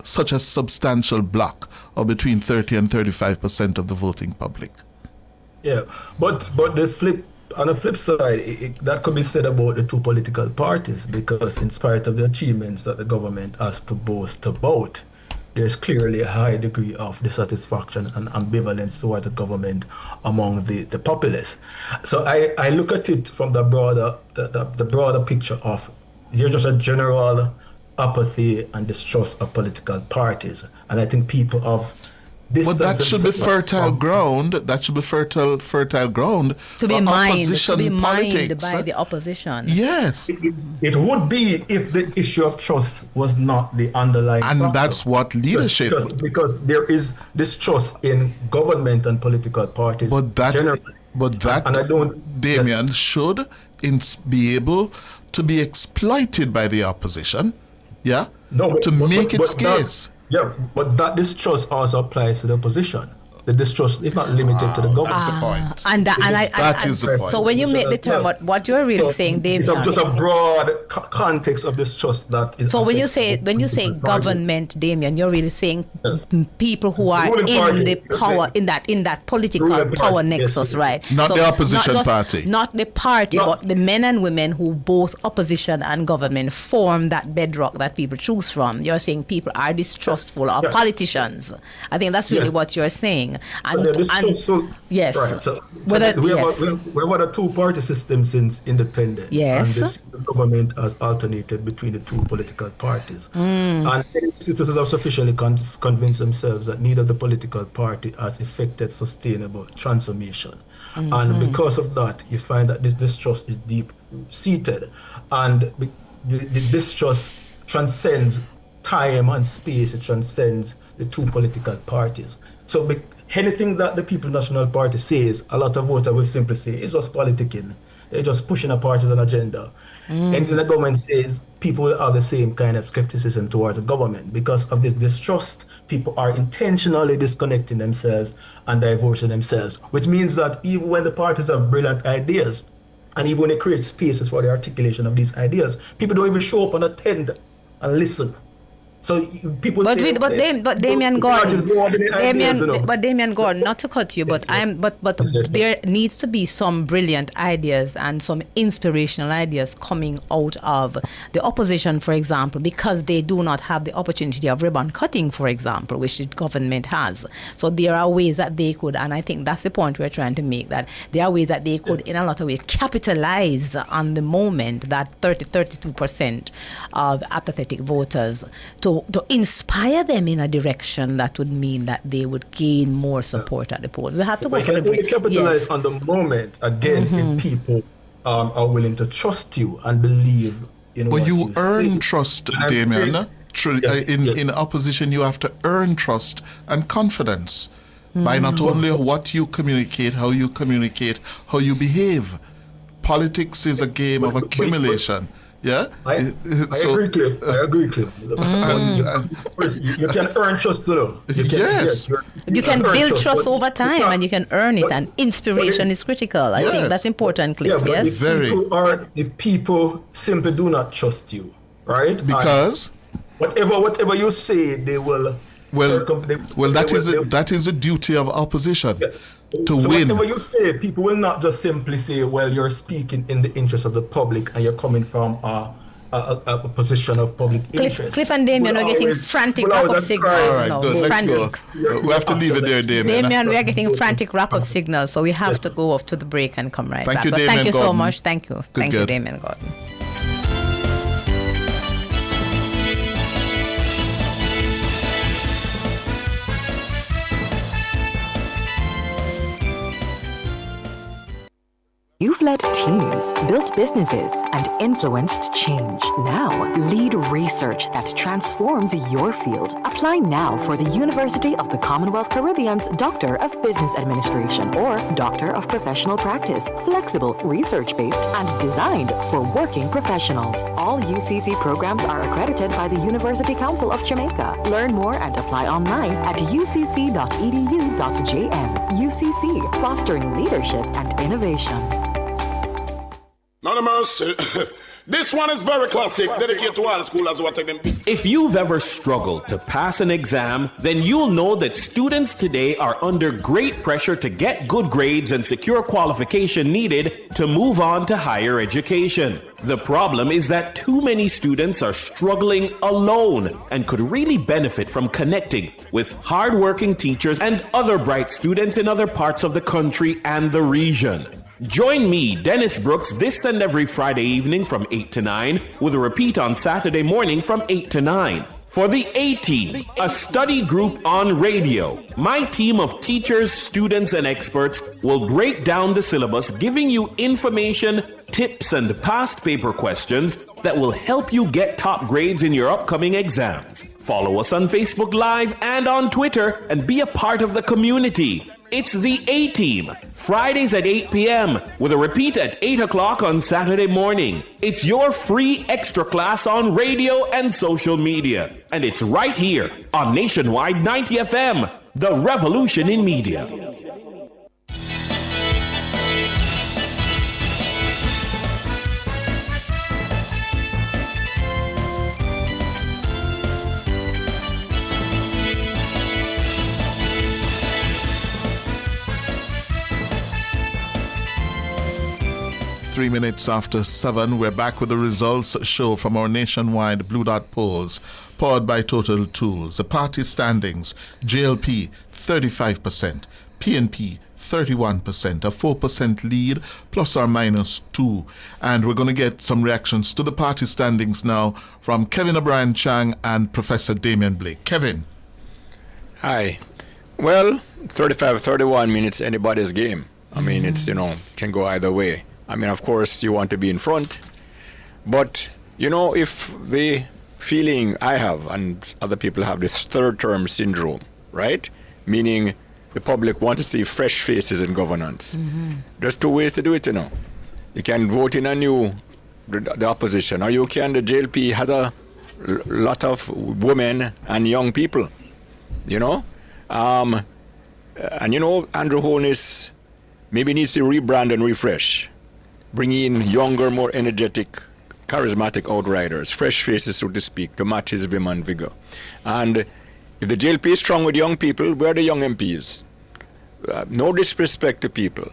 such a substantial block of between 30 and 35% of the voting public? Yeah, but on the flip side, that could be said about the two political parties, because in spite of the achievements that the government has to boast about, there's clearly a high degree of dissatisfaction and ambivalence toward the government among the populace. So I look at it from the broader picture of there's just a general apathy and distrust of political parties. And I think people have... But that should be fertile ground. That should be fertile ground to be mined politics. by the opposition. Yes, it would be if the issue of trust was not the underlying and factor. That's what leadership. Because there is distrust in government and political parties. Generally. And I don't, Damien, should be able to be exploited by the opposition. Yeah, to make its case. Yeah, but that distrust also applies to the opposition. The distrust is not limited to the government. That's the point. That is the point. So when you make the term, what you're really saying, David, it's just a broad context of distrust that is. So when you say government, Damien, you're really saying people who are in the power, in that political power nexus, right? Not the opposition party. Not the party, but the men and women who both opposition and government form that bedrock that people choose from. You're saying people are distrustful of politicians. I think that's really what you're saying. Yes. Right. So we have a two-party system since independence. Yes. And this government has alternated between the two political parties. And institutions have sufficiently convinced themselves that neither the political party has effected sustainable transformation. And because of that, you find that this distrust is deep-seated. And the distrust transcends time and space. It transcends the two political parties. So anything that the People's National Party says, a lot of voters will simply say, it's just politicking. They're just pushing a partisan agenda. Anything the government says, people will have the same kind of skepticism towards the government. Because of this distrust, people are intentionally disconnecting themselves and divorcing themselves, which means that even when the parties have brilliant ideas, and even when they create spaces for the articulation of these ideas, people don't even show up and attend and listen. So people Damien Gordon, not to cut you, but there needs to be some brilliant ideas and some inspirational ideas coming out of the opposition, for example, because they do not have the opportunity of ribbon cutting, for example, which the government has. So there are ways that they could, and I think that's the point we're trying to make, that there are ways that they could, in a lot of ways, capitalize on the moment that 32% of apathetic voters to inspire them in a direction that would mean that they would gain more support at the polls. We have to go for the break. Capitalize on the moment again if people are willing to trust you and believe in what you earn trust, Damien. In opposition, you have to earn trust and confidence. by not only what you communicate, how you behave. Politics is a game of accumulation. Yeah, I agree, Cliff. You can earn trust, though. You can build trust over time, and you can earn it. And inspiration is critical. I think that's important, Cliff. Yeah, but if people simply do not trust you, right? Because whatever you say, they will. That is a duty of opposition. To win. Whatever you say, people will not just simply say, well, you're speaking in the interest of the public and you're coming from a position of public interest. Cliff and Damien are getting frantic wrap-up signals. All right, good. Frantic. We have to leave it there, Damien. Damien, we are getting frantic wrap-up signals, so we have to go off to the break and come right back. But thank you Gordon. So much. Thank you. Thank you, Damien Gordon. You've led teams, built businesses, and influenced change. Now, lead research that transforms your field. Apply now for the University of the Commonwealth Caribbean's Doctor of Business Administration or Doctor of Professional Practice. Flexible, research-based, and designed for working professionals. All UCC programs are accredited by the University Council of Jamaica. Learn more and apply online at ucc.edu.jm. UCC, fostering leadership and innovation. None of mercy. This one is very classic, dedicated to all schoolers who are taking them. If you've ever struggled to pass an exam, then you'll know that students today are under great pressure to get good grades and secure qualification needed to move on to higher education. The problem is that too many students are struggling alone and could really benefit from connecting with hardworking teachers and other bright students in other parts of the country and the region. Join me, Dennis Brooks, this and every Friday evening from 8 to 9, with a repeat on Saturday morning from 8 to 9. For the A-Team, a study group on radio, my team of teachers, students, and experts will break down the syllabus, giving you information, tips, and past paper questions that will help you get top grades in your upcoming exams. Follow us on Facebook Live and on Twitter and be a part of the community. It's the A-Team, Fridays at 8 p.m. with a repeat at 8 o'clock on Saturday morning. It's your free extra class on radio and social media. And it's right here on Nationwide 90 FM, the revolution in media. Three minutes after 7, we're back with the results show from our nationwide Blue Dot polls, powered by Total Tools. The party standings: JLP 35%, PNP 31%, a 4% lead, plus or minus 2. And we're going to get some reactions to the party standings now from Kevin O'Brien Chang and Professor Damien Blake. Kevin. Hi. Well, 35-31 means it's anybody's game. I mean, it's, can go either way. I mean, of course, you want to be in front. But, if the feeling I have and other people have this third term syndrome, right? Meaning the public want to see fresh faces in governance. There's two ways to do it, You can vote in the opposition, or the JLP has a lot of women and young people, And Andrew Holness maybe needs to rebrand and refresh. Bring in younger, more energetic, charismatic outriders, fresh faces, so to speak, to match his vim and vigor. And if the JLP is strong with young people, where are the young MPs? No disrespect to people,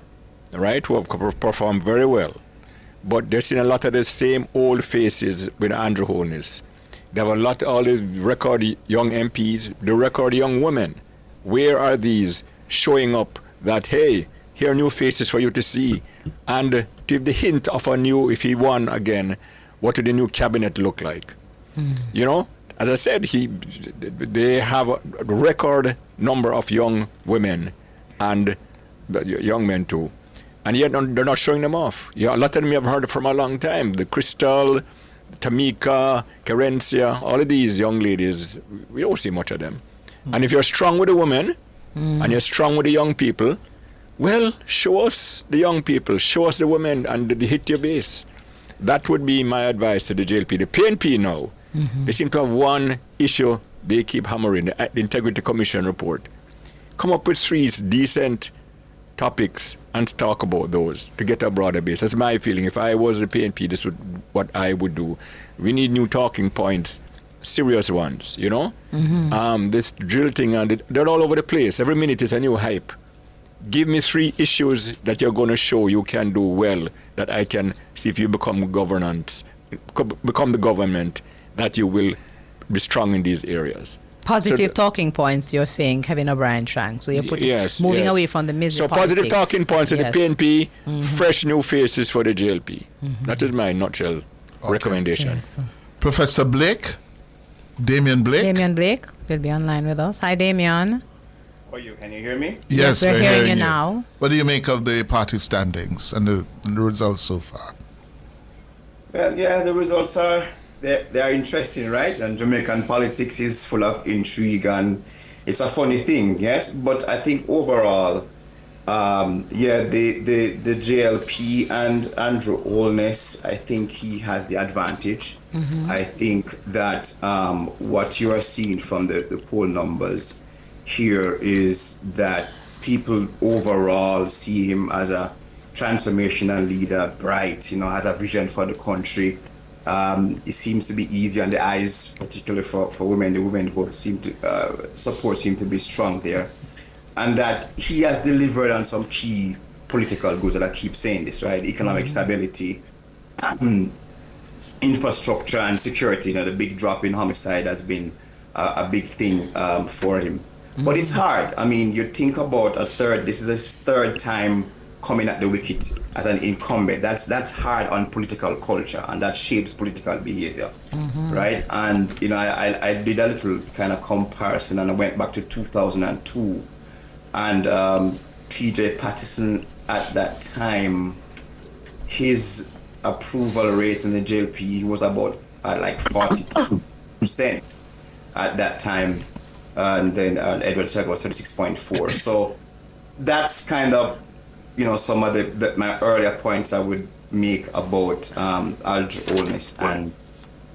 right, who have performed very well. But they're seeing a lot of the same old faces with Andrew Holness. They have all the record young MPs, the record young women. Where are these showing up that, hey, here are new faces for you to see? And to give the hint of if he won again, what would the new cabinet look like? As I said, they have a record number of young women and young men too. And yet they're not showing them off. A lot of them you have heard from a long time. The Crystal, Tamika, Kerencia, all of these young ladies, we don't see much of them. And if you're strong with a woman, and you're strong with the young people, well, show us the young people, show us the women, and hit your base. That would be my advice to the JLP. The PNP now, they seem to have one issue they keep hammering, the Integrity Commission report. Come up with 3 decent topics and talk about those to get a broader base. That's my feeling. If I was the PNP, this would what I would do. We need new talking points, serious ones, you know? This drill thing, and they're all over the place. Every minute is a new hype. Give me 3 issues that you're going to show you can do well, that I can see if you become the government, that you will be strong in these areas. Positive talking points, you're saying, Kevin O'Brien Trang. So you're moving away from the misery politics. Positive talking points to the PNP, fresh new faces for the JLP. That is my nutshell recommendation. Yes. Professor Blake, Damian Blake. Damian Blake will be online with us. Hi, Damian. Can you hear me? Yes, we're hearing you now. What do you make of the party standings and the results so far? Well, yeah, the results are they are interesting, right? And Jamaican politics is full of intrigue, and it's a funny thing, yes. But I think overall, the JLP and Andrew Holness, I think he has the advantage. I think that what you are seeing from the poll numbers here is that people overall see him as a transformational leader, bright, has a vision for the country. It seems to be easy on the eyes, particularly for women. The women vote support seem to be strong there. And that he has delivered on some key political goods, that I keep saying this, right? Economic stability, infrastructure and security. The big drop in homicide has been a big thing for him. But it's hard. I mean, you think about this is his 3rd time coming at the wicket as an incumbent. That's hard on political culture, and that shapes political behavior, right? And, I did a little kind of comparison, and I went back to 2002, and P.J. Patterson at that time, his approval rate in the JLP was about like 42% at that time. And then Edward Segal was 36.4. So that's kind of, some of my earlier points I would make about Andrew Holness and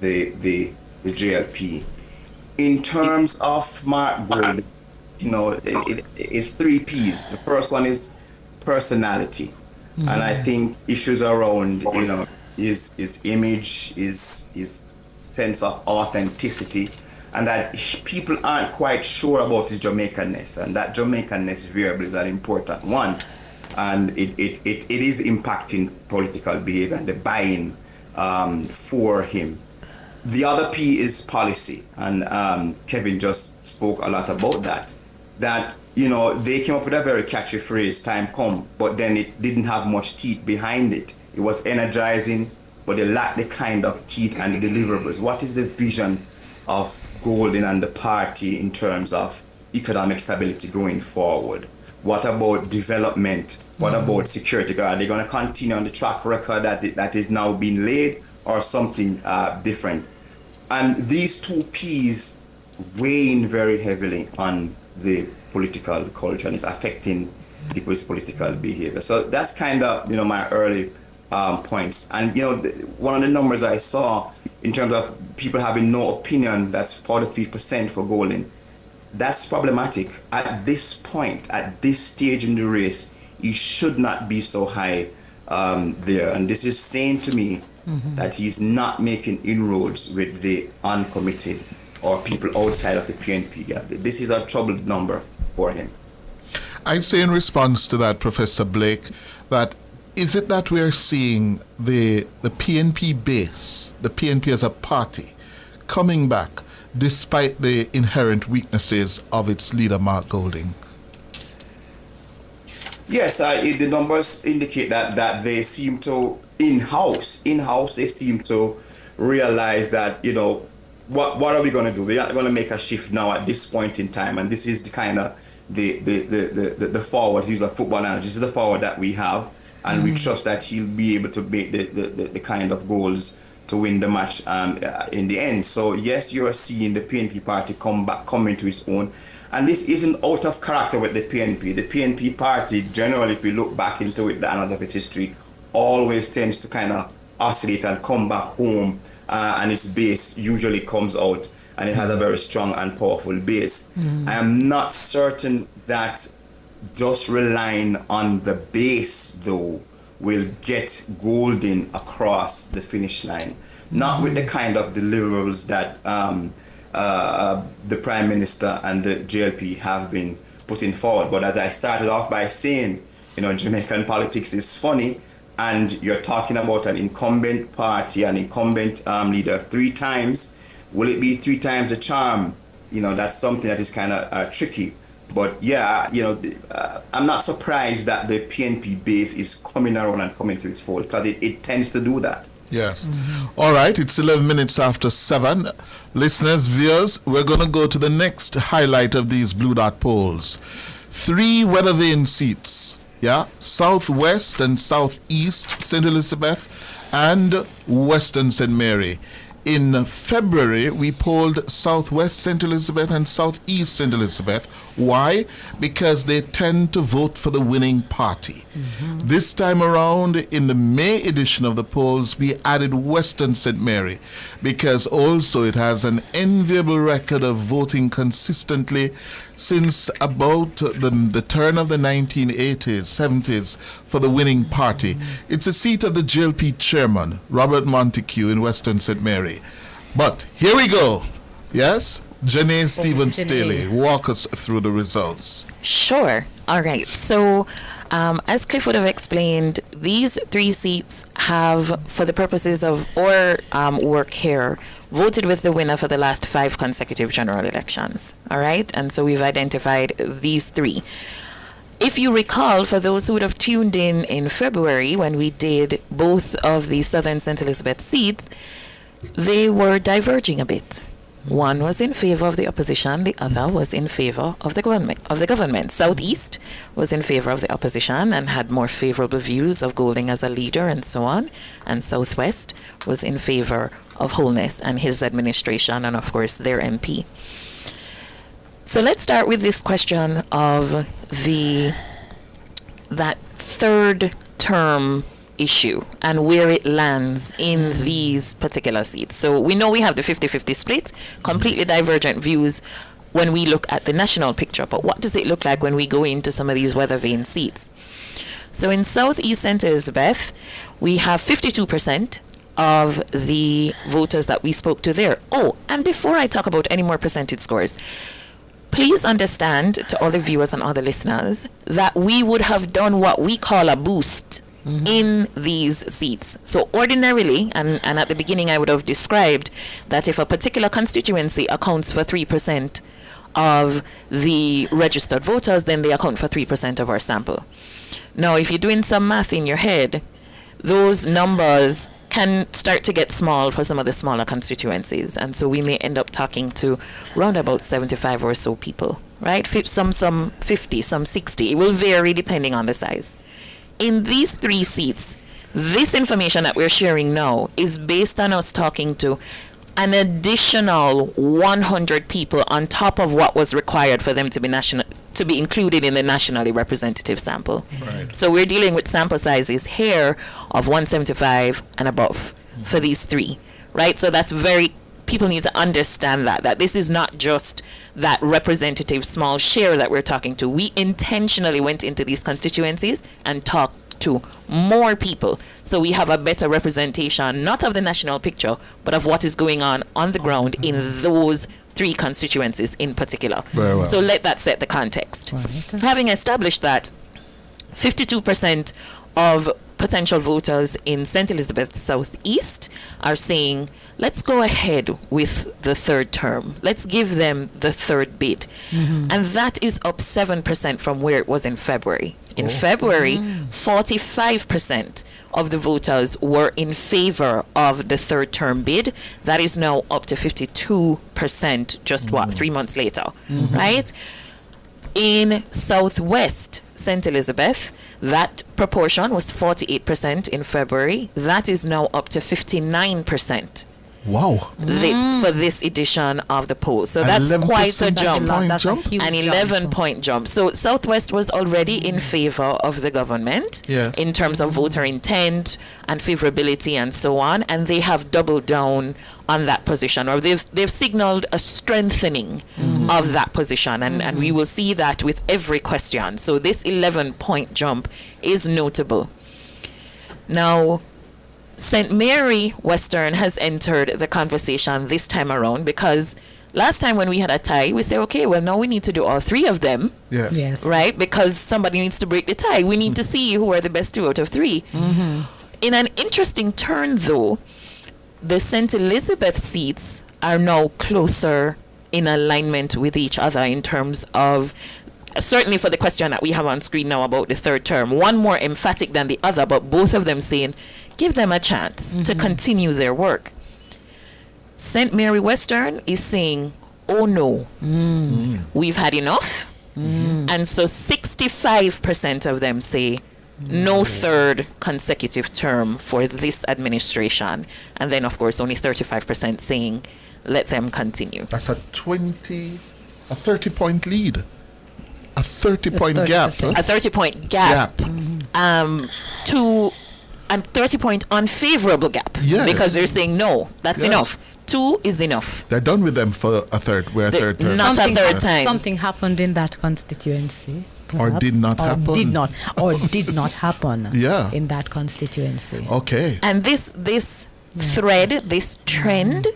the JLP. In terms of Mark Gold, it's 3 P's. The first one is personality. And I think issues around, his image, his sense of authenticity, and that people aren't quite sure about his Jamaicanness, and that Jamaicanness variable is an important one, and it is impacting political behavior and the buying for him. The other P is policy, and Kevin just spoke a lot about that. That they came up with a very catchy phrase, "Time come," but then it didn't have much teeth behind it. It was energizing, but it lacked the kind of teeth and the deliverables. What is the vision of Golden and the party in terms of economic stability going forward? What about development? What about security? Are they going to continue on the track record that is now being laid, or something different? And these 2 P's weighing very heavily on the political culture, and it's affecting people's political behavior. So that's kind of my early points. And one of the numbers I saw in terms of people having no opinion, that's 43% for Golden. That's problematic. At this point, at this stage in the race, he should not be so high there. And this is saying to me that he's not making inroads with the uncommitted or people outside of the PNP. This is a troubled number for him. I say in response to that, Professor Blake, that is it that we are seeing the PNP base, the PNP as a party, coming back despite the inherent weaknesses of its leader, Mark Golding? Yes, the numbers indicate that they seem to, in-house, they seem to realize that, what are we going to do? We're not going to make a shift now at this point in time, and this is the kind of the forward, to use a football analogy, this is the forward that we have. And we trust that he'll be able to make the kind of goals win the match in the end. So yes, you are seeing the PNP party come into its own. And this isn't out of character with the PNP. The PNP party, generally, if we look back into it, the annals of its history, always tends to kind of oscillate and come back home, and its base usually comes out, and it has a very strong and powerful base. I am not certain that just relying on the base, though, will get Golden across the finish line. Not with the kind of deliverables that the Prime Minister and the JLP have been putting forward. But as I started off by saying, Jamaican politics is funny, and you're talking about an incumbent party, an incumbent leader 3 times. Will it be 3 times the charm? That's something that is kind of tricky. But yeah, I'm not surprised that the PNP base is coming around and coming to its fold, because it tends to do that. Yes. All right, it's 11 minutes after 7. Listeners, viewers, we're going to go to the next highlight of these Blue Dot polls. 3 weather vane seats, Southwest and Southeast St. Elizabeth and Western St. Mary. In February, we polled Southwest St. Elizabeth and Southeast St. Elizabeth. Why? Because they tend to vote for the winning party. This time around, in the May edition of the polls, we added Western St. Mary because also it has an enviable record of voting consistently since about the turn of the 1980s, 70s for the winning party. It's a seat of the JLP chairman, Robert Montague, in Western St. Mary. But here we go. Yes? Janae Stevens-Staley, walk us through the results. Sure. All right. So, as Cliff would have explained, these 3 seats have, for the purposes of our work here, voted with the winner for the last 5 consecutive general elections. All right? And so we've identified these 3. If you recall, for those who would have tuned in February when we did both of the Southern St. Elizabeth seats, they were diverging a bit. One was in favor of the opposition, the other was in favor of the government. Southeast was in favor of the opposition and had more favorable views of Golding as a leader and so on. And Southwest was in favor of Holness and his administration and, of course, their MP. So let's start with this question of that third term issue and where it lands in these particular seats. So we know we have the 50-50 split, completely divergent views when we look at the national picture, but what does it look like when we go into some of these weather vane seats? So in Southeast St. Elizabeth, we have 52% of the voters that we spoke to there. Oh, and before I talk about any more percentage scores, please understand, to all the viewers and all the listeners, that we would have done what we call a boost in these seats. So ordinarily, and at the beginning I would have described that if a particular constituency accounts for 3% of the registered voters, then they account for 3% of our sample. Now, if you're doing some math in your head, those numbers can start to get small for some of the smaller constituencies, and so we may end up talking to round about 75 or so people, right? Some 50, some 60. It will vary depending on the size. In these 3 seats, this information that we're sharing now is based on us talking to an additional 100 people on top of what was required for them to be included in the nationally representative sample. Right. So we're dealing with sample sizes here of 175 and above for these 3, right? So that's people need to understand that this is not just that representative small share that we're talking to. We intentionally went into these constituencies and talked to more people, so we have a better representation, not of the national picture, but of what is going on the ground in those 3 constituencies in particular. Very well. So let that set the context. Right. Having established that, 52% of potential voters in St. Elizabeth Southeast are saying, let's go ahead with the third term. Let's give them the third bid. And that is up 7% from where it was in February. In February, 45% of the voters were in favor of the third term bid. That is now up to 52% just 3 months later, right? In Southwest St. Elizabeth, that proportion was 48% in February. That is now up to 59%. Wow. For this edition of the poll. So that's quite a jump. That's a huge An jump. 11-point jump. So Southwest was already in favor of the government in terms of voter intent and favorability and so on, and they have doubled down on that position, or they've signaled a strengthening of that position, and we will see that with every question. So this 11-point jump is notable. Now, St. Mary Western has entered the conversation this time around, because last time when we had a tie, we said, okay, well, now we need to do all three of them. Yes. Right? Because somebody needs to break the tie. We need to see who are the best 2 out of 3. In an interesting turn, though, the St. Elizabeth seats are now closer in alignment with each other in terms of, certainly for the question that we have on screen now about the third term, one more emphatic than the other, but both of them saying, give them a chance to continue their work. St. Mary Western is saying, oh no, we've had enough. And so 65% of them say no third consecutive term for this administration. And then, of course, only 35% saying let them continue. That's a 30-point lead. A 30-point gap. A 30-point gap. To a 30-point unfavorable gap. Yes. Because they're saying no, that's enough. 2 is enough. They're done with them for a third. We're a third term. Not a third time. Something happened in that constituency. Or did not happen. Did not happen Yeah. in that constituency. Okay. And this thread, this trend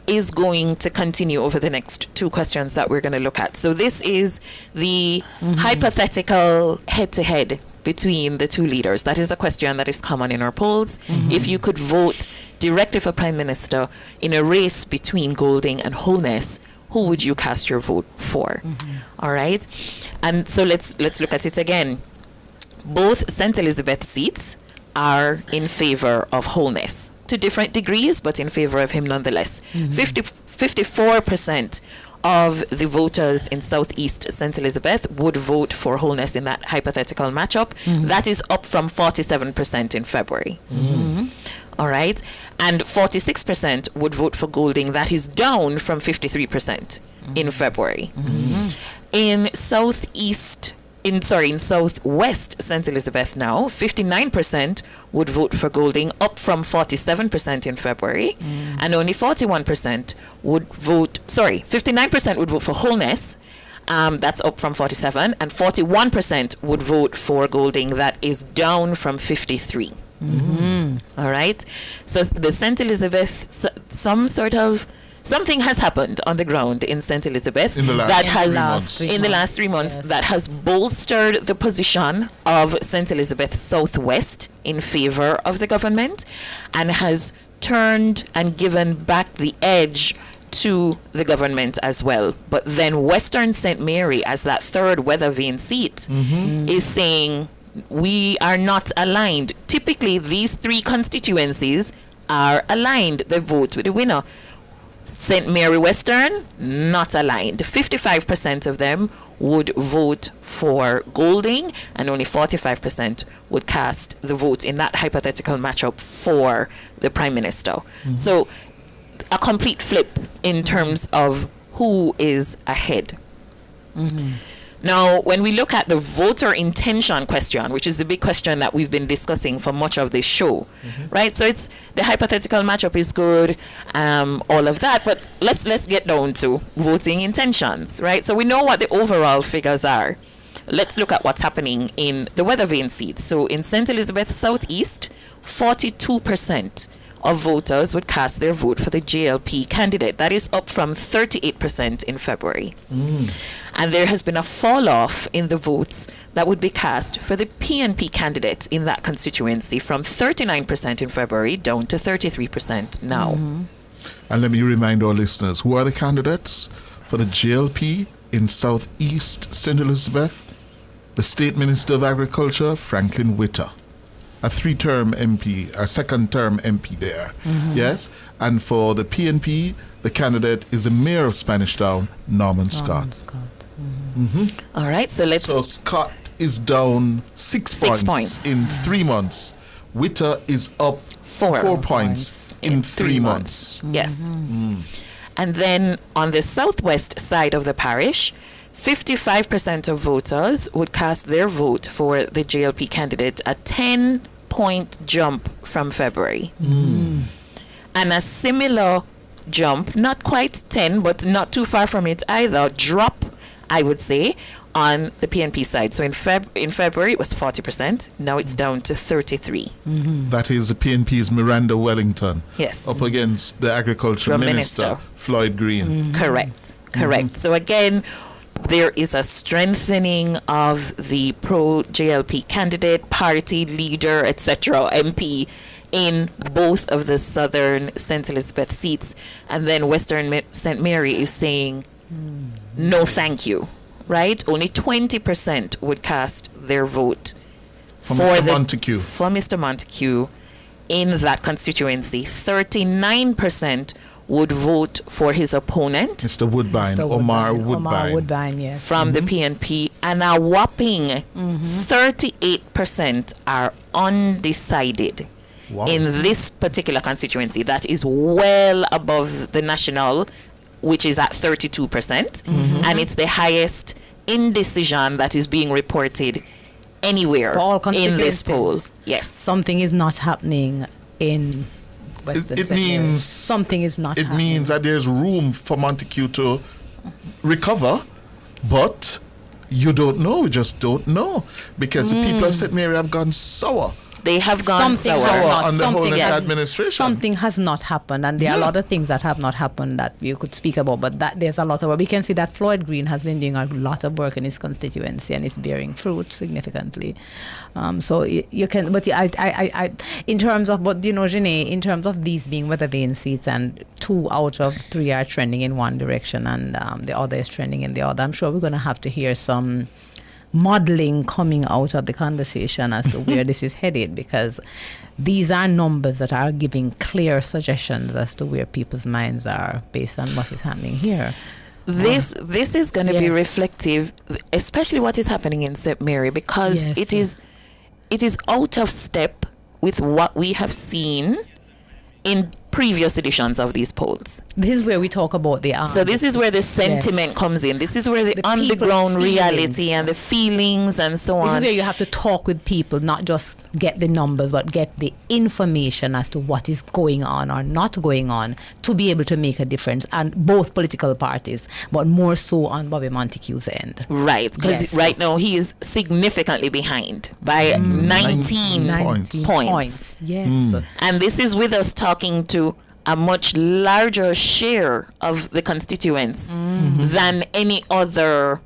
is going to continue over the next 2 questions that we're going to look at. So this is the hypothetical head-to-head between the 2 leaders. That is a question that is common in our polls. If you could vote directly for Prime Minister in a race between Golding and Holness, who would you cast your vote for? All right. And so let's look at it again. Both St. Elizabeth seats are in favor of Holness to different degrees, but in favor of him nonetheless. 54% of the voters in Southeast St. Elizabeth would vote for Holness in that hypothetical matchup. That is up from 47% in February. All right. And 46% would vote for Golding. That is down from 53% in February. In Southwest St. Elizabeth now, 59% would vote for Golding, up from 47% in February, and only 59% would vote for Holness, that's up from 47, and 41% would vote for Golding, that is down from 53. All right. So the St. Elizabeth, something has happened on the ground in St. Elizabeth in the last 3 months that has bolstered the position of St. Elizabeth Southwest in favor of the government, and has turned and given back the edge to the government as well. But then Western St. Mary, as that third weather vane seat, is saying we are not aligned. Typically, these 3 constituencies are aligned. They vote with the winner. St. Mary Western, not aligned. 55% of them would vote for Golding, and only 45% would cast the vote in that hypothetical matchup for the Prime Minister. So a complete flip in terms of who is ahead. Now, when we look at the voter intention question, which is the big question that we've been discussing for much of this show, right? So it's the hypothetical matchup is good, all of that, but let's get down to voting intentions, right? So we know what the overall figures are. Let's look at what's happening in the weather vane seats. So in St. Elizabeth Southeast, 42% of voters would cast their vote for the JLP candidate. That is up from 38% in February. And there has been a fall off in the votes that would be cast for the PNP candidate in that constituency, from 39% in February down to 33% now. And let me remind our listeners, who are the candidates for the JLP in Southeast St. Elizabeth? The State Minister of Agriculture, Franklin Witter. A 3-term MP, a 2nd-term MP there. Yes? And for the PNP, the candidate is the Mayor of Spanish Town, Norman Scott. All right, so let's. So Scott is down 6 points in 3 months. Witter is up 4 points in 3 months. Yes. And then on the southwest side of the parish, 55% of voters would cast their vote for the JLP candidate, a 10-point jump from February. And a similar jump, not quite 10, but not too far from it either, drop, I would say, on the PNP side. So in February, it was 40%. Now it's down to 33. That is the PNP's Miranda Wellington. Yes. Up against the Agriculture Minister, Floyd Green. Correct. So again, there is a strengthening of the pro-JLP candidate, party leader, etc., MP, in both of the southern St. Elizabeth seats. And then Western St. Mary is saying, no thank you, right? Only 20% would cast their vote for Mr. Montague in that constituency. 39% would vote for his opponent, Mr. Woodbine, Omar Woodbine, yes. From the PNP, and a whopping 38% are undecided. Wow. In this particular constituency. That is well above the national, which is at 32%, and it's the highest indecision that is being reported anywhere in this poll. Yes. Something is not happening in Western It means something is not happening. It means that there's room for Montague to recover, but you don't know. We just don't know, because the people of St. Mary have gone sour. They have gone sour on the whole administration. Something has not happened, and there are a lot of things that have not happened that you could speak about, but that there's a lot of work. We can see that Floyd Green has been doing a lot of work in his constituency, and it's bearing fruit significantly. So you can, but I in terms of, but you know, Janae, in terms of these being weather vane seats, and 2 out of 3 are trending in one direction, and the other is trending in the other, I'm sure we're going to have to hear some modeling coming out of the conversation as to where this is headed, because these are numbers that are giving clear suggestions as to where people's minds are based on what is happening here. This is going to be reflective, especially what is happening in St. Mary, because it is out of step with what we have seen in previous editions of these polls. This is where we talk about the so this is where the sentiment comes in. This is where the underground reality and the feelings and so on. This is where you have to talk with people, not just get the numbers, but get the information as to what is going on or not going on to be able to make a difference, and both political parties, but more so on Bobby Montague's end. Right, because right now he is significantly behind by 19 points. Yes. And this is with us talking to a much larger share of the constituents than any other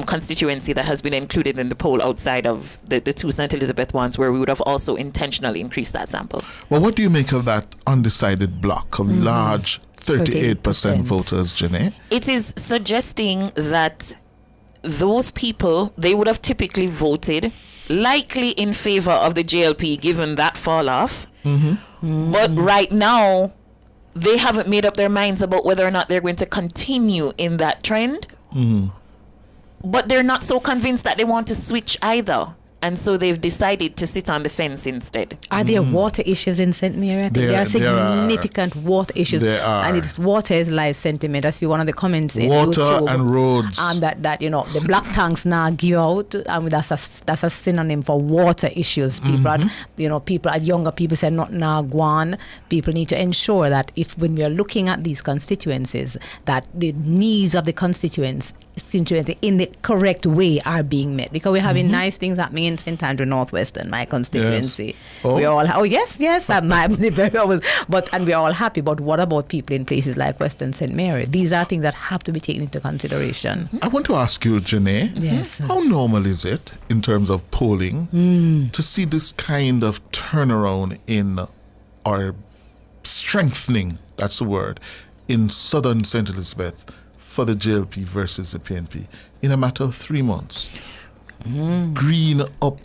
constituency that has been included in the poll outside of the 2 St. Elizabeth ones, where we would have also intentionally increased that sample. Well, what do you make of that undecided block of large 38% voters, Janae? It is suggesting that those people, they would have typically voted likely in favor of the JLP given that fall off. But right now, they haven't made up their minds about whether or not they're going to continue in that trend. But they're not so convinced that they want to switch either. And so they've decided to sit on the fence instead. Are there water issues in St. Mary? I think there are significant water issues. There are. And it's water is life sentiment. I see one of the comments in water YouTube, and roads. That you know, the black tanks now give out. That's a synonym for water issues. People younger people say not now gone. People need to ensure that when we are looking at these constituencies, that the needs of the constituency in the correct way are being met, because we're having nice things happening in St. Andrew Northwest in my constituency. Yes. We're all and we're all happy. But what about people in places like Western St. Mary? These are things that have to be taken into consideration. I want to ask you, Janae, yes, how normal is it in terms of polling to see this kind of turnaround in, or strengthening, that's the word, in southern St. Elizabeth for the JLP versus the PNP in a matter of 3 months? Green up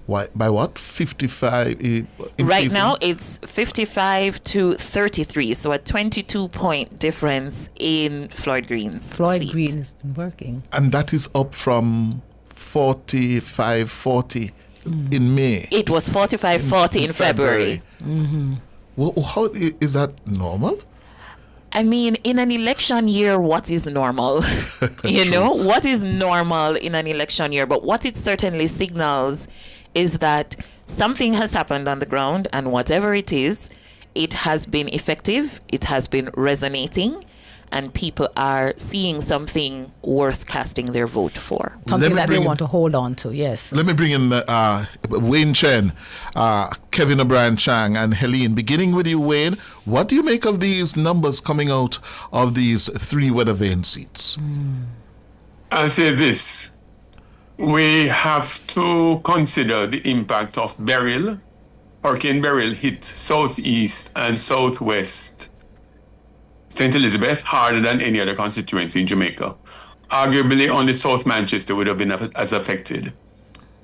By what? 55? Right now, it's 55 to 33, so a 22-point difference in Floyd Green's Floyd seat. Green has been working. And that is up from 45-40 in May. It was 45-40 in February. Mm-hmm. Well, how is that normal? I mean, in an election year, what is normal? You know, what is normal in an election year? But what it certainly signals is that something has happened on the ground, and whatever it is, it has been effective, it has been resonating, and people are seeing something worth casting their vote for. Something that they want to hold on to, yes. Let me bring in Wayne Chen, Kevin O'Brien Chang, and Helene. Beginning with you, Wayne, what do you make of these numbers coming out of these 3 weather vane seats? I'll say this. We have to consider the impact of Beryl. Hurricane Beryl hit southeast and southwest St. Elizabeth harder than any other constituency in Jamaica. Arguably, only South Manchester would have been as affected.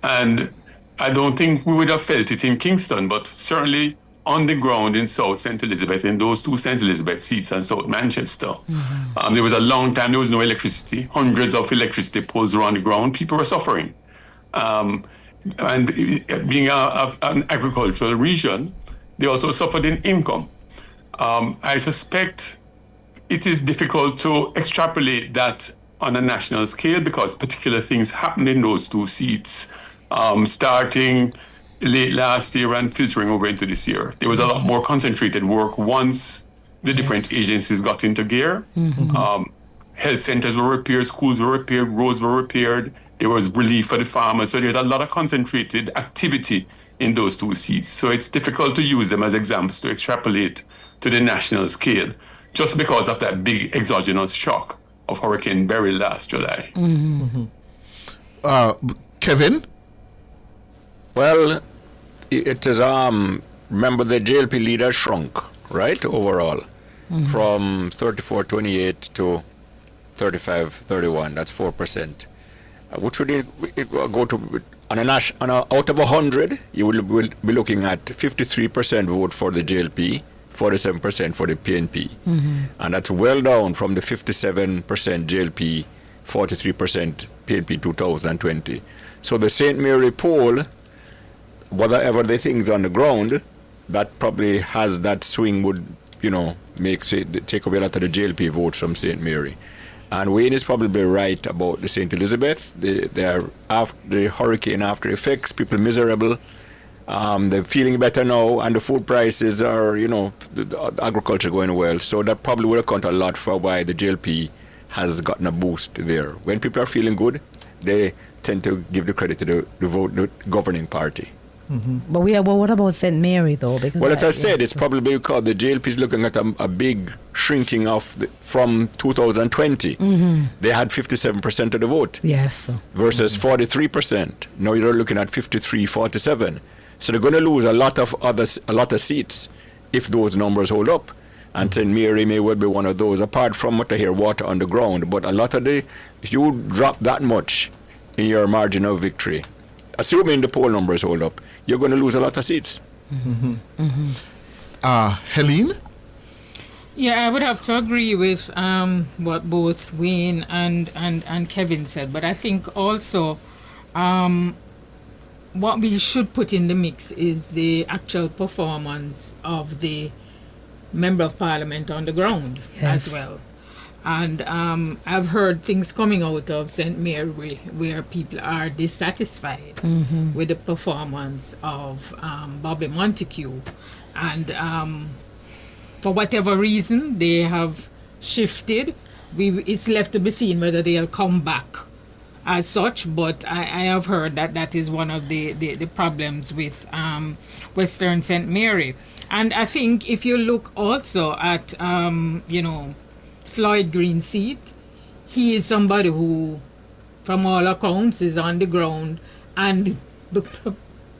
And I don't think we would have felt it in Kingston, but certainly on the ground in South St. Elizabeth, in those 2 St. Elizabeth seats and South Manchester. There was a long time, there was no electricity, hundreds of electricity poles around the ground. People were suffering. And being an agricultural region, they also suffered in income. I suspect it is difficult to extrapolate that on a national scale because particular things happened in those 2 seats, starting late last year and filtering over into this year. There was a lot more concentrated work once the different agencies got into gear. Health centers were repaired, schools were repaired, roads were repaired. There was relief for the farmers. So there's a lot of concentrated activity in those 2 seats. So it's difficult to use them as examples to extrapolate to the national scale just because of that big exogenous shock of Hurricane Beryl last July. Kevin? Well, it is, remember the JLP leader shrunk, right, overall, from 34.28 to 35.31. That's 4%. Which would it go to, out of 100, you will be looking at 53% vote for the JLP, 47% for the PNP. And that's well down from the 57% JLP, 43% PNP 2020. So the St. Mary poll, whatever the things on the ground, that probably has that swing would, take away a lot of the JLP votes from St. Mary. And Wayne is probably right about the St. Elizabeth. They're after the hurricane after effects, people miserable. They're feeling better now, and the food prices are, the agriculture going well. So that probably would account a lot for why the JLP has gotten a boost there. When people are feeling good, they tend to give the credit to the governing party. But what about St. Mary, though? Because well, as I said, it's probably because the JLP is looking at a big shrinking from 2020. They had 57% of the vote. Yes. Versus 43%. Now you're looking at 53-47. So they're going to lose a lot of seats if those numbers hold up. And St. Mary may well be one of those, apart from what I hear, water on the ground. But a lot of if you drop that much in your margin of victory, assuming the poll numbers hold up, you're going to lose a lot of seats. Helene? Yeah, I would have to agree with what both Wayne and Kevin said, but I think also what we should put in the mix is the actual performance of the Member of Parliament on the ground as well. And I've heard things coming out of St. Mary where people are dissatisfied with the performance of Bobby Montague. And for whatever reason, they have shifted. It's left to be seen whether they'll come back as such, but I have heard that is one of the problems with Western St. Mary. And I think if you look also at, Floyd Green's seat, he is somebody who, from all accounts, is on the ground, and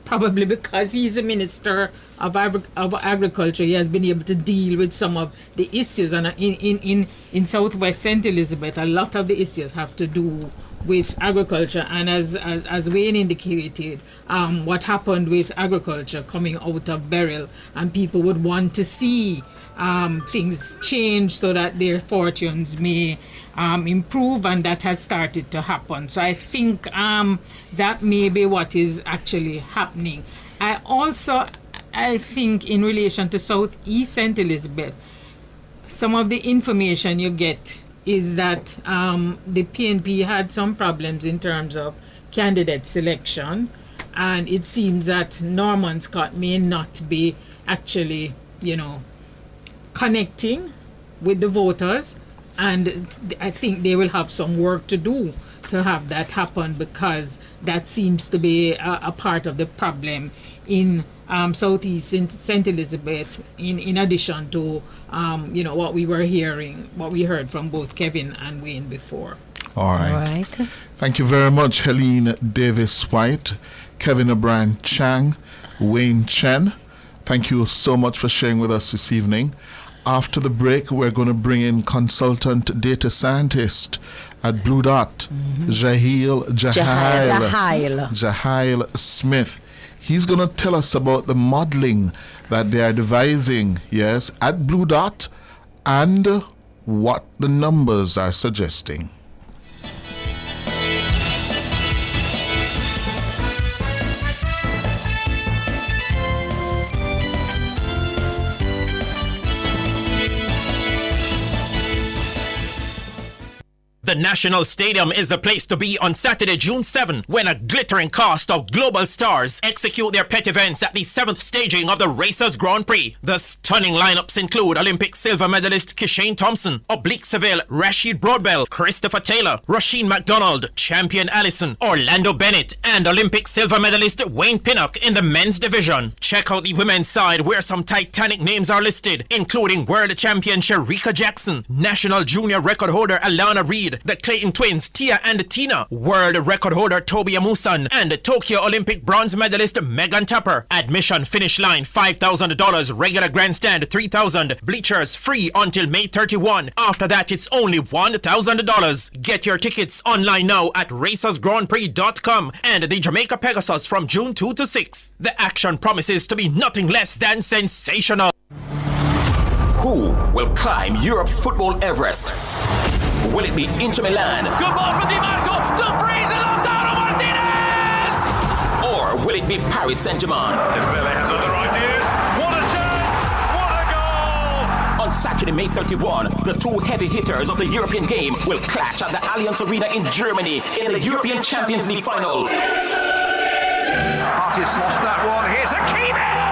probably because he's a minister of agriculture, he has been able to deal with some of the issues. And in Southwest St. Elizabeth, a lot of the issues have to do with agriculture, and as Wayne indicated, what happened with agriculture coming out of Beryl, and people would want to see things change so that their fortunes may improve, and that has started to happen. So I think that may be what is actually happening. I think in relation to Southeast St. Elizabeth, some of the information you get is that the PNP had some problems in terms of candidate selection, and it seems that Norman Scott may not be actually, connecting with the voters, and I think they will have some work to do to have that happen, because that seems to be a part of the problem in Southeast St. Elizabeth, in addition to what we heard from both Kevin and Wayne before. All right. Thank you very much, Helene Davis White, Kevin O'Brien Chang, Wayne Chen. Thank you so much for sharing with us this evening. After the break, we're going to bring in consultant data scientist at Blue Dot, Jahail Smith. He's going to tell us about the modeling that they are devising, at Blue Dot, and what the numbers are suggesting. The National Stadium is the place to be on Saturday, June 7, when a glittering cast of global stars execute their pet events at the 7th staging of the Racers Grand Prix. The stunning lineups include Olympic silver medalist Kishane Thompson, Oblique Seville, Rashid Broadbell, Christopher Taylor, Rasheen McDonald, champion Allison, Orlando Bennett, and Olympic silver medalist Wayne Pinnock in the men's division. Check out the women's side, where some titanic names are listed, including world champion Shericka Jackson, national junior record holder Alana Reid, the Clayton twins Tia and Tina, world record holder Toby Amusan, and Tokyo Olympic bronze medalist Megan Tapper. Admission finish line $5,000, regular grandstand $3,000, bleachers free until May 31. After that, it's only $1,000. Get your tickets online now at racersgrandprix.com and the Jamaica Pegasus from June 2 to 6. The action promises to be nothing less than sensational. Who will climb Europe's football Everest? Will it be Inter Milan? Good ball from Di Marco. Dumfries and Lautaro Martinez! Or will it be Paris Saint-Germain? Dembele has other ideas. What a chance! What a goal! On Saturday, May 31, the two heavy hitters of the European game will clash at the Allianz Arena in Germany in the European Champions League final. Artist lost that one. Here's Hakimi!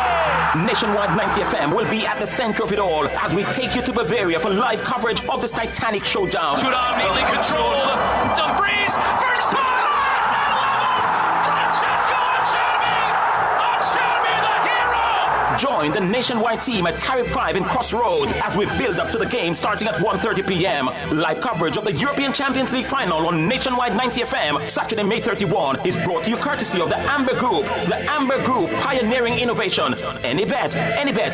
Nationwide 90 FM will be at the center of it all as we take you to Bavaria for live coverage of this titanic showdown. Tudor neatly controlled. Dumfries, first time! Francesco Acerbi! Acerbi, the hero! Join the Nationwide team at Carib 5 in Crossroads as we build up to the game starting at 1:30 p.m. Live coverage of the European Champions League final on Nationwide 90 FM Saturday, May 31 is brought to you courtesy of the Amber Group. The Amber Group, pioneering innovation. Any bet,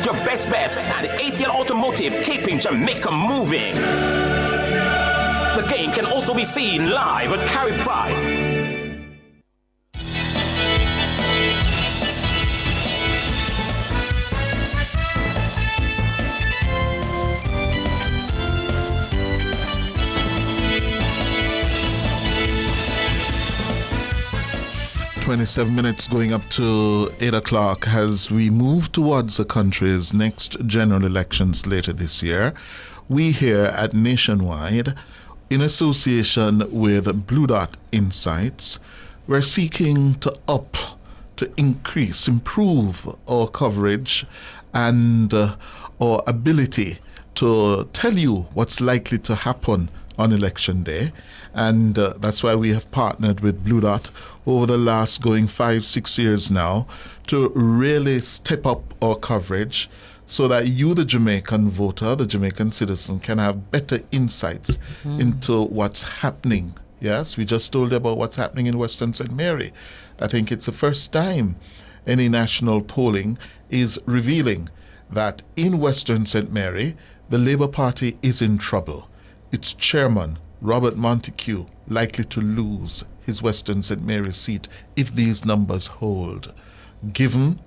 your best bet. And ATL Automotive, keeping Jamaica moving. The game can also be seen live at Carib 5. 27 minutes going up to 8 o'clock as we move towards the country's next general elections later this year. We here at Nationwide, in association with Blue Dot Insights, we're seeking to increase, improve our coverage and our ability to tell you what's likely to happen on election day. And that's why we have partnered with Blue Dot over the last 5-6 years now to really step up our coverage so that you, the Jamaican voter, the Jamaican citizen, can have better insights into what's happening. Yes, we just told you about what's happening in Western St. Mary. I think it's the first time any national polling is revealing that in Western St. Mary, the Labour Party is in trouble. Its chairman, Robert Montague likely to lose his Western St. Mary's seat if these numbers hold. Given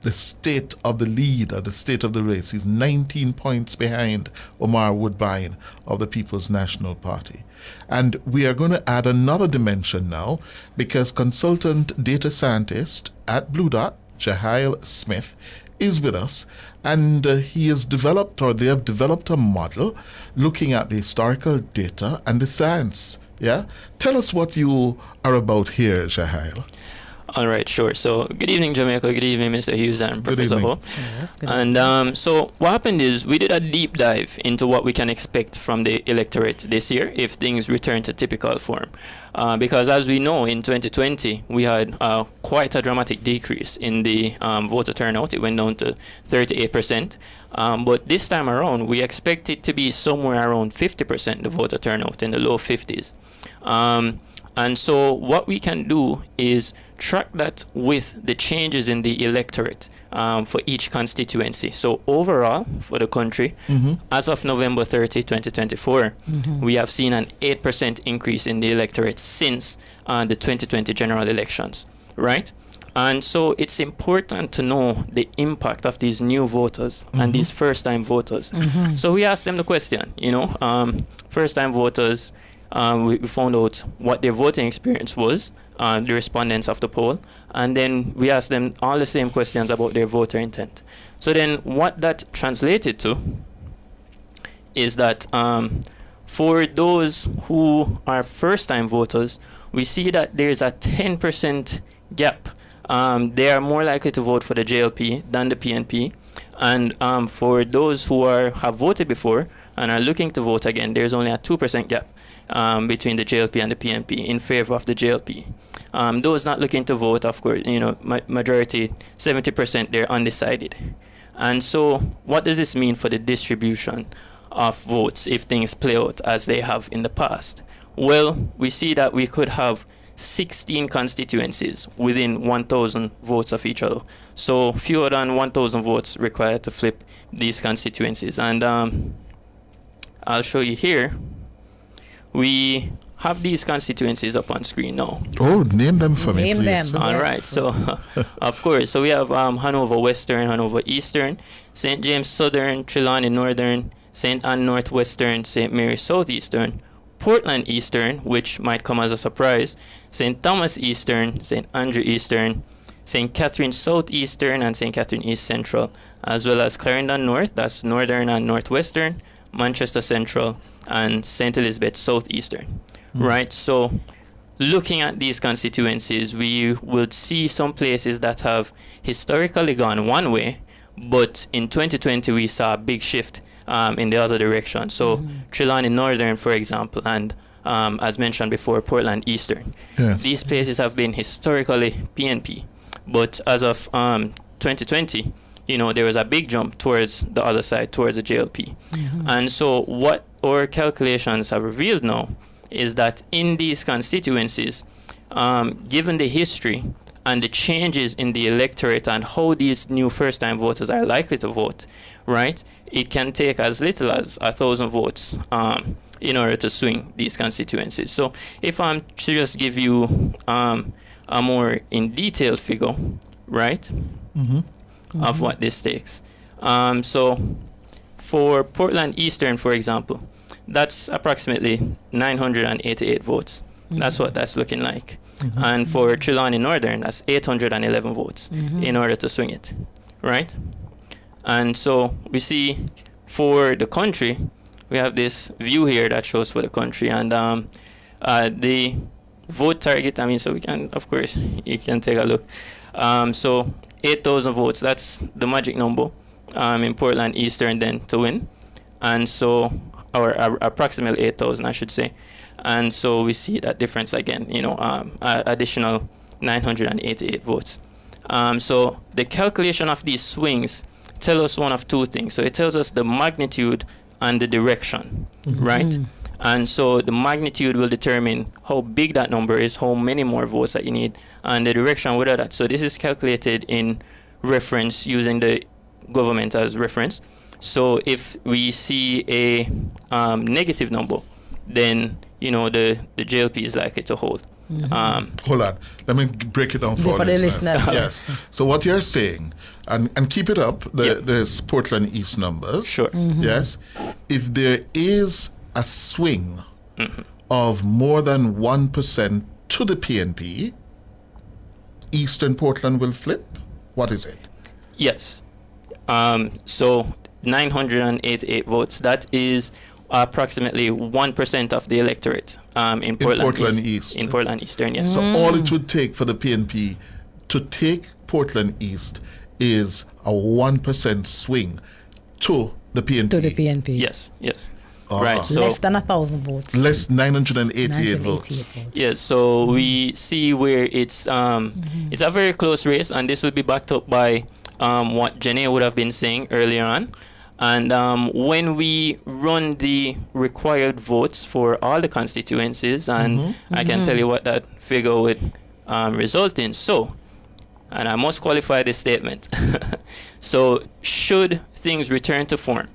the state of the lead, or the state of the race, he's 19 points behind Omar Woodbine of the People's National Party. And we are going to add another dimension now, because consultant data scientist at Blue Dot, Jahail Smith, is with us, and he has developed, or they have developed, a model looking at the historical data and the science. Yeah? Tell us what you are about here, Jahail. All right, sure. So, good evening, Jamaica. Good evening, Mr. Hughes and Professor Ho. Yes, good And so, what happened is we did a deep dive into what we can expect from the electorate this year if things return to typical form. Because as we know, in 2020, we had quite a dramatic decrease in the voter turnout. It went down to 38%. But this time around, we expect it to be somewhere around 50%, the voter turnout, in the low 50s. And so what we can do is track that with the changes in the electorate for each constituency. So overall, for the country, as of November 30, 2024, we have seen an 8% increase in the electorate since the 2020 general elections, right? And so it's important to know the impact of these new voters and these first-time voters. So we asked them the question, first-time voters, we found out what their voting experience was, the respondents of the poll, and then we asked them all the same questions about their voter intent. So then what that translated to is that for those who are first-time voters, we see that there's a 10% gap. They are more likely to vote for the JLP than the PNP. And for those who have voted before and are looking to vote again, there's only a 2% gap between the JLP and the PNP in favor of the JLP. Those not looking to vote, of course, majority, 70%, they're undecided. And so what does this mean for the distribution of votes if things play out as they have in the past? Well, we see that we could have 16 constituencies within 1,000 votes of each other. So fewer than 1,000 votes required to flip these constituencies. And I'll show you here. We have these constituencies up on screen now. Oh, name them for me, please. Name them. All right. So, of course. So we have Hanover Western, Hanover Eastern, St. James Southern, Trelawney Northern, St. Anne Northwestern, St. Mary Southeastern, Portland Eastern, which might come as a surprise, St. Thomas Eastern, St. Andrew Eastern, St. Catherine Southeastern, and St. Catherine East Central, as well as Clarendon North, that's Northern and Northwestern, Manchester Central, and St. Elizabeth Southeastern, right? So looking at these constituencies, we would see some places that have historically gone one way, but in 2020 we saw a big shift in the other direction. So Trelawney Northern, for example, and as mentioned before, Portland Eastern. Yeah. These places have been historically PNP, but as of 2020, there was a big jump towards the other side, towards the JLP. And so what our calculations have revealed now is that in these constituencies, given the history and the changes in the electorate and how these new first-time voters are likely to vote, right, it can take as little as 1,000 votes in order to swing these constituencies. So if I'm to just give you a more in detailed figure, right, of what this takes. So for Portland Eastern, for example, that's approximately 988 votes. That's what that's looking like. And for Trelawney Northern, that's 811 votes in order to swing it, right? And so we see for the country, we have this view here that shows for the country, and the vote target, so we can, of course, you can take a look. So 8,000 votes, that's the magic number in Portland Eastern then to win. And so, or approximately 8,000, I should say. And so we see that difference again, additional 988 votes. So the calculation of these swings tell us one of two things. So it tells us the magnitude and the direction, right? And so the magnitude will determine how big that number is, how many more votes that you need, and the direction, whether that. So this is calculated in reference using the government as reference. So if we see a negative number, then the JLP is likely to hold. Hold on. Let me break it down for the listeners. listeners. Yes. So what you're saying, and keep it up, the Portland East numbers. Sure. Yes. If there is a swing of more than 1% to the PNP, Eastern Portland will flip? What is it? Yes. So 988 votes. That is approximately 1% of the electorate in Portland East. In Portland Eastern, yes. So all it would take for the PNP to take Portland East is a 1% swing to the PNP. To the PNP. Yes. Right. So less than 1,000 votes. Less 988 votes. Yes. So we see where it's a very close race, and this would be backed up by what Janae would have been saying earlier on. And when we run the required votes for all the constituencies, and I can tell you what that figure would result in. So, and I must qualify this statement. So, should things return to form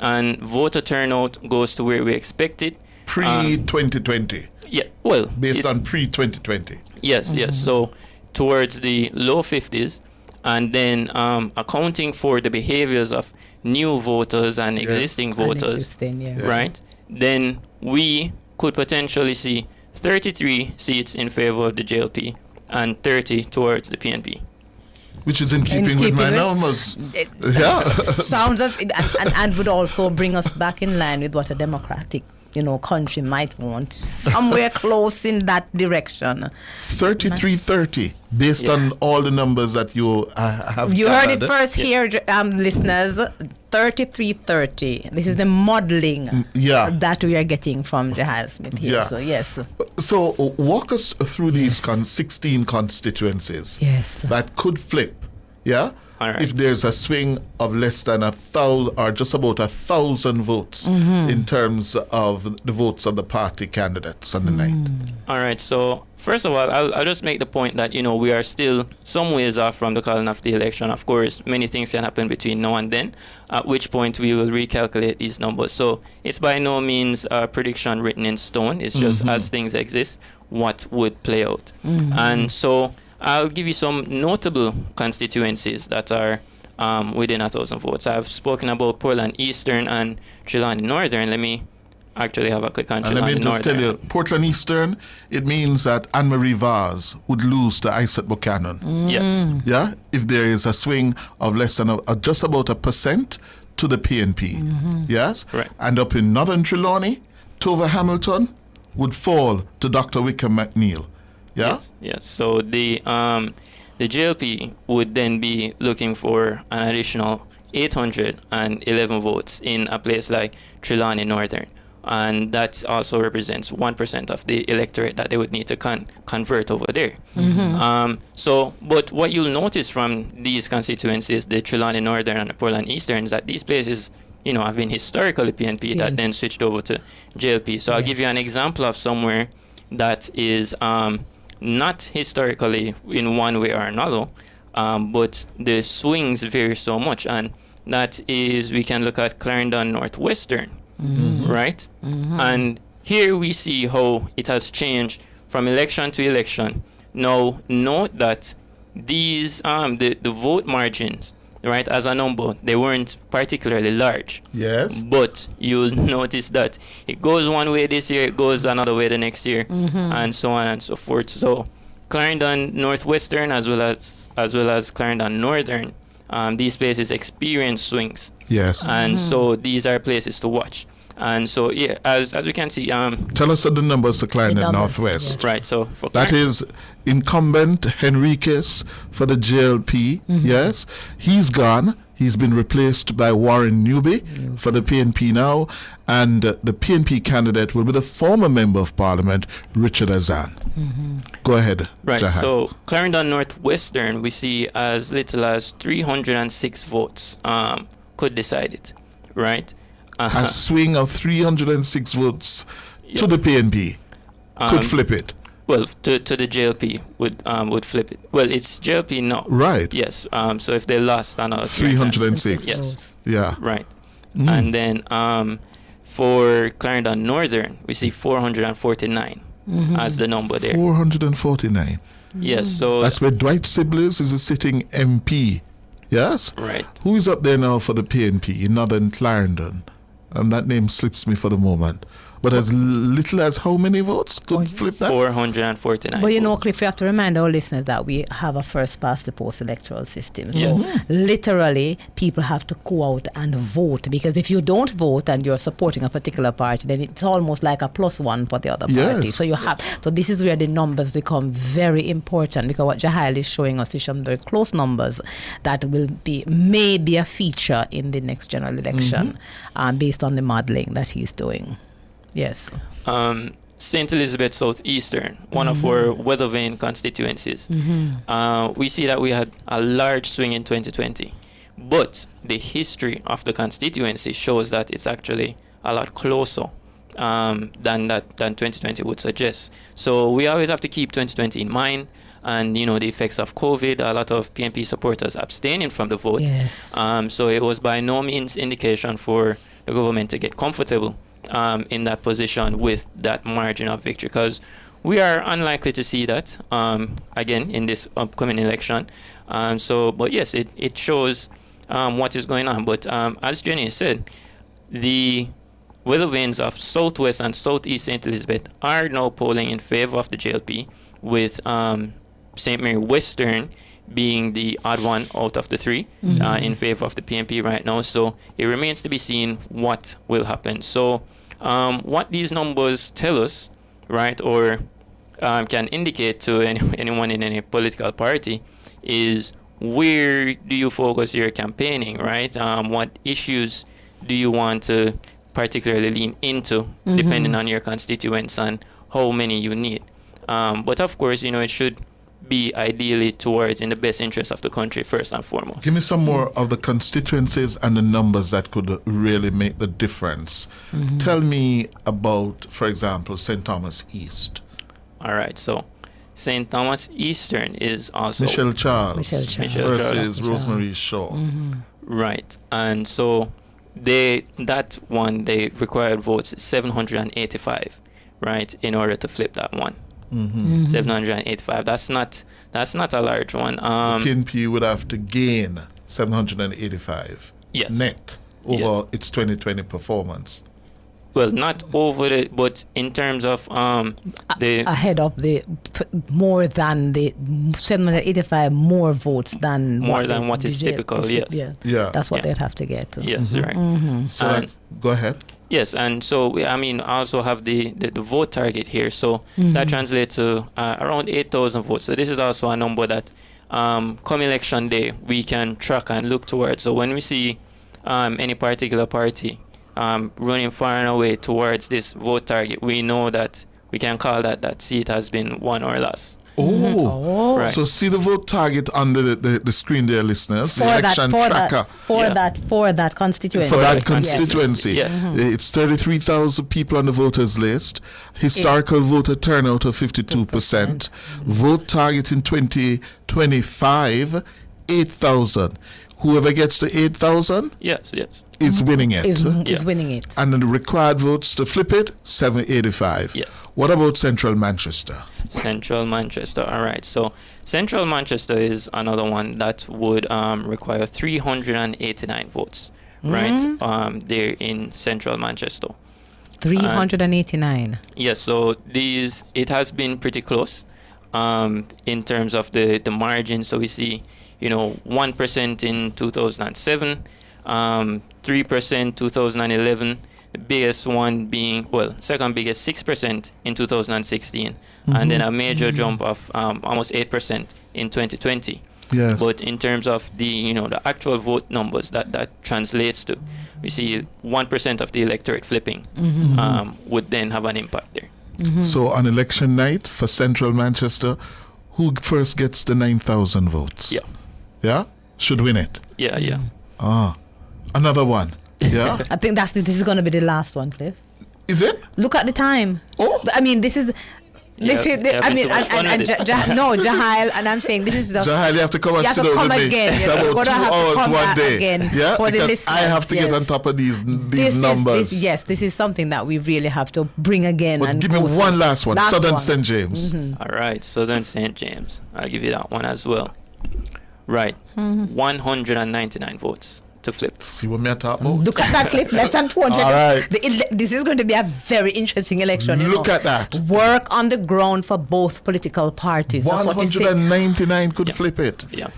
and voter turnout goes to where we expect it. Pre-2020. Yeah, well. Based on pre-2020. Yes. So, towards the low 50s, and then accounting for the behaviors of new voters and existing voters, right? Then we could potentially see 33 seats in favor of the JLP and 30 towards the PNP. Which is in keeping with my numbers. Sounds as and would also bring us back in line with what a democratic country might want, somewhere close in that direction. 33-30, based on all the numbers that you have. You heard it first here, listeners. 33-30. This is the modeling that we are getting from Jahaz Smith here. Yeah. So yes. So walk us through these 16 constituencies. Yes. That could flip. Yeah. Right. If there's a swing of less than 1,000 or just about 1,000 votes in terms of the votes of the party candidates on the night. All right. So first of all, I'll just make the point that we are still some ways off from the calling of the election. Of course, many things can happen between now and then, at which point we will recalculate these numbers. So it's by no means a prediction written in stone. It's just as things exist, what would play out. And so I'll give you some notable constituencies that are within 1,000 votes. I've spoken about Portland Eastern and Trelawney Northern. Let me actually have a click on Trelawney Northern. Let me just tell you, Portland Eastern, it means that Anne-Marie Vaz would lose to Isaac Buchanan. Yes. Yeah, if there is a swing of less than just about 1% to the PNP. Yes? Right. And up in Northern Trelawney, Tova Hamilton would fall to Dr. Wickham McNeil. Yeah. Yes. So the JLP would then be looking for an additional 811 votes in a place like Trelawney Northern, and that also represents 1% of the electorate that they would need to convert over there. But what you'll notice from these constituencies, the Trelawney Northern and the Portland Eastern, is that these places, have been historically PNP that then switched over to JLP. So I'll give you an example of somewhere that is not historically in one way or another, but the swings vary so much, and that is, we can look at Clarendon Northwestern, right? And here we see how it has changed from election to election. Now, note that these the vote margins, right, as a number, they weren't particularly large. Yes. But you'll notice that it goes one way this year, it goes another way the next year, and so on and so forth. So Clarendon Northwestern as well as Clarendon Northern, these places experience swings. Yes. And so these are places to watch. And so, as we can see... Tell us the numbers for Clarendon Northwest. Yes. Right, so... For that is incumbent Henriquez for the JLP, yes. He's gone. He's been replaced by Warren Newby for the PNP now. And the PNP candidate will be the former Member of Parliament, Richard Azan. Go ahead, Right, Jahan. so Clarendon Northwestern, we see as little as 306 votes could decide it, right? A swing of 306 votes to the PNP could flip it. Well, to the JLP would flip it. Well, it's JLP now. Right. Yes. So if they lost another 306. Yes. Yeah. Right. And then For Clarendon Northern, we see 449 as the number there. 449. Yes, so that's where Dwight Sibley's is a sitting MP. Yes? Right. Who is up there now for the PNP in Northern Clarendon? That name slips me for the moment. But as little as how many votes could flip that? 449. But you know, Cliff, we have to remind our listeners that we have a first past the post electoral system. So Yes. literally, people have to go out and vote, because if you don't vote and you're supporting a particular party, then it's almost like a +1 for the other party. Yes. So you have. So this is where the numbers become very important, because what Jahail is showing us is some very close numbers that will be maybe a feature in the next general election, based on the modeling that he's doing. Yes. St. Elizabeth Southeastern, one of our weather vane constituencies. We see that we had a large swing in 2020, but the history of the constituency shows that it's actually a lot closer than 2020 would suggest. So we always have to keep 2020 in mind, and you know the effects of COVID. A lot of PNP supporters abstaining from the vote. Yes. So it was by no means indication for the government to get comfortable in that position with that margin of victory, because we are unlikely to see that again in this upcoming election. But yes, it shows what is going on. But as Jenny said, the weather vanes of Southwest and Southeast St. Elizabeth are now polling in favor of the JLP, with St. Mary Western being the odd one out of the three in favor of the PNP right now. So it remains to be seen what will happen. So what these numbers tell us, right, or can indicate to anyone in any political party, is where do you focus your campaigning, right? What issues do you want to particularly lean into, depending on your constituents and how many you need. But of course, it should be ideally towards in the best interest of the country first and foremost. Give me some more of the constituencies and the numbers that could really make the difference. Tell me about, for example, St. Thomas East. All right, so St. Thomas Eastern is also Michelle Charles versus Charles. Rosemary Shaw. Right, and so they required votes 785, right, in order to flip that one. 785. That's not a large one. PNP would have to gain 785 net over its 2020 performance. Well, not over it, but in terms of the ahead of the more than the 785 more votes than what is typical. Yes. Yeah. That's what they'd have to get. Yes, right. So go ahead. Yes, and so also have the vote target here. So that translates to around 8,000 votes. So this is also a number that come election day we can track and look towards. So when we see any particular party running far and away towards this vote target, we know that we can call that seat has been won or lost. Right. So see the vote target on the screen there, listeners. For the election tracker. For that constituency. For that constituency. Yes. It's 33,000 people on the voters list. Historical voter turnout of 52%. Vote target in 2025, 8,000. Whoever gets to 8,000 is winning it. Is winning it. And the required votes to flip it, 785. Yes. What about Central Manchester? Central Manchester. All right. So Central Manchester is another one that would require 389 votes, right? There in Central Manchester. 389. Yes. So it has been pretty close in terms of the margin. So we see 1% in 2007, 3% 2011, the biggest one being, second biggest 6% in 2016, and then a major jump of almost 8% in 2020. Yes. But in terms of the actual vote numbers that translates to, we see 1% of the electorate flipping would then have an impact there. So on election night for Central Manchester, who first gets the 9,000 votes? Yeah? Should win it. Yeah. Another one. Yeah. I think this is going to be the last one, Cliff. Is it? Look at the time. Oh. I mean, this is This is the, I mean, Jahail, and I'm saying this is the. Jahail, you have to come and you sit have to down come with again. me. You're About 2 have to hours come one back day. again Yeah, for the because listeners. I have to get on top of these numbers. This is something that we really have to bring again. But and give me go through. one last one. Southern St. James. Mm-hmm. All right, Southern St. James. I'll give you that one as well. Right, 199 votes to flip. See what me talk about? Look at that clip, less than 200. All right. This is going to be a very interesting election. Look at that. Work on the ground for both political parties. That's what he's saying. 199 could flip it. Yeah.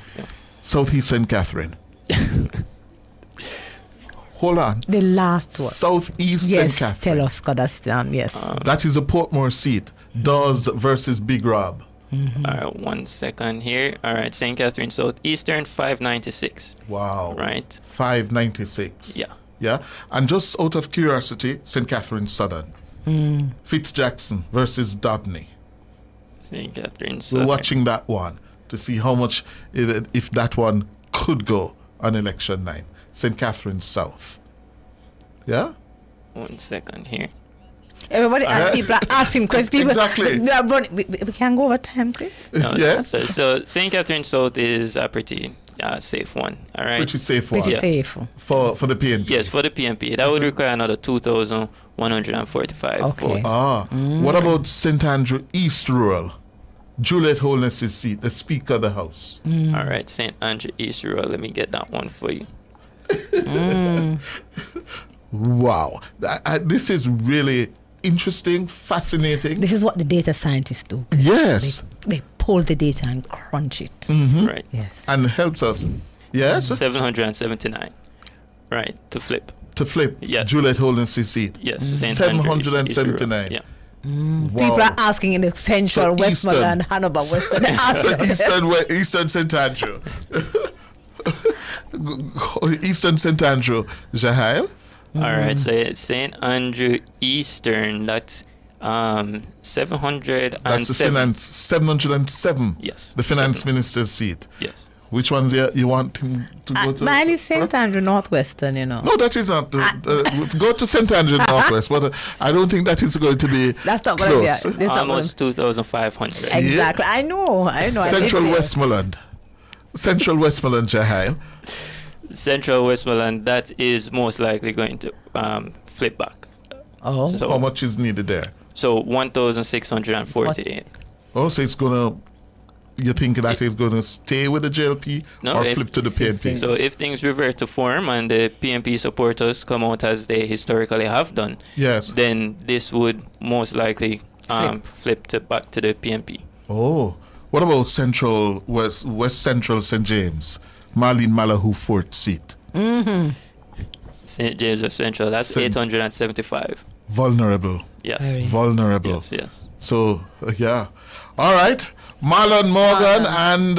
Southeast St. Catherine. Hold on. The last one. Southeast yes, St. Catherine. tell us, Scottsdale. Yes. That is a Portmore seat. Dawes versus Big Rob. Mm-hmm. All right, 1 second here. All right, St. Catherine Southeastern 596. Wow. Right. 596. Yeah. Yeah. And just out of curiosity, St. Catherine Southern. Fitzjackson versus Dobney. St. Catherine Southern. We're watching that one to see how much, if that one could go on election night. St. Catherine South. Yeah? 1 second here. Everybody, people are asking questions. People, Exactly. We can go over time, please. No, Yeah. So St. Catherine South is a pretty safe one. All right. Pretty safe one. Pretty safe. For the PNP. Yes, for the PNP. That would require another 2,145 votes. What about St. Andrew East Rural? Juliet Holness' seat, the Speaker of the House. All right, St. Andrew East Rural. Let me get that one for you. Wow. This is really interesting, fascinating. This is what the data scientists do. Yes. They pull the data and crunch it. Mm-hmm. Right. Yes. And helps us. Yes? 779. Right, to flip. To flip. Yes. Juliet Holness' seat. Yes. St. Andrew East 779. Yeah. Wow. People are asking in the Central, So Westmoreland, Hanover, Western. Eastern St. Andrew. Eastern St. Andrew. Jahail? All right, so St. Andrew Eastern, that's 707. That's the 707. Yes. The finance minister's seat. Yes. Which ones you want him to go to? Mine is St. Andrew Northwestern, you know. No, that is not. Go to St. Andrew Northwest, but I don't think that is going to be That's not close. going to be. Almost 2,500. Exactly. I know. Central Westmoreland. Central Westmoreland, Jahail. Central Westmoreland, that is most likely going to flip back. Oh. So, how much is needed there? So 1,648. Oh, so it's gonna. You think that is going to stay with the JLP or flip to the PNP? So if things revert to form and the PNP supporters come out as they historically have done, yes, then this would most likely flip back to the PNP. Oh, what about Central West Central St. James? Marlene Malahou 4th seat. St. James West Central, that's 875. Vulnerable. Yes. Vulnerable. Yes. So, yeah. All right. Marlon Morgan and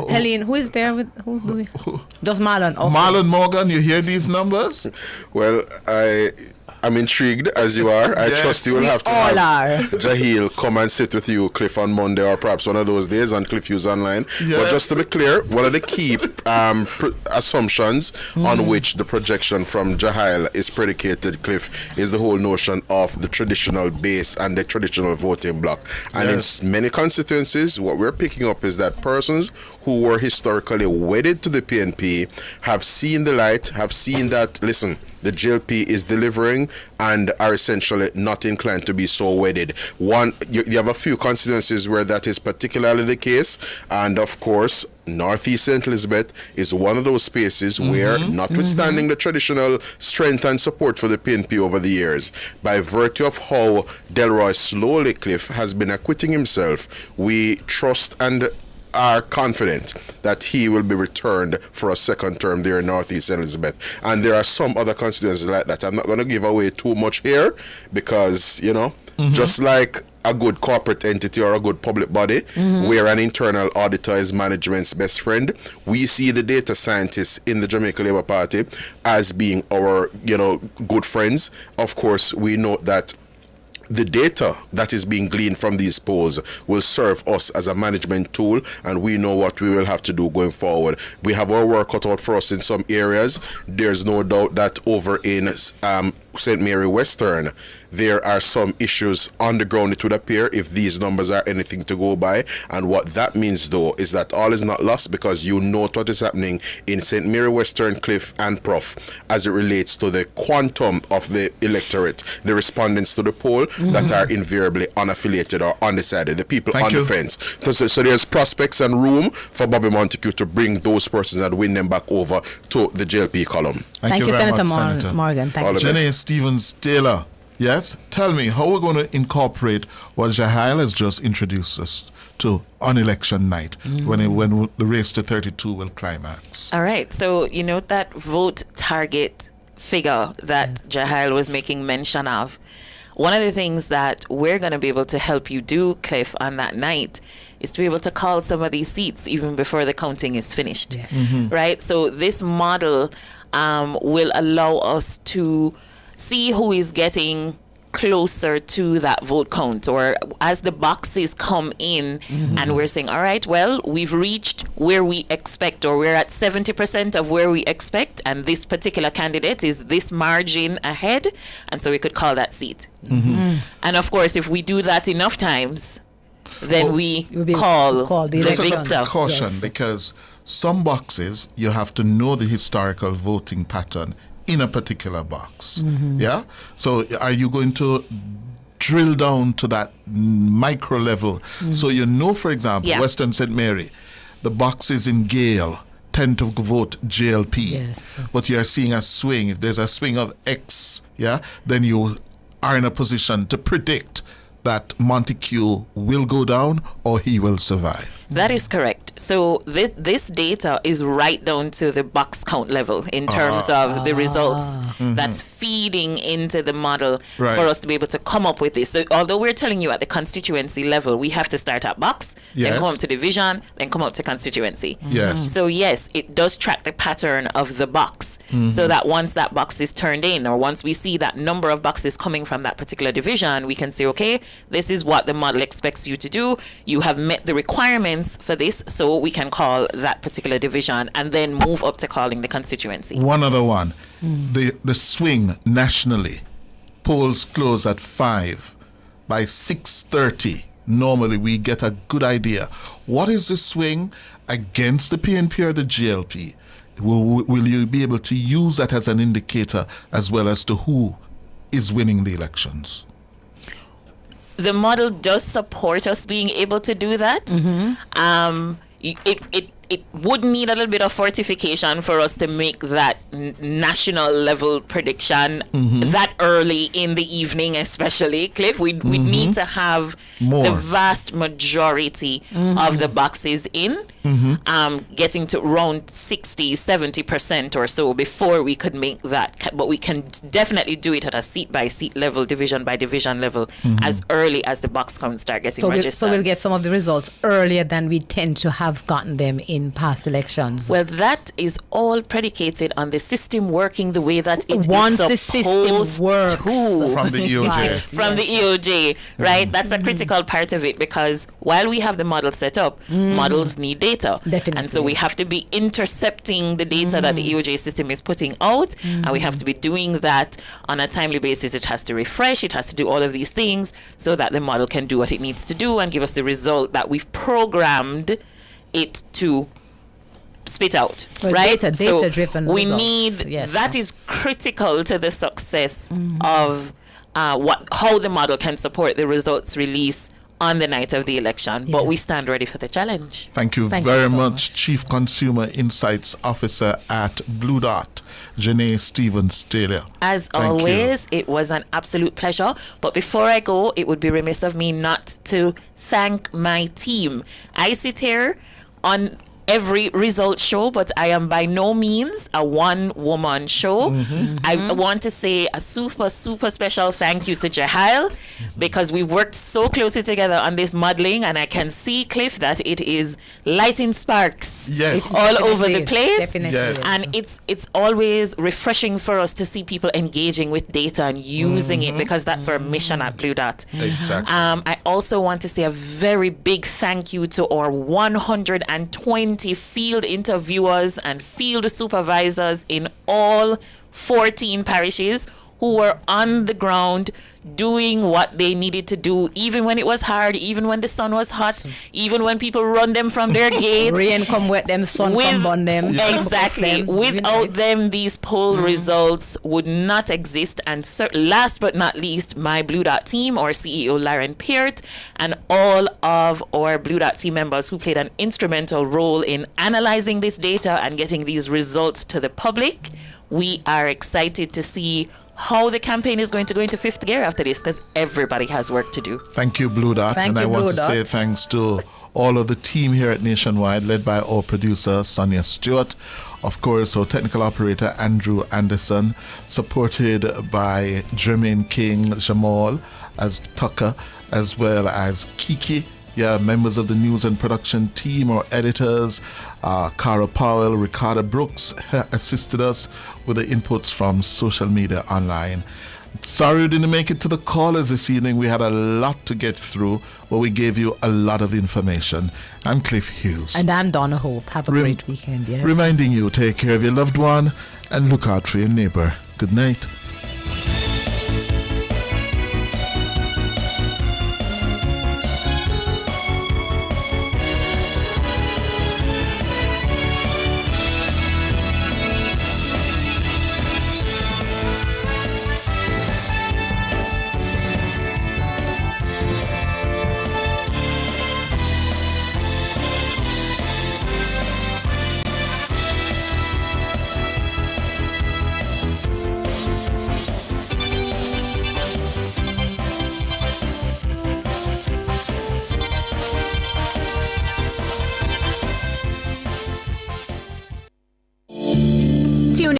Helene, who is there with who? Does Marlon? Okay. Marlon Morgan, you hear these numbers? Well, I'm intrigued as you are. I trust you will have to have Jahail come and sit with you, Cliff, on Monday or perhaps one of those days on Cliff Hughes Online. Yes. But just to be clear, one of the key assumptions on which the projection from Jahail is predicated, Cliff, is the whole notion of the traditional base and the traditional voting bloc. And in many constituencies, what we're picking up is that persons who were historically wedded to the PNP have seen the light, have seen that, listen, the JLP is delivering and are essentially not inclined to be so wedded. You have a few constituencies where that is particularly the case, and of course Northeast St. Elizabeth is one of those spaces where, notwithstanding the traditional strength and support for the PNP over the years, by virtue of how Delroy slowly, Cliff, has been acquitting himself, we trust and are confident that he will be returned for a second term there in Northeast Elizabeth. And there are some other constituencies like that. I'm not going to give away too much here because, just like a good corporate entity or a good public body where an internal auditor is management's best friend, we see the data scientists in the Jamaica Labour Party as being our, good friends. Of course, we know that the data that is being gleaned from these polls will serve us as a management tool, and we know what we will have to do going forward. We have our work cut out for us in some areas. There's no doubt that over in St. Mary Western, there are some issues on the ground, it would appear, if these numbers are anything to go by. And what that means, though, is that all is not lost, because you note what is happening in St. Mary Western, Cliff and Prof as it relates to the quantum of the electorate, the respondents to the poll that are invariably unaffiliated or undecided, the people on the fence. So there's prospects and room for Bobby Montague to bring those persons and win them back over to the JLP column. Thank you, very Senator much, Senator Morgan. Thank you. Janae Stevens-Taylor, yes? Tell me, how we're going to incorporate what Jahail has just introduced us to on election night, when the race to 32 will climax. All right. So, you know that vote target figure that Jahail was making mention of. One of the things that we're going to be able to help you do, Cliff, on that night is to be able to call some of these seats even before the counting is finished. Yes. Right? So this model will allow us to see who is getting closer to that vote count, or as the boxes come in and we're saying, all right, well, we've reached where we expect, or we're at 70% of where we expect, and this particular candidate is this margin ahead, and so we could call that seat. And of course, if we do that enough times, then we call the victor. Caution, because some boxes you have to know the historical voting pattern in a particular box. Yeah? So are you going to drill down to that micro level? So you know, for example, Western St. Mary, the boxes in Gale tend to vote JLP. But you're seeing a swing. If there's a swing of X, then you are in a position to predict that Montague will go down or he will survive. That is correct. So this data is right down to the box count level in terms of the results that's feeding into the model for us to be able to come up with this. So although we're telling you at the constituency level, we have to start at box, then come up to division, then come up to constituency. So yes, it does track the pattern of the box, so that once that box is turned in, or once we see that number of boxes coming from that particular division, we can say, okay, this is what the model expects you to do. You have met the requirements for this, so we can call that particular division and then move up to calling the constituency. One other one, the swing nationally, polls close at 5. By 6:30, normally we get a good idea. What is the swing against the PNP or the GLP? Will you be able to use that as an indicator as well as to who is winning the elections? The model does support us being able to do that. It would need a little bit of fortification for us to make that national level prediction that early in the evening, especially, Cliff. We'd need to have the vast majority of the boxes in, getting to around 60-70% or so before we could make that. But we can definitely do it at a seat by seat level, division by division level, as early as the box counts start getting registered. So we'll get some of the results earlier than we tend to have gotten them in past elections. Well, that is all predicated on the system working the way that it Once is the system works from the EOJ. From the EOJ, right? That's a critical part of it, because while we have the model set up, models need data. Definitely. And so we have to be intercepting the data that the EOJ system is putting out, and we have to be doing that on a timely basis. It has to refresh, it has to do all of these things so that the model can do what it needs to do and give us the result that we've programmed it to spit out, right? Data-driven we results. need that is critical to the success of how the model can support the results release on the night of the election. But we stand ready for the challenge. Thank you very much, Chief Consumer Insights Officer at Blue Dot, Janae Stevens-Taylor. As always, it was an absolute pleasure. But before I go, it would be remiss of me not to thank my team. I sit here on every result show, but I am by no means a one-woman show. I want to say a super special thank you to Jahail, because we worked so closely together on this modeling, and I can see, Cliff, that it is lighting sparks all over the place. And it's always refreshing for us to see people engaging with data and using it, because that's our mission at Blue Dot. Exactly. I also want to say a very big thank you to our 120 field interviewers and field supervisors in all 14 parishes who were on the ground doing what they needed to do, even when it was hard, even when the sun was hot, even when people run them from their gates. Rain come wet them, sun come burn them. Exactly. Without them, these poll results would not exist. And last but not least, my Blue Dot team, our CEO Lauren Peart, and all of our Blue Dot team members who played an instrumental role in analyzing this data and getting these results to the public. We are excited to see how the campaign is going to go into fifth gear after this, because everybody has work to do. Thank you, Blue Dot. Thank and you, I want Blue to Dot. say thanks to all of the team here at Nationwide, led by our producer, Sonia Stewart. Of course, our technical operator, Andrew Anderson, supported by Jermaine King, Jamal, as Tucker, as well as Kiki. Yeah, members of the news and production team, or editors, Cara Powell, Ricardo Brooks assisted us with the inputs from social media online. Sorry we didn't make it to the callers this evening. We had a lot to get through, but we gave you a lot of information. I'm Cliff Hughes. And I'm Donna Hope. Have a great weekend. Yes. Reminding you, take care of your loved one and look out for your neighbor. Good night.